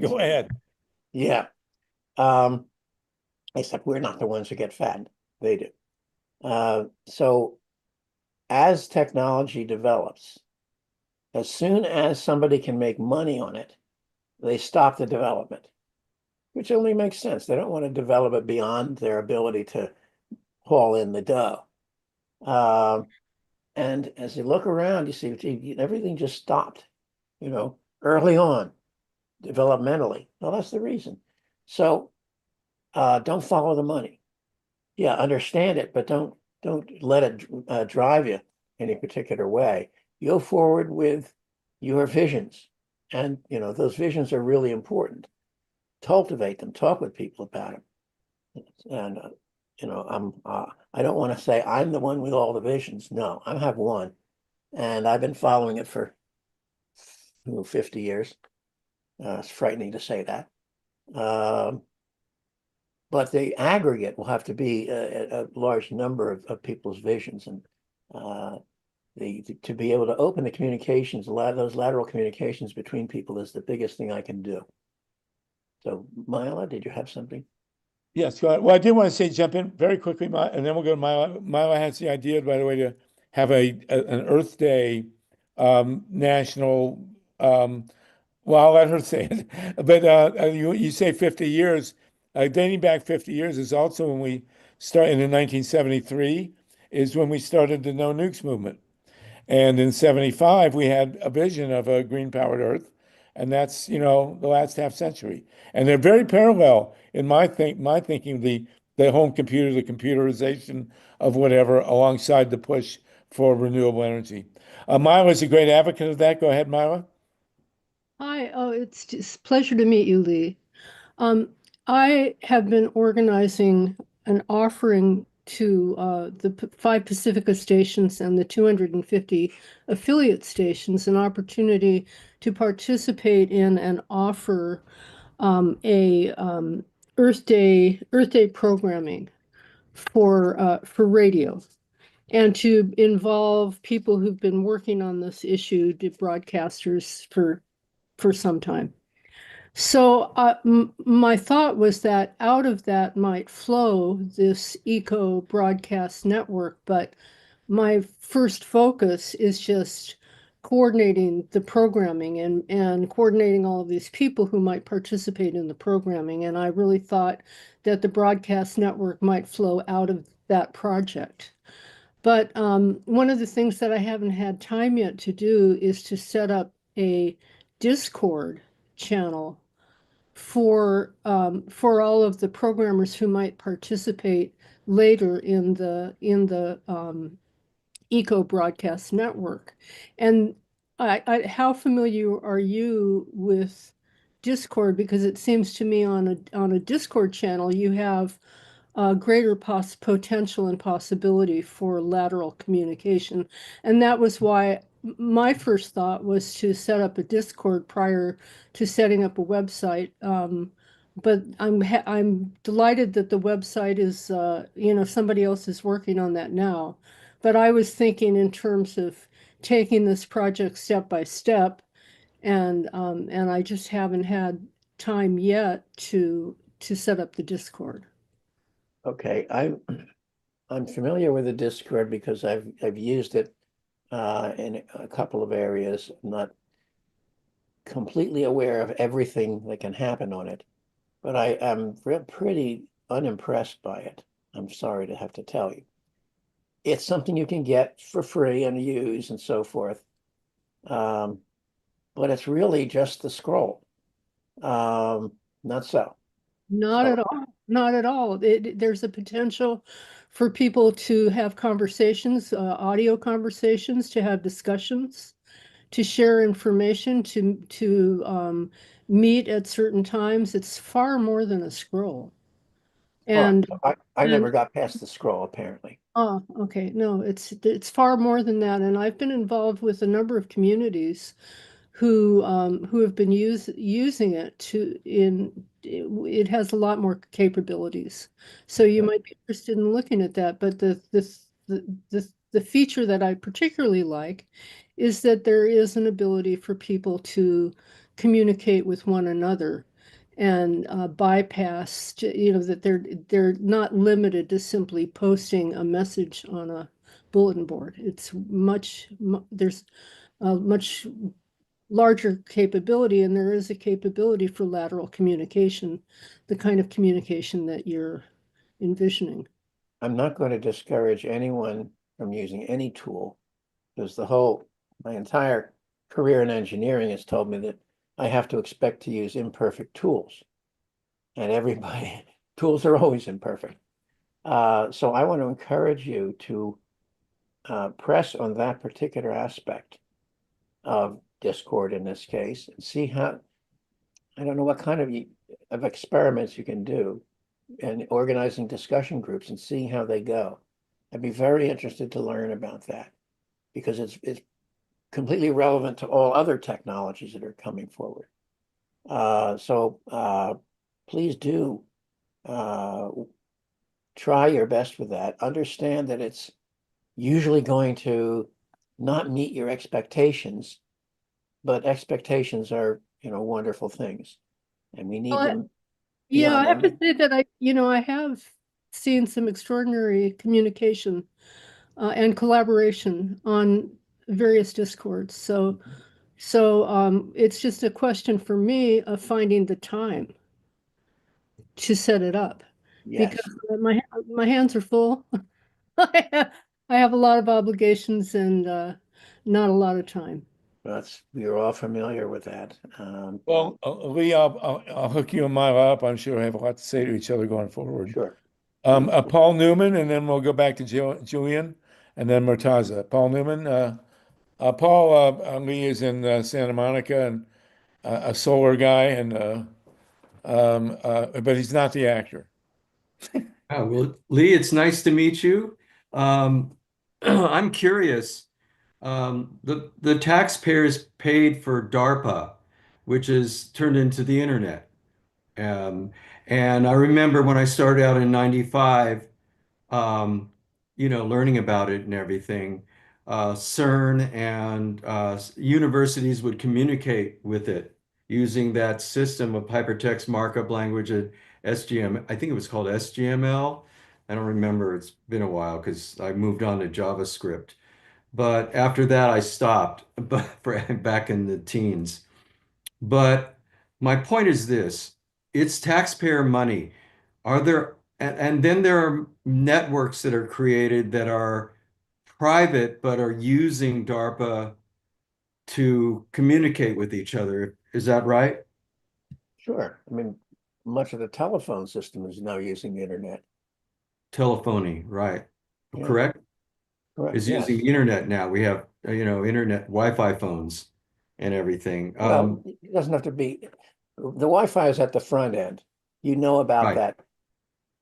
Go ahead. Yeah. Except we're not the ones who get fattened. They do. So as technology develops, as soon as somebody can make money on it, they stop the development, which only makes sense. They don't want to develop it beyond their ability to haul in the dough. And as you look around, you see everything just stopped, early on, developmentally. Well, that's the reason. So don't follow the money. Yeah, understand it, but don't let it drive you any particular way. Go forward with your visions, and those visions are really important. Cultivate them. Talk with people about them. And I don't want to say I'm the one with all the visions. No, I have one, and I've been following it for 50 years. It's frightening to say that. But the aggregate will have to be a large number of people's visions, and to be able to open the communications, those lateral communications between people is the biggest thing I can do. So, Mila, did you have something? Yes, go ahead. Well, I did want to say, jump in very quickly, and then we'll go to Mila. Mila has the idea, by the way, to have an Earth Day national. Well, I'll let her say it. But you say 50 years. Dating back 50 years is also when we started in 1973 is when we started the No Nukes movement. And in 75, we had a vision of a green powered Earth. And that's, the last half century. And they're very parallel in my thinking, the home computer, the computerization of whatever, alongside the push for renewable energy. Myla is a great advocate of that. Go ahead, Myla. Hi, it's just a pleasure to meet you, Lee. I have been organizing an offering to the 5 Pacifica stations and the 250 affiliate stations an opportunity to participate in and offer a Earth Day programming for radio, and to involve people who've been working on this issue, to broadcasters for some time. So my thought was that out of that might flow this eco broadcast network, but my first focus is just coordinating the programming and coordinating all of these people who might participate in the programming. And I really thought that the broadcast network might flow out of that project. But one of the things that I haven't had time yet to do is to set up a Discord channel for all of the programmers who might participate later in the Eco Broadcast Network. And how familiar are you with Discord? Because it seems to me on a Discord channel, you have greater potential and possibility for lateral communication. And that was why my first thought was to set up a Discord prior to setting up a website. But I'm delighted that the website is, somebody else is working on that now. But I was thinking in terms of taking this project step by step, and I just haven't had time yet to set up the Discord. Okay, I'm familiar with the Discord because I've used it in a couple of areas. I'm not completely aware of everything that can happen on it, but I am pretty unimpressed by it. I'm sorry to have to tell you. It's something you can get for free and use and so forth. But it's really just the scroll. Not so. Not at all. Not at all. There's a potential for people to have conversations, audio conversations, to have discussions, to share information, to meet at certain times. It's far more than a scroll. And I never got past the scroll, apparently. oh, okay. No, it's far more than that. And I've been involved with a number of communities who have been using it it has a lot more capabilities. So you might be interested in looking at that. But the feature that I particularly like is that there is an ability for people to communicate with one another and bypass, that they're not limited to simply posting a message on a bulletin board. It's there's a much larger capability, and there is a capability for lateral communication, the kind of communication that you're envisioning. I'm not going to discourage anyone from using any tool, because my entire career in engineering has told me that I have to expect to use imperfect tools. And tools are always imperfect. So I want to encourage you to press on that particular aspect of Discord in this case, and see how, I don't know what kind of experiments you can do and organizing discussion groups and seeing how they go. I'd be very interested to learn about that, because it's completely relevant to all other technologies that are coming forward. So please do try your best with that. Understand that it's usually going to not meet your expectations, but expectations are, wonderful things, and we need them. Yeah, I have to say that I have seen some extraordinary communication and collaboration on various Discords. So it's just a question for me of finding the time to set it up. Yes. Because my hands are full. I have a lot of obligations and not a lot of time. We're all familiar with that. Well, Lee, I'll hook you and Myla up. I'm sure we have a lot to say to each other going forward. Sure. Paul Newman, and then we'll go back to Julian, and then Murtaza. Paul Newman. Paul Lee is in Santa Monica and a solar guy, and but he's not the actor. Well, Lee, it's nice to meet you. I'm curious. The taxpayers paid for DARPA, which is turned into the internet. And I remember when I started out in '95, learning about it and everything. CERN and universities would communicate with it using that system of hypertext markup language at SGM. I think it was called SGML. I don't remember. It's been a while because I moved on to JavaScript. But after that, I stopped back in the teens. But my point is this, it's taxpayer money. And then there are networks that are created that are private, but are using DARPA to communicate with each other. Is that right? Sure. I mean, much of the telephone system is now using the internet. Telephony, right. Yeah. Correct? is yes. using the internet now. We have, internet Wi-Fi phones and everything. Well, it doesn't have to be, the Wi-Fi is at the front end. You know about Right. that.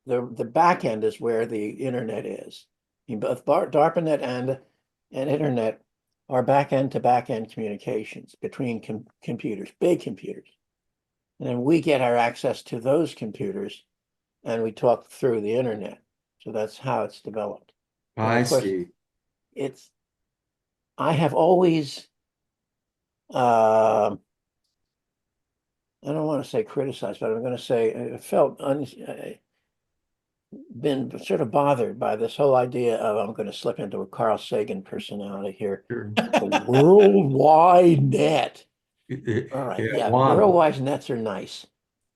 The back end is where the internet is. Both DARPANET and internet are back end to back end communications between computers, big computers. And then we get our access to those computers and we talk through the internet. So that's how it's developed. But I of course, see. I have always, I don't want to say criticized, but I'm going to say I felt been sort of bothered by this whole idea of, I'm going to slip into a Carl Sagan personality here, Sure. the worldwide net. All right, yeah, Juan. worldwide nets are nice,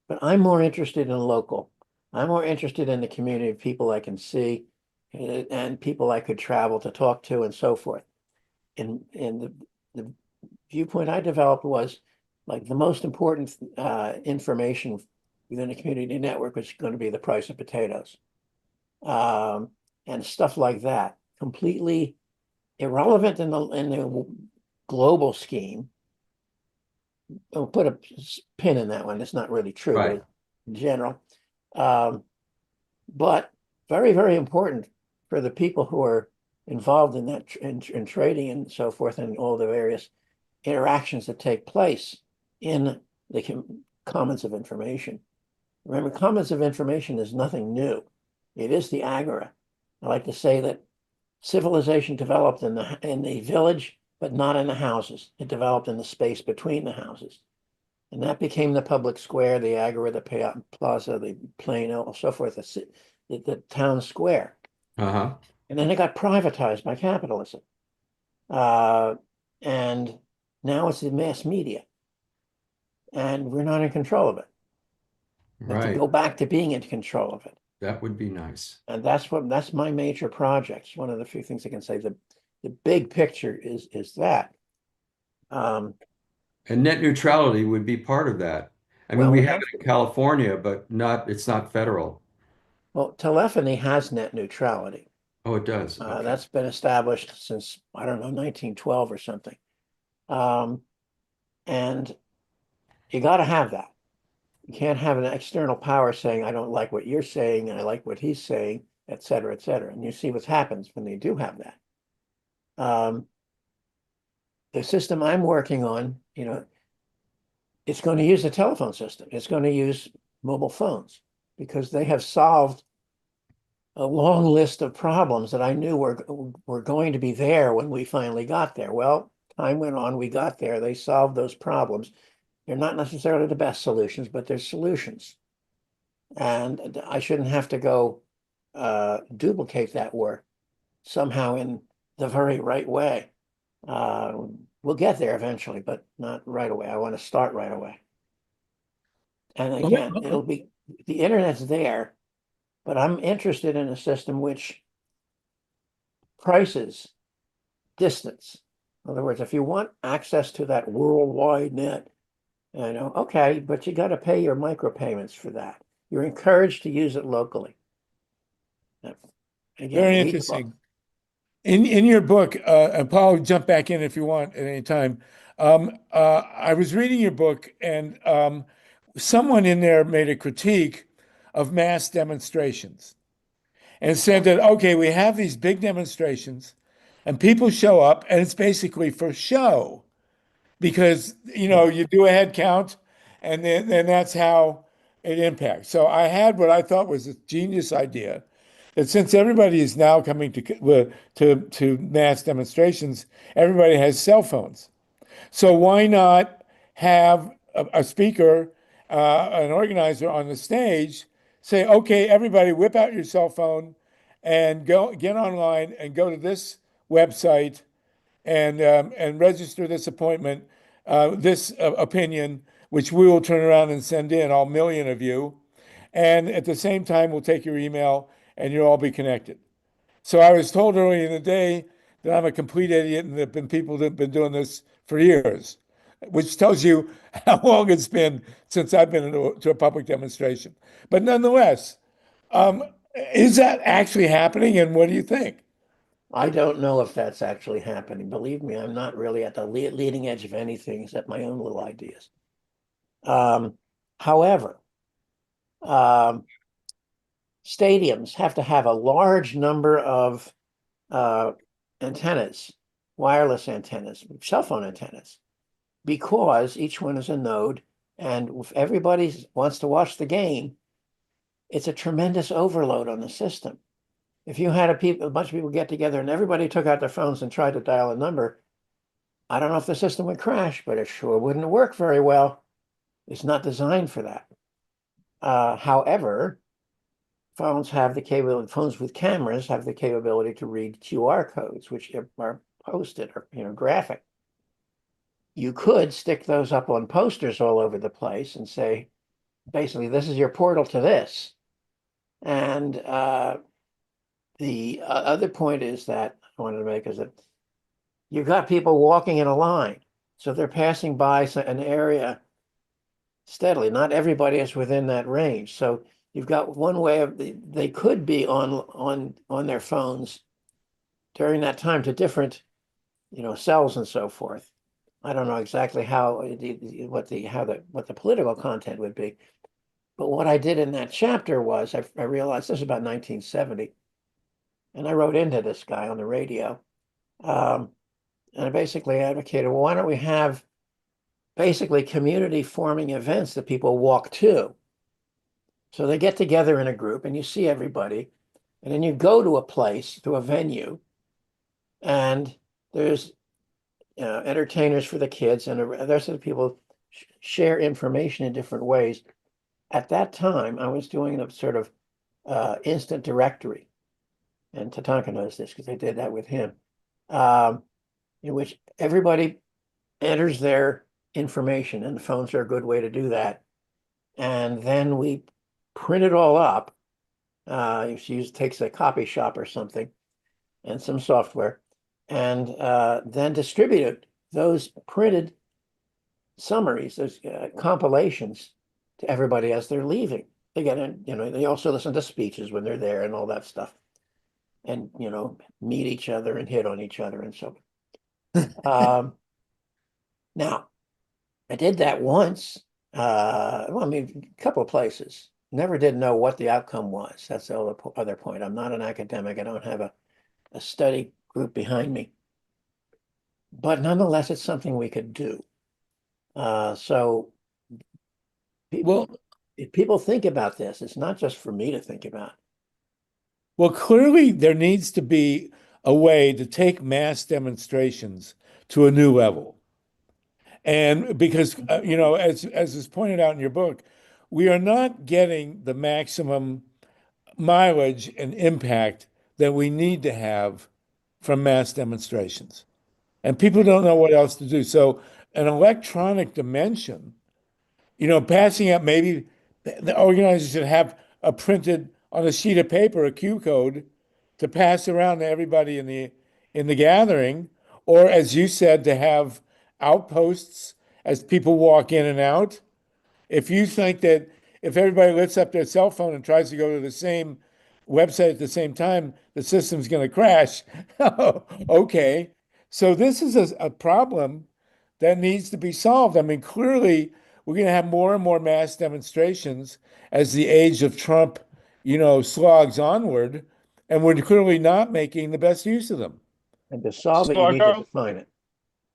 but I'm more interested in local. I'm more interested in the community of people I can see and people I could travel to talk to and so forth. And the viewpoint I developed was like the most important information within a community network was going to be the price of potatoes. And stuff like that, completely irrelevant in the global scheme. I'll put a pin in that one. It's not really true, Right. but in general. But very, very important for the people who are involved in that in trading and so forth, and all the various interactions that take place in the commons of information. Remember, commons of information is nothing new. It is the agora. I like to say that civilization developed in the village, but not in the houses. It developed in the space between the houses. And that became the public square, the agora, the plaza, the plain, and so forth, the town square. Uh-huh. And then it got privatized by capitalism. And now it's the mass media. And we're not in control of it. But to Right. go back to being in control of it. That would be nice. And that's my major project. It's one of the few things I can say. The big picture is that. And net neutrality would be part of that. I mean, Well, we we have have it in California, but it's not federal. Well, telephony has net neutrality. Oh, it does. Okay. That's been established since, I don't know, 1912 or something. And you got to have that. You can't have an external power saying, I don't like what you're saying, and I like what he's saying, et cetera, et cetera. And you see what happens when they do have that. The system I'm working on, it's going to use the telephone system. It's going to use mobile phones because they have solved a long list of problems that I knew were going to be there when we finally got there. Well, time went on, we got there, they solved those problems. They're not necessarily the best solutions, but they're solutions. And I shouldn't have to go duplicate that work somehow in the very right way. We'll get there eventually, but not right away. I want to start right away. And again, it'll be, the internet's there, but I'm interested in a system which prices distance. In other words, if you want access to that worldwide net, okay, but you got to pay your micropayments for that. You're encouraged to use it locally. Again, Very read the interesting. book. In your book, and Paul, jump back in if you want at any time. I was reading your book, and someone in there made a critique of mass demonstrations and said that, okay, we have these big demonstrations and people show up and it's basically for show because, you do a head count and then that's how it impacts. So I had what I thought was a genius idea that since everybody is now coming to mass demonstrations, everybody has cell phones. So why not have a speaker, an organizer on the stage say, okay, everybody whip out your cell phone and get online and go to this website and register this appointment, this opinion, which we will turn around and send in, all million of you. And at the same time, we'll take your email and you'll all be connected. So I was told earlier in the day that I'm a complete idiot and there have been people that have been doing this for years, which tells you how long it's been since I've been to a public demonstration. But nonetheless, is that actually happening and what do you think? I don't know if that's actually happening. Believe me, I'm not really at the leading edge of anything except my own little ideas. However, stadiums have to have a large number of antennas, wireless antennas, cell phone antennas, because each one is a node. And if everybody wants to watch the game, it's a tremendous overload on the system. If you had a bunch of people get together and everybody took out their phones and tried to dial a number, I don't know if the system would crash, but it sure wouldn't work very well. It's not designed for that. However, phones with cameras have the capability to read QR codes, which are posted or graphic. You could stick those up on posters all over the place and say, basically, this is your portal to this. And the other point is that I wanted to make is that you've got people walking in a line. So they're passing by an area steadily. Not everybody is within that range. So you've got one way they could be on their phones during that time to different, cells and so forth. I don't know exactly what the political content would be. But what I did in that chapter was I realized this was about 1970. And I wrote into this guy on the radio. And I basically advocated, well, why don't we have basically community forming events that people walk to? So they get together in a group and you see everybody, and then you go to a place, to a venue, and there's entertainers for the kids, and the rest of the people share information in different ways. At that time, I was doing a sort of instant directory, and TATANKA knows this because I did that with him, in which everybody enters their information, and the phones are a good way to do that. And then we print it all up. Takes a copy shop or something and some software, and then distributed those printed summaries, those compilations to everybody as they're leaving. They get in, they also listen to speeches when they're there and all that stuff, and meet each other and hit on each other and so on. Now, I did that once. Well, I mean, a couple of places. Never did know what the outcome was. That's the other point. I'm not an academic. I don't have a study group behind me. But nonetheless, it's something we could do. So if people think about this, it's not just for me to think about. Well, clearly there needs to be a way to take mass demonstrations to a new level. And because, as is pointed out in your book, we are not getting the maximum mileage and impact that we need to have from mass demonstrations. And people don't know what else to do. So an electronic dimension, passing out, maybe the organizers should have a printed on a sheet of paper, a Q code to pass around to everybody in the gathering, or as you said, to have outposts as people walk in and out. If you think that if everybody lifts up their cell phone and tries to go to the same website at the same time, the system's going to crash. Okay. So this is a problem that needs to be solved. I mean, clearly, we're going to have more and more mass demonstrations as the age of Trump, slogs onward, and we're clearly not making the best use of them. And to solve it, you need to define it.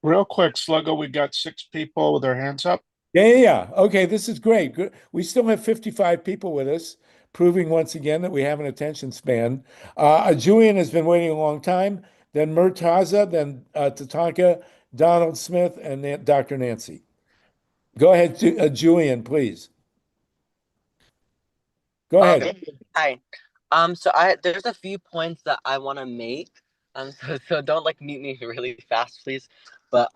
Real quick, Sluggo, we got 6 people with their hands up. Yeah. Okay, this is great. Good. We still have 55 people with us, proving once again that we have an attention span. Julian has been waiting a long time, then Murtaza, then TATANKA, Donald Smith, and Dr. Nancy. Go ahead, Julian, please. Go ahead. Hi. So there's a few points that I want to make. So don't mute me really fast, please. But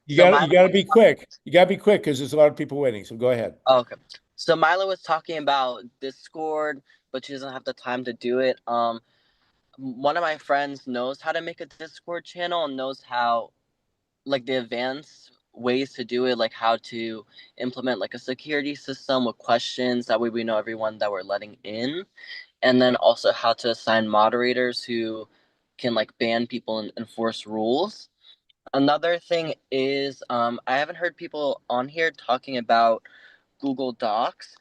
you gotta be quick. You gotta be quick because there's a lot of people waiting. So go ahead. Okay. So Milo was talking about Discord, but she doesn't have the time to do it. One of my friends knows how to make a Discord channel and knows how, the advanced ways to do it, how to implement a security system with questions. That way we know everyone that we're letting in. And then also how to assign moderators who can like ban people and enforce rules. Another thing is I haven't heard people on here talking about Google Docs.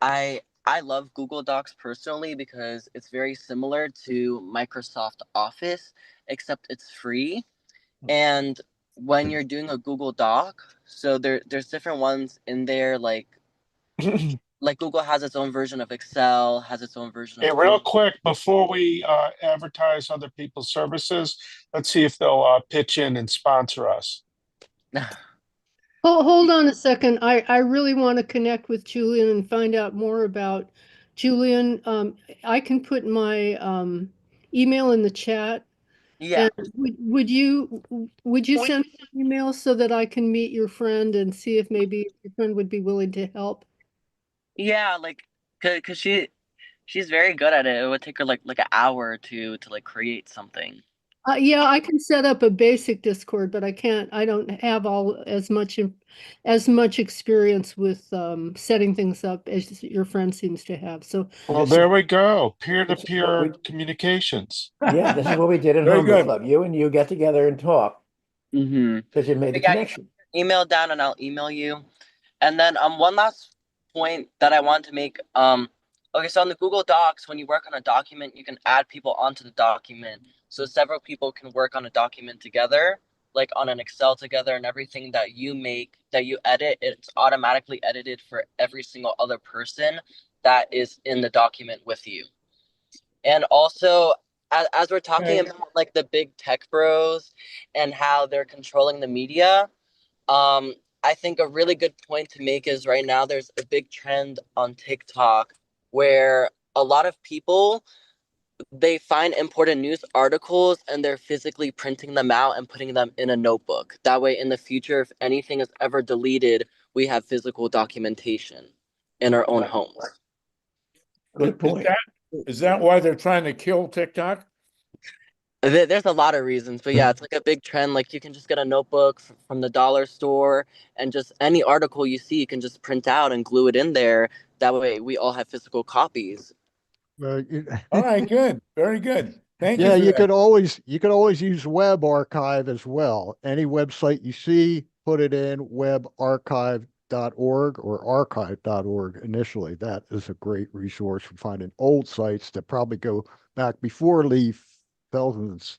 I love Google Docs personally because it's very similar to Microsoft Office, except it's free. And when you're doing a Google Doc, so there's different ones in there, like Google has its own version of Excel, has its own version Hey, of real Word. quick, before we advertise other people's services, let's see if they'll pitch in and sponsor us. Oh, hold on a second. I really want to connect with Julian and find out more about Julian. I can put my email in the chat. Yeah. And would you send me an email so that I can meet your friend and see if maybe your friend would be willing to help? Yeah, like cause she's very good at it. It would take her like an hour or two to like create something. Yeah, I can set up a basic Discord, but I don't have as much experience with setting things up as your friend seems to have. So Well, there we go. Peer-to-peer communications. Yeah, this is what we did in Very Homebrew good. Club. You and you get together and talk Mm-hmm. because you made the Yeah, you connection. can email down and I'll email you. And then one last point that I want to make. Okay, so on the Google Docs, when you work on a document, you can add people onto the document. So several people can work on a document together, like on an Excel together, and everything that you edit, it's automatically edited for every single other person that is in the document with you. And also, as we're talking about like the big tech bros and how they're controlling the media, I think a really good point to make is right now there's a big trend on TikTok where a lot of people, they find important news articles and they're physically printing them out and putting them in a notebook. That way, in the future, if anything is ever deleted, we have physical documentation in our own homes. Good point. Is that why they're trying to kill TikTok? There's a lot of reasons, but yeah, it's like a big trend. Like you can just get a notebook from the dollar store and just any article you see, you can just print out and glue it in there. That way we all have physical copies. All right, good. Very good. Thank you Yeah, for you that. could always use web archive as well. Any website you see, put it in webarchive.org or archive.org initially. That is a great resource for finding old sites that probably go back before Lee Felsenstein,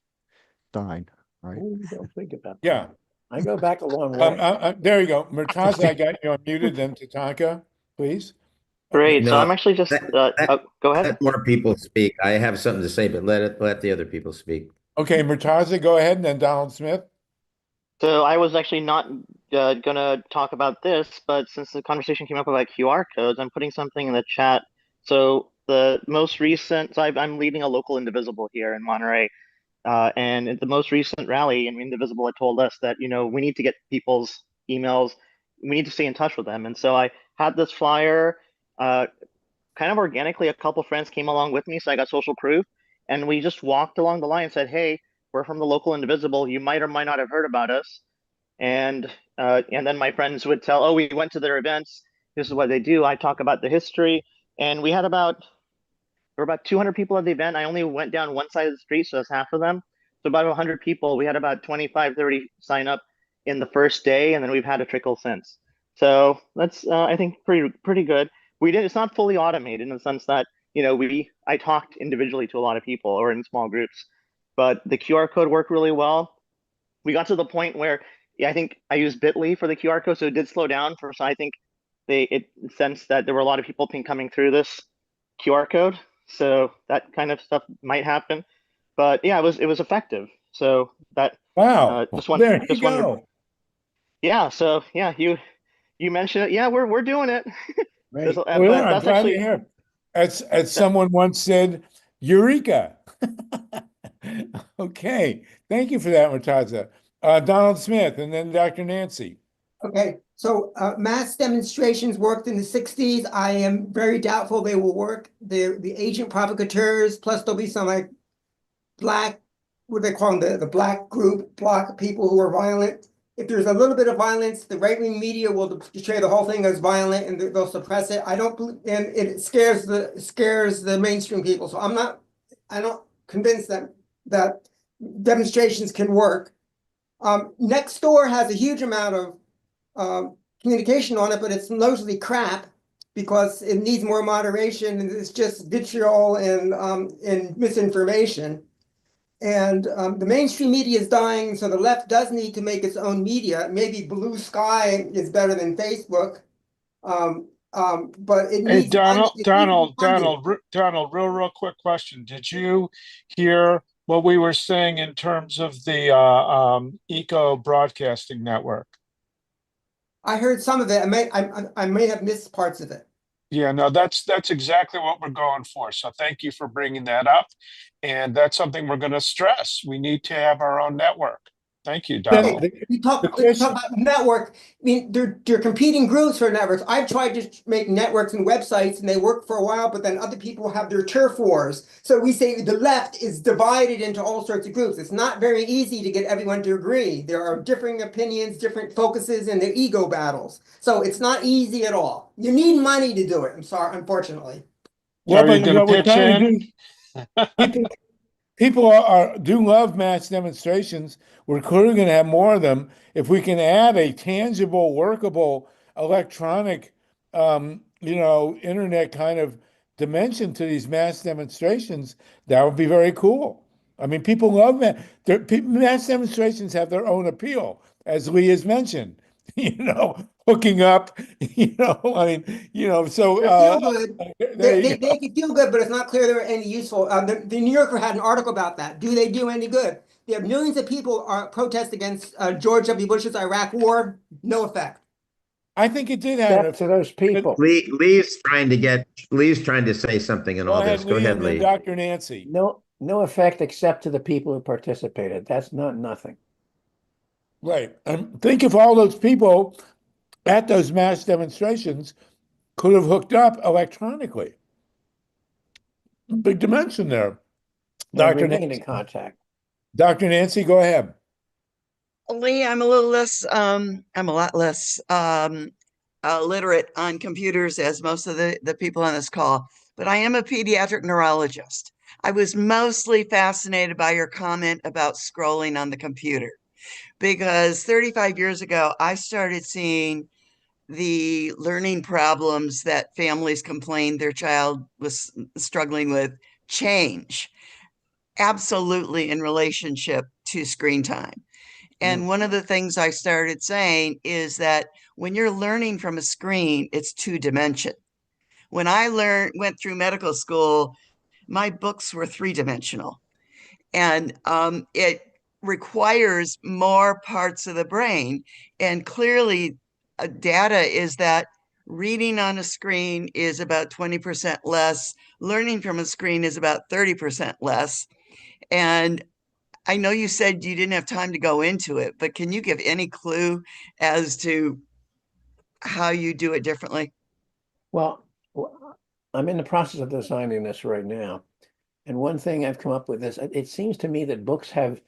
right? Oh, don't think about that. Yeah. I go back a long way. There you go. Murtaza, I got you unmuted. Then Tatanka, please. Great. So No, I'm actually just go ahead. let more people speak. I have something to say, but let the other people speak. Okay, Murtaza, go ahead, and then Donald Smith. So I was actually not gonna talk about this, but since the conversation came up about QR codes, I'm putting something in the chat. So the most recent, I'm leading a local Indivisible here in Monterey, and at the most recent rally in Indivisible, it told us that we need to get people's emails, we need to stay in touch with them, and so I had this flyer. Kind of organically, a couple friends came along with me, so I got social proof, and we just walked along the line and said, "Hey, we're from the local Indivisible. You might or might not have heard about us." And then my friends would tell, "Oh, we went to their events. This is what they do." I talk about the history, and there were about 200 people at the event. I only went down one side of the street, so that's half of them. So about 100 people. We had about 25, 30 sign up in the first day, and then we've had a trickle since. So that's I think pretty good. It's not fully automated in the sense that I talked individually to a lot of people or in small groups, but the QR code worked really well. We got to the point where I think I used Bitly for the QR code, so it did slow down for. So I think it sensed that there were a lot of people coming through this QR code, so that kind of stuff might happen. But yeah, it was effective. So that wow, there you go. Yeah, so yeah, you mentioned it. Yeah, we're doing it. Right. Well, I'm glad to hear. As someone once said, Eureka. Okay, thank you for that, Murtaza. Donald Smith, and then Dr. Nancy. Okay, so mass demonstrations worked in the 60s. I am very doubtful they will work. The agent provocateurs, plus there'll be some like black, what do they call them, the black group, block people who are violent. If there's a little bit of violence, the right-wing media will portray the whole thing as violent and they'll suppress it. And it scares the mainstream people. So I'm not convinced that demonstrations can work. Nextdoor has a huge amount of communication on it, but it's mostly crap because it needs more moderation, and it's just vitriol and misinformation. And the mainstream media is dying, so the left does need to make its own media. Maybe Blue Sky is better than Facebook, but it Hey, needs money. It needs to be funded. Donald, real quick question. Did you hear what we were saying in terms of the Eco Broadcasting Network? I heard some of it. I may have missed parts of it. Yeah, no, that's exactly what we're going for. So thank you for bringing that up. And that's something we're going to stress. We need to have our own network. Thank you, Donald. You talk about network. I mean, they're competing groups for networks. I've tried to make networks and websites, and they work for a while, but then other people have their turf wars. So we say the left is divided into all sorts of groups. It's not very easy to get everyone to agree. There are differing opinions, different focuses, and their ego battles. So it's not easy at all. You need money to do it. I'm sorry, unfortunately. Well, Are but you going to we're pitch trying to in? people do love mass demonstrations. We're clearly going to have more of them if we can add a tangible, workable, electronic, internet kind of dimension to these mass demonstrations. That would be very cool. I mean, people love that. Mass demonstrations have their own appeal, as Lee has mentioned. Hooking up. So They feel good. there you They can feel good, but it's not clear they're any useful. The New Yorker had an article about that. Do they do any good? They have millions of people protest against George W. Bush's Iraq war. No effect. I think it did have Except to those people. Lee's trying to say something in all this. Go ahead, and then Lee. Dr. Nancy. No effect except to the people who participated. That's not nothing. Right. Think if all those people at those mass demonstrations could have hooked up electronically. Big dimension there. Dr. Remain in Nancy. contact. Dr. Nancy, go ahead. Lee, I'm a lot less literate on computers as most of the people on this call, but I am a pediatric neurologist. I was mostly fascinated by your comment about scrolling on the computer, because 35 years ago, I started seeing the learning problems that families complained their child was struggling with change absolutely in relationship to screen time. And one of the things I started saying is that when you're learning from a screen, it's 2-dimensional. When I went through medical school, my books were 3-dimensional. And it requires more parts of the brain. And clearly, data is that reading on a screen is about 20% less. Learning from a screen is about 30% less. And I know you said you didn't have time to go into it, but can you give any clue as to how you do it differently? Well, I'm in the process of designing this right now. And one thing I've come up with is it seems to me that books have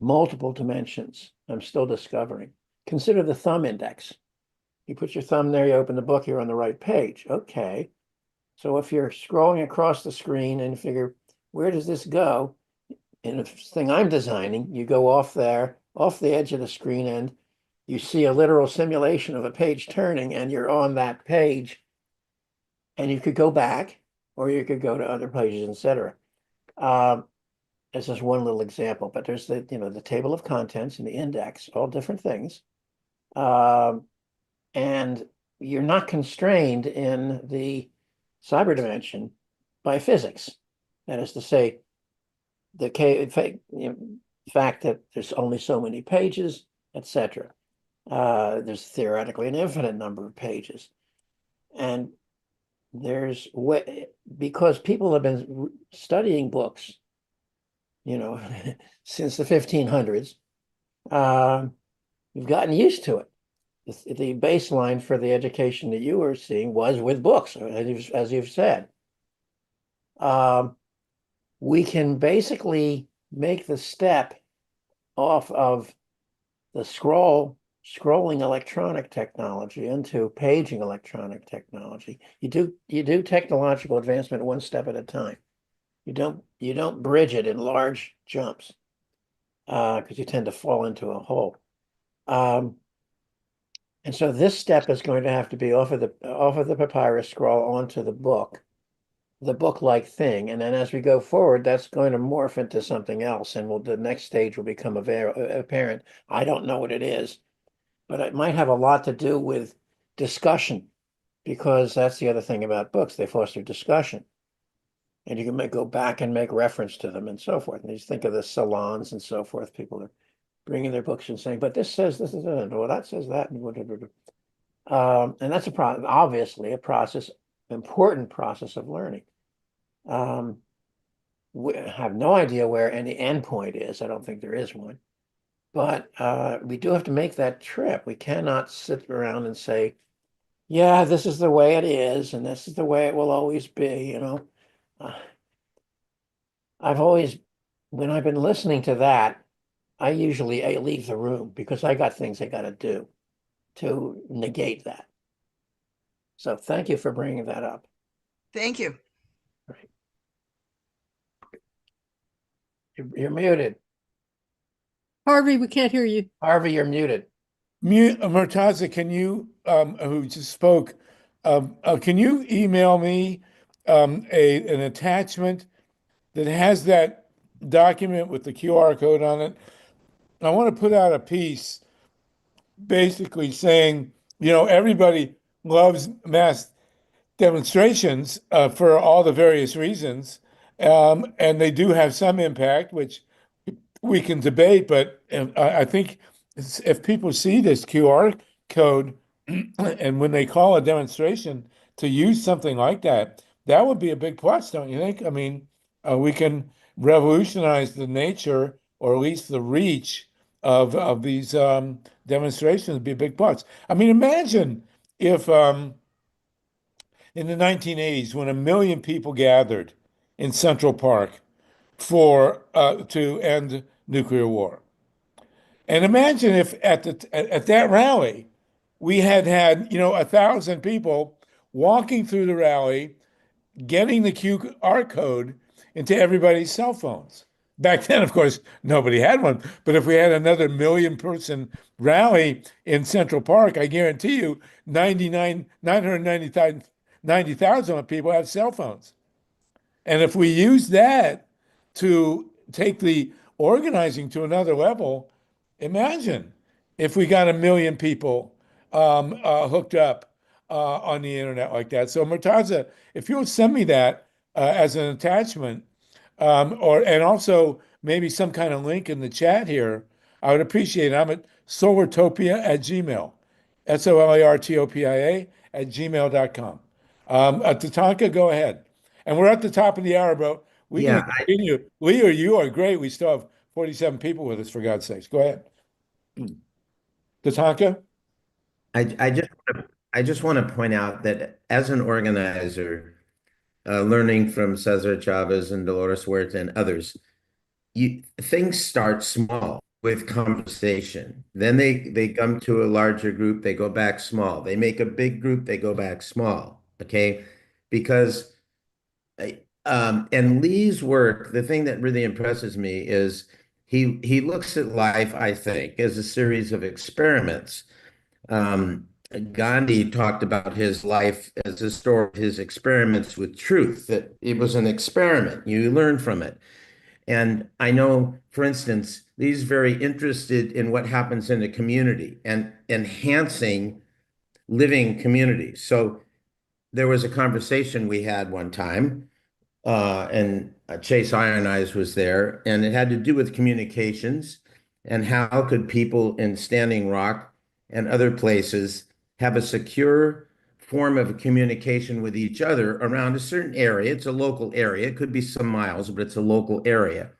multiple dimensions. I'm still discovering. Consider the thumb index. You put your thumb there, you open the book, you're on the right page. Okay. So if you're scrolling across the screen and figure, where does this go? In the thing I'm designing, you go off there, off the edge of the screen, and you see a literal simulation of a page turning, and you're on that page. And you could go back, or you could go to other pages, etc. This is one little example, but there's the table of contents and the index, all different things. And you're not constrained in the cyber dimension by physics. That is to say, the fact that there's only so many pages, etc. There's theoretically an infinite number of pages. And because people have been studying books, since the 1500s, we've gotten used to it. The baseline for the education that you were seeing was with books, as you've said. We can basically make the step off of the scrolling electronic technology into paging electronic technology. You do technological advancement one step at a time. You don't bridge it in large jumps. because you tend to fall into a hole. And so this step is going to have to be off of the papyrus scroll onto the book-like thing. And then as we go forward, that's going to morph into something else, and the next stage will become apparent. I don't know what it is, but it might have a lot to do with discussion, because that's the other thing about books. They foster discussion. And you can go back and make reference to them and so forth. And you think of the salons and so forth. People are bringing their books and saying, but this says this is it, or that says that. And that's obviously a process, important process of learning. We have no idea where any endpoint is. I don't think there is one. But we do have to make that trip. We cannot sit around and say, yeah, this is the way it is, and this is the way it will always be, when I've been listening to that, I usually leave the room because I got things I got to do to negate that. So thank you for bringing that up. Thank you. Right. You're muted. Harvey, we can't hear you. Harvey, you're muted. Murtaza, can you, who just spoke, can you email me an attachment that has that document with the QR code on it? I want to put out a piece basically saying, everybody loves mass demonstrations for all the various reasons, and they do have some impact, which we can debate, but I think if people see this QR code and when they call a demonstration to use something like that, that would be a big plus, don't you think? I mean, we can revolutionize the nature, or at least the reach of these demonstrations. Would be a big plus. I mean, imagine if in the 1980s, when 1 million people gathered in Central Park to end nuclear war. And imagine if at that rally, we had 1,000 people walking through the rally, getting the QR code into everybody's cell phones. Back then, of course, nobody had one. But if we had another 1 million person rally in Central Park, I guarantee you 990,000 people have cell phones. And if we use that to take the organizing to another level, imagine if we got 1 million people hooked up on the internet like that. So Murtaza, if you'll send me that as an attachment, and also maybe some kind of link in the chat here, I would appreciate it. I'm at solartopia@gmail, SOLARTOPIA@gmail.com. Tatanka, go ahead. And we're at the top of the hour, bro. We can continue. Leo, you are great. We still have 47 people with us, for God's sakes. Go ahead. Tatanka? I just want to point out that as an organizer, learning from Cesar Chavez and Dolores Huerta and others, things start small with conversation. Then they come to a larger group, they go back small. They make a big group, they go back small. Okay, because and Lee's work, the thing that really impresses me is he looks at life, I think, as a series of experiments. Gandhi talked about his life as a story of his experiments with truth, that it was an experiment. You learn from it. And I know, for instance, Lee's very interested in what happens in the community and enhancing living communities. So there was a conversation we had one time, and Chase Iron Eyes was there, and it had to do with communications and how could people in Standing Rock and other places have a secure form of communication with each other around a certain area. It's a local area. It could be some miles, but it's a local area.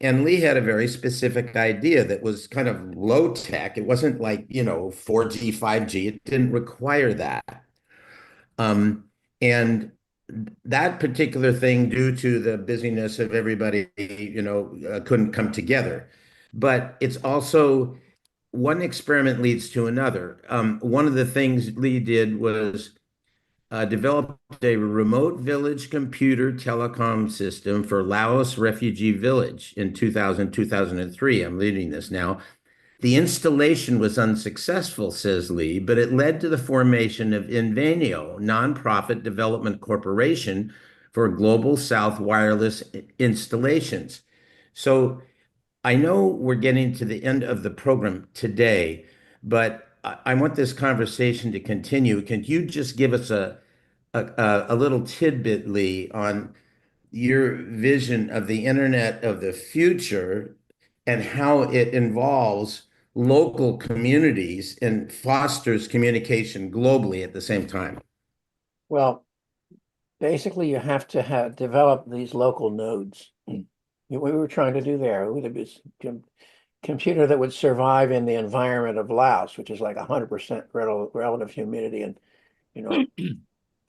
And Lee had a very specific idea that was kind of low tech. It wasn't like, 4G, 5G. It didn't require that. And that particular thing, due to the busyness of everybody, couldn't come together. But it's also one experiment leads to another. One of the things Lee did was developed a remote village computer telecom system for Laos Refugee Village in 2003. I'm leading this now. The installation was unsuccessful, says Lee, but it led to the formation of Invenio, Nonprofit Development Corporation for Global South Wireless Installations. So I know we're getting to the end of the program today, but I want this conversation to continue. Can you just give us a little tidbit, Lee, on your vision of the internet of the future and how it involves local communities and fosters communication globally at the same time? Well, basically, you have to develop these local nodes. We were trying to do there. It was computer that would survive in the environment of Laos, which is like 100% relative humidity and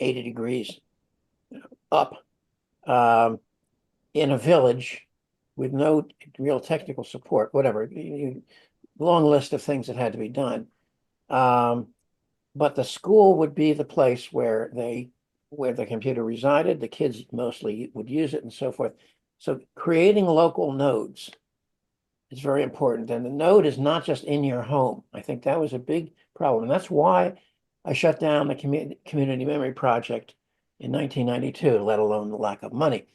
80 degrees up, in a village with no real technical support, whatever. Long list of things that had to be done. But the school would be the place where the computer resided. The kids mostly would use it and so forth. So creating local nodes is very important. And the node is not just in your home. I think that was a big problem. And that's why I shut down the Community Memory Project in 1992, let alone the lack of money.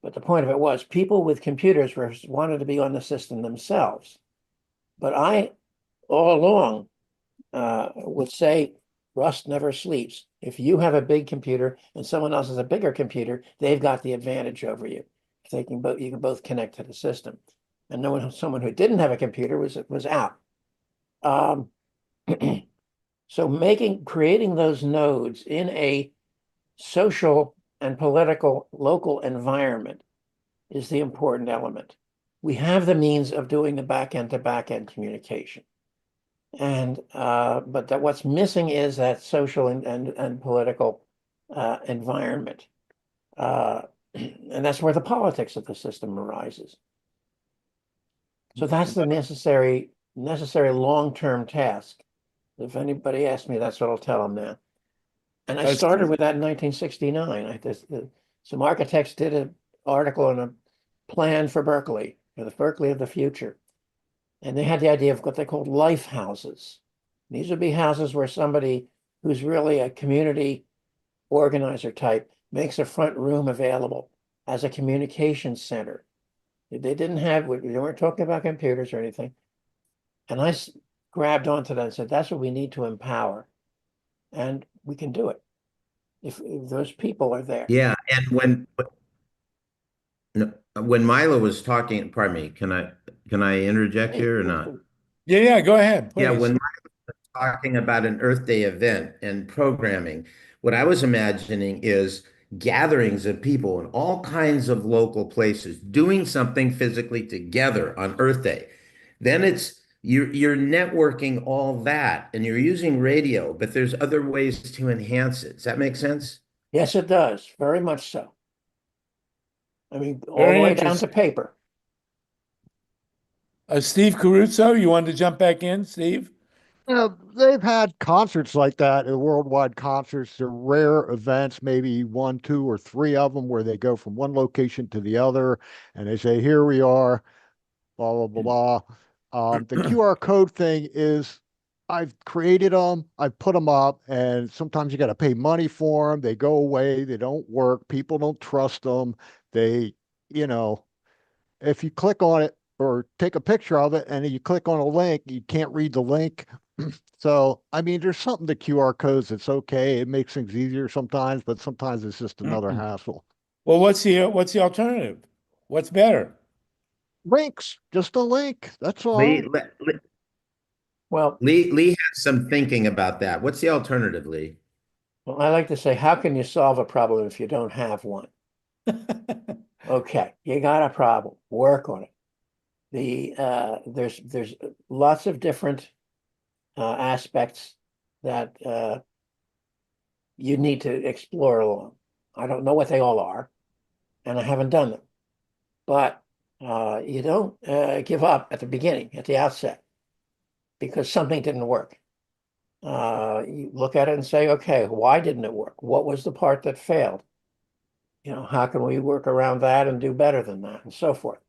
But the point of it was people with computers wanted to be on the system themselves. But I, all along, would say, Rust never sleeps. If you have a big computer and someone else has a bigger computer, they've got the advantage over you. You can both connect to the system. And someone who didn't have a computer was out. So creating those nodes in a social and political local environment is the important element. We have the means of doing the back-end to back-end communication. And but what's missing is that social and political environment. And that's where the politics of the system arises. So that's the necessary long-term task. If anybody asks me, that's what I'll tell them now. And I started with that in 1969. Some architects did an article on a plan for Berkeley, the Berkeley of the future. And they had the idea of what they called life houses. These would be houses where somebody who's really a community organizer type makes a front room available as a communication center. We weren't talking about computers or anything. And I grabbed onto that and said, that's what we need to empower. And we can do it if those people are there. Yeah, and when Milo was talking, pardon me, can I interject here or not? Yeah, go ahead, please. Yeah, when Milo was talking about an Earth Day event and programming, what I was imagining is gatherings of people in all kinds of local places doing something physically together on Earth Day. Then you're networking all that and you're using radio, but there's other ways to enhance it. Does that make sense? Yes, it does. Very much so. I mean, all the way down to paper. Steve Caruso, you wanted to jump back in, Steve? They've had concerts like that, worldwide concerts. They're rare events, maybe 1, 2, or 3 of them, where they go from one location to the other, and they say, "Here we are," blah blah blah blah. The QR code thing is, I've created them, I put them up, and sometimes you got to pay money for them. They go away, they don't work. People don't trust them. If you click on it or take a picture of it and you click on a link, you can't read the link. So, I mean, there's something to QR codes that's okay. It makes things easier sometimes, but sometimes it's just another hassle. Well, what's the alternative? What's better? Links, just a link. That's all. Lee has some thinking about that. What's the alternative, Lee? Well, I like to say, how can you solve a problem if you don't have one? Okay, you got a problem. Work on it. There's lots of different aspects that you need to explore along. I don't know what they all are, and I haven't done them. But you don't give up at the beginning, at the outset, because something didn't work. You look at it and say, okay, why didn't it work? What was the part that failed? How can we work around that and do better than that, and so forth.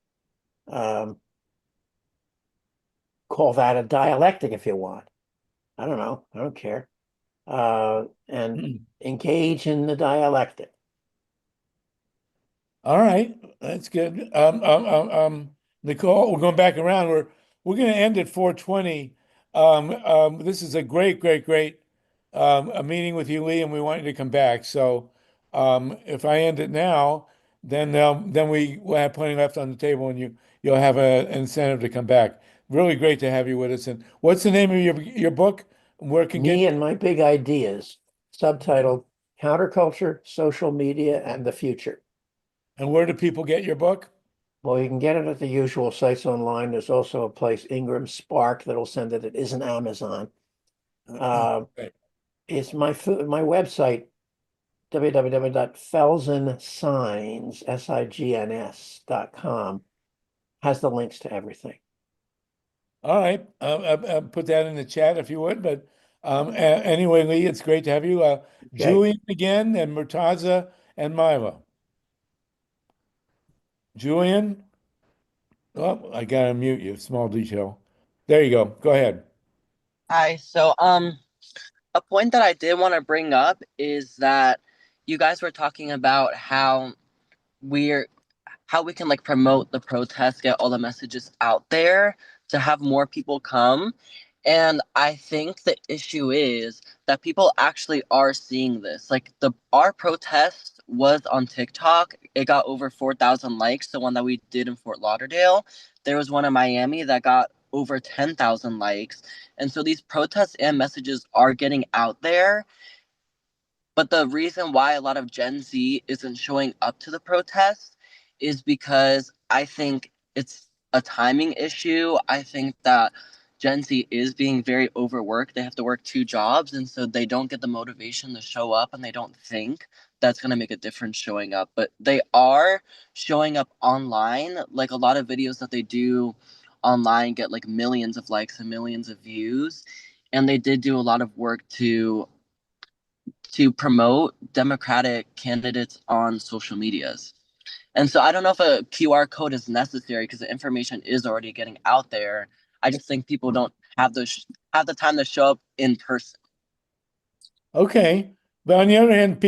Call that a dialectic if you want. I don't know. I don't care. And engage in the dialectic. All right, that's good. Nicole, we're going back around. We're going to end at 4:20. This is a great a meeting with you, Lee, and we want you to come back. So, if I end it now, then we will have plenty left on the table, and you'll have an incentive to come back. Really great to have you with us. And what's the name of your book? Where can Me and My Big Ideas, subtitled Counterculture, Social Media, and the Future. And where do people get your book? Well, you can get it at the usual sites online. There's also a place, Ingram Spark, that'll send it. It isn't Amazon. It's my website, www.felsensteins, SIGNS.com, has the links to everything. All right, put that in the chat if you would. But anyway, Lee, it's great to have you. Julian again, and Murtaza and Mila. Julian? Oh, I gotta mute you. Small detail. There you go. Go ahead. Hi. So, a point that I did want to bring up is that you guys were talking about how we can like promote the protest, get all the messages out there to have more people come. And I think the issue is that people actually are seeing this. Like our protest was on TikTok. It got over 4,000 likes. The one that we did in Fort Lauderdale. There was one in Miami that got over 10,000 likes. And so these protests and messages are getting out there. But the reason why a lot of Gen Z isn't showing up to the protests is because I think it's a timing issue. I think that Gen Z is being very overworked. They have to work 2 jobs, and so they don't get the motivation to show up, and they don't think that's going to make a difference showing up. But they are showing up online. Like a lot of videos that they do online get like millions of likes and millions of views. And they did do a lot of work to promote Democratic candidates on social medias. And so I don't know if a QR code is necessary because the information is already getting out there. I just think people don't have the time to show up in person. Okay. But on the other hand,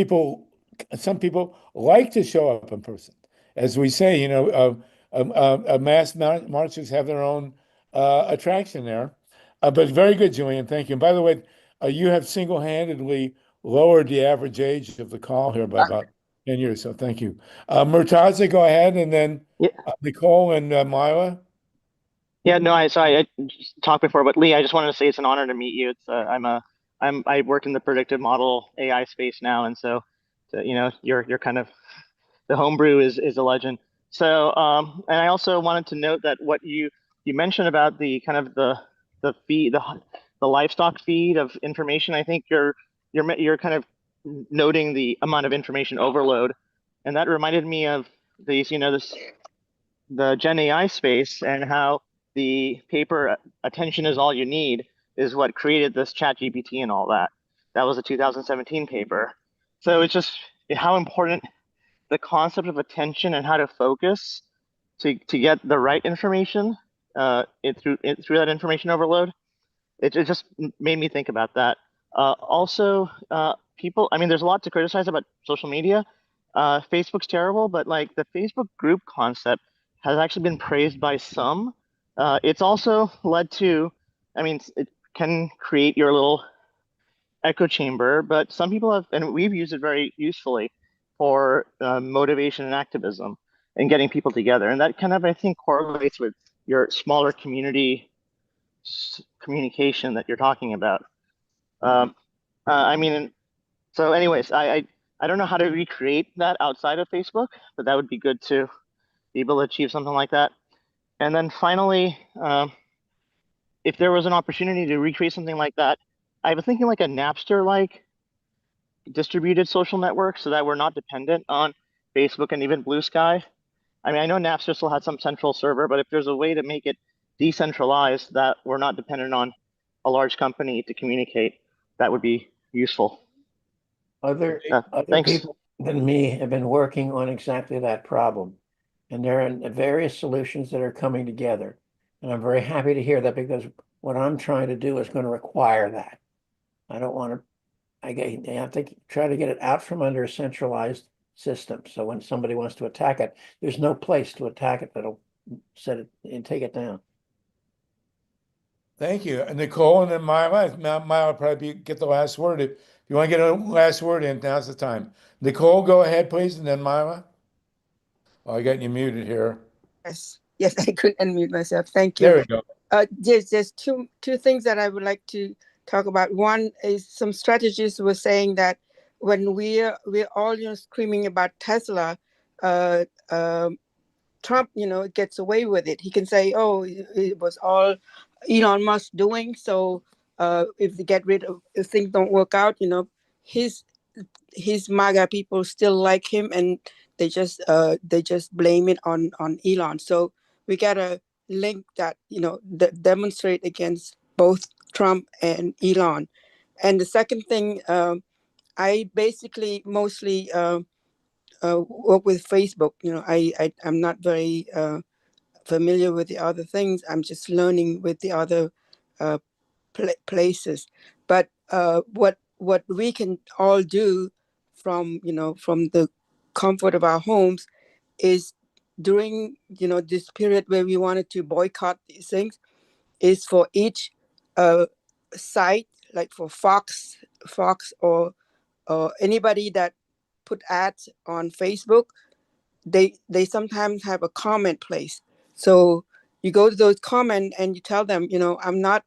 some people like to show up in person. As we say, mass marches have their own attraction there. But very good, Julian. Thank you. And by the way, you have single-handedly lowered the average age of the call here by about 10 years. So thank you. Murtaza, go ahead, and then Nicole and Mila. Yeah, no, I just talked before, but Lee, I just wanted to say it's an honor to meet you. It's I work in the predictive model AI space now, and so you're kind of the homebrew is a legend. So and I also wanted to note that what you mentioned about the kind of the feed the livestock feed of information. I think you're kind of noting the amount of information overload, and that reminded me of the Gen AI space and how the paper "Attention is all you need" is what created this Chat GPT and all that. That was a 2017 paper. So it's just how important the concept of attention and how to focus to get the right information through that information overload. It just made me think about that. Also, people, I mean, there's a lot to criticize about social media. Facebook's terrible, but like the Facebook group concept has actually been praised by some. It's also led to, I mean, it can create your little echo chamber, but some people have, and we've used it very usefully for motivation and activism and getting people together. And that kind of, I think, correlates with your smaller community communication that you're talking about. I mean, so anyways, I don't know how to recreate that outside of Facebook, but that would be good to be able to achieve something like that. And then finally, if there was an opportunity to recreate something like that, I was thinking like a Napster-like distributed social network so that we're not dependent on Facebook and even Blue Sky. I mean, I know Napster still has some central server, but if there's a way to make it decentralized that we're not dependent on a large company to communicate, that would be useful. Other Thanks. people than me have been working on exactly that problem. And there are various solutions that are coming together. And I'm very happy to hear that, because what I'm trying to do is going to require that. I don't want to, I have to try to get it out from under a centralized system. So when somebody wants to attack it, there's no place to attack it that'll set it and take it down. Thank you. And Nicole, and then Myla. Myla probably get the last word. If you want to get a last word in, now's the time. Nicole, go ahead, please, and then Myla. Oh, I got you muted here. Yes, I couldn't unmute myself. Thank you. There we go. There's two things that I would like to talk about. One is some strategists were saying that when we're all screaming about Tesla, Trump gets away with it. He can say, "Oh, it was all Elon Musk doing." So if things don't work out, his MAGA people still like him, and they just blame it on Elon. So we gotta link that, demonstrate against both Trump and Elon. And the second thing, I basically mostly work with Facebook. I'm not very familiar with the other things. I'm just learning with the other places. But what we can all do from the comfort of our homes is, during this period where we wanted to boycott these things, is for each site, like for Fox or anybody that put ads on Facebook, they sometimes have a comment place. So you go to those comments and you tell them, I'm not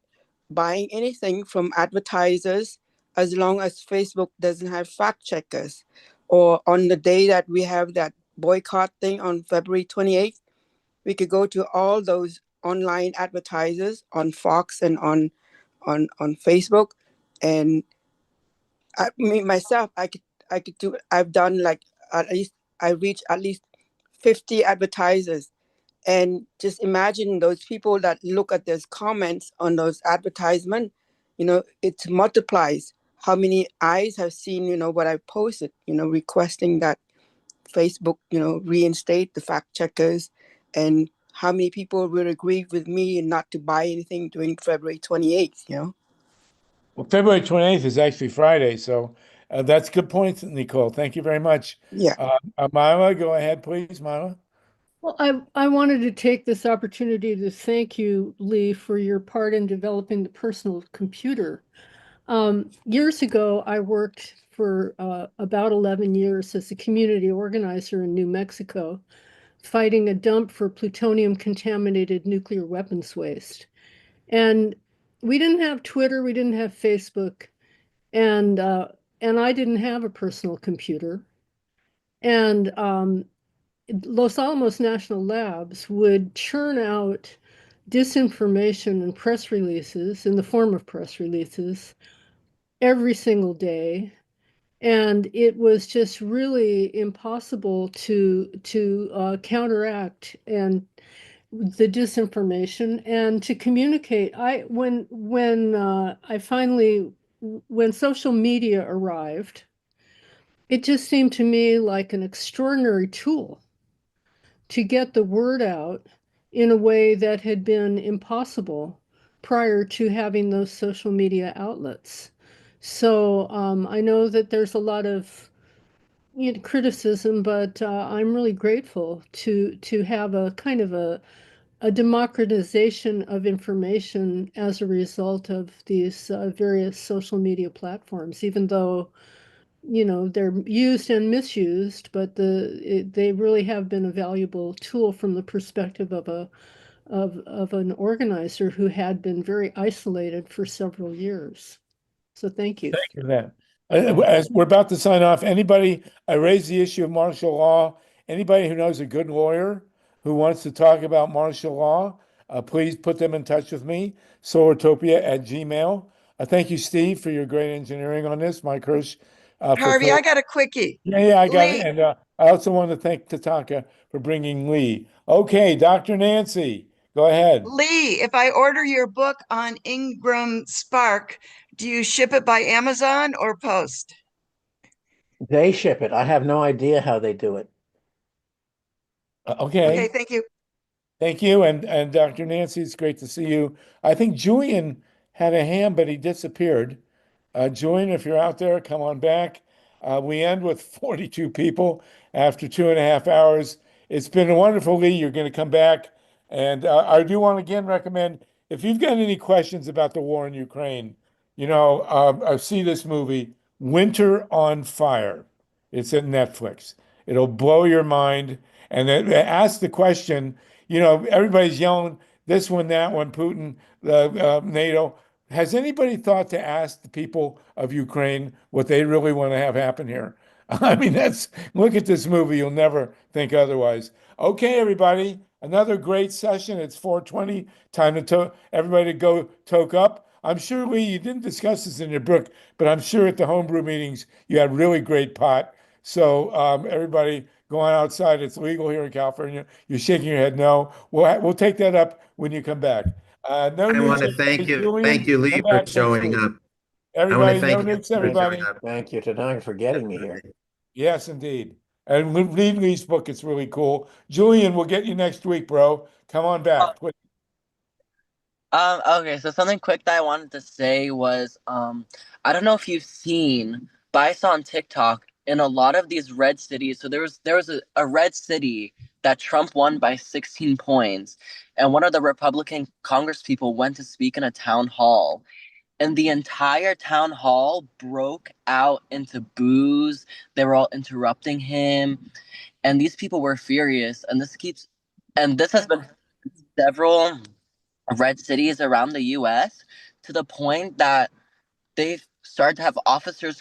buying anything from advertisers as long as Facebook doesn't have fact checkers. Or on the day that we have that boycott thing on February 28th, we could go to all those online advertisers on Fox and on Facebook. And myself, I could do, I've done like, I reach at least 50 advertisers. And just imagine those people that look at those comments on those advertisements, it multiplies how many eyes have seen, what I posted, requesting that Facebook, reinstate the fact checkers, and how many people will agree with me and not to buy anything during February 28th, Well, February 28th is actually Friday, so that's good points, Nicole. Thank you very much. Yeah. Myla, go ahead, please, Myla. Well, I wanted to take this opportunity to thank you, Lee, for your part in developing the personal computer. Years ago, I worked for about 11 years as a community organizer in New Mexico, fighting a dump for plutonium-contaminated nuclear weapons waste. And we didn't have Twitter, we didn't have Facebook, and I didn't have a personal computer. And Los Alamos National Labs would churn out disinformation and press releases in the form of press releases every single day. And it was just really impossible to counteract and the disinformation and to communicate. When social media arrived, it just seemed to me like an extraordinary tool to get the word out in a way that had been impossible prior to having those social media outlets. So I know that there's a lot of criticism, but I'm really grateful to have a kind of a democratization of information as a result of these various social media platforms, even though they're used and misused, but they really have been a valuable tool from the perspective of an organizer who had been very isolated for several years. So thank you. Thank you for that. As we're about to sign off, I raised the issue of martial law. Anybody who knows a good lawyer who wants to talk about martial law, please put them in touch with me, solartopia@gmail. Thank you, Steve, for your great engineering on this. Mike Hersh. Harvey, I got a quickie. Yeah, I got it. Lee. And I also want to thank TATANKA for bringing Lee. Okay, Dr. Nancy, Go ahead. Lee, if I order your book on Ingram Spark, do you ship it by Amazon or post? They ship it. I have no idea how they do it. Okay. Okay, thank you. Thank you. And Dr. Nancy, it's great to see you. I think Julian had a hand, but he disappeared. Julian, if you're out there, come on back. We end with 42 people after 2.5 hours. It's been wonderful, Lee. You're going to come back. And I do want to again recommend, if you've got any questions about the war in Ukraine, I see this movie, Winter on Fire. It's at Netflix. It'll blow your mind. And ask the question, everybody's yelling this one, that one, Putin, NATO. Has anybody thought to ask the people of Ukraine what they really want to have happen here? I mean, look at this movie. You'll never think otherwise. Okay, everybody, another great session. It's 4:20. Time to everybody to go toke up. I'm sure, Lee, you didn't discuss this in your book, but I'm sure at the homebrew meetings you had really great pot. So everybody going outside, it's legal here in California. You're shaking your head no. We'll take that up when you come back. No I want nukes, to thank you. Julian. Thank you, Lee, Come for back next showing week. up. Everybody, no thank you nukes, everybody. Thank you, Tatanka, for getting me here. Yes, indeed. And read Lee's book. It's really cool. Julian, we'll get you next week, bro. Come on back. Please. Okay, so something quick that I wanted to say was, I don't know if you've seen, but I saw on TikTok in a lot of these red cities. So there was a red city that Trump won by 16 points, and one of the Republican Congress people went to speak in a town hall, and the entire town hall broke out into boos. They were all interrupting him, and these people were furious. And this has been several red cities around the US, to the point that they've started to have officers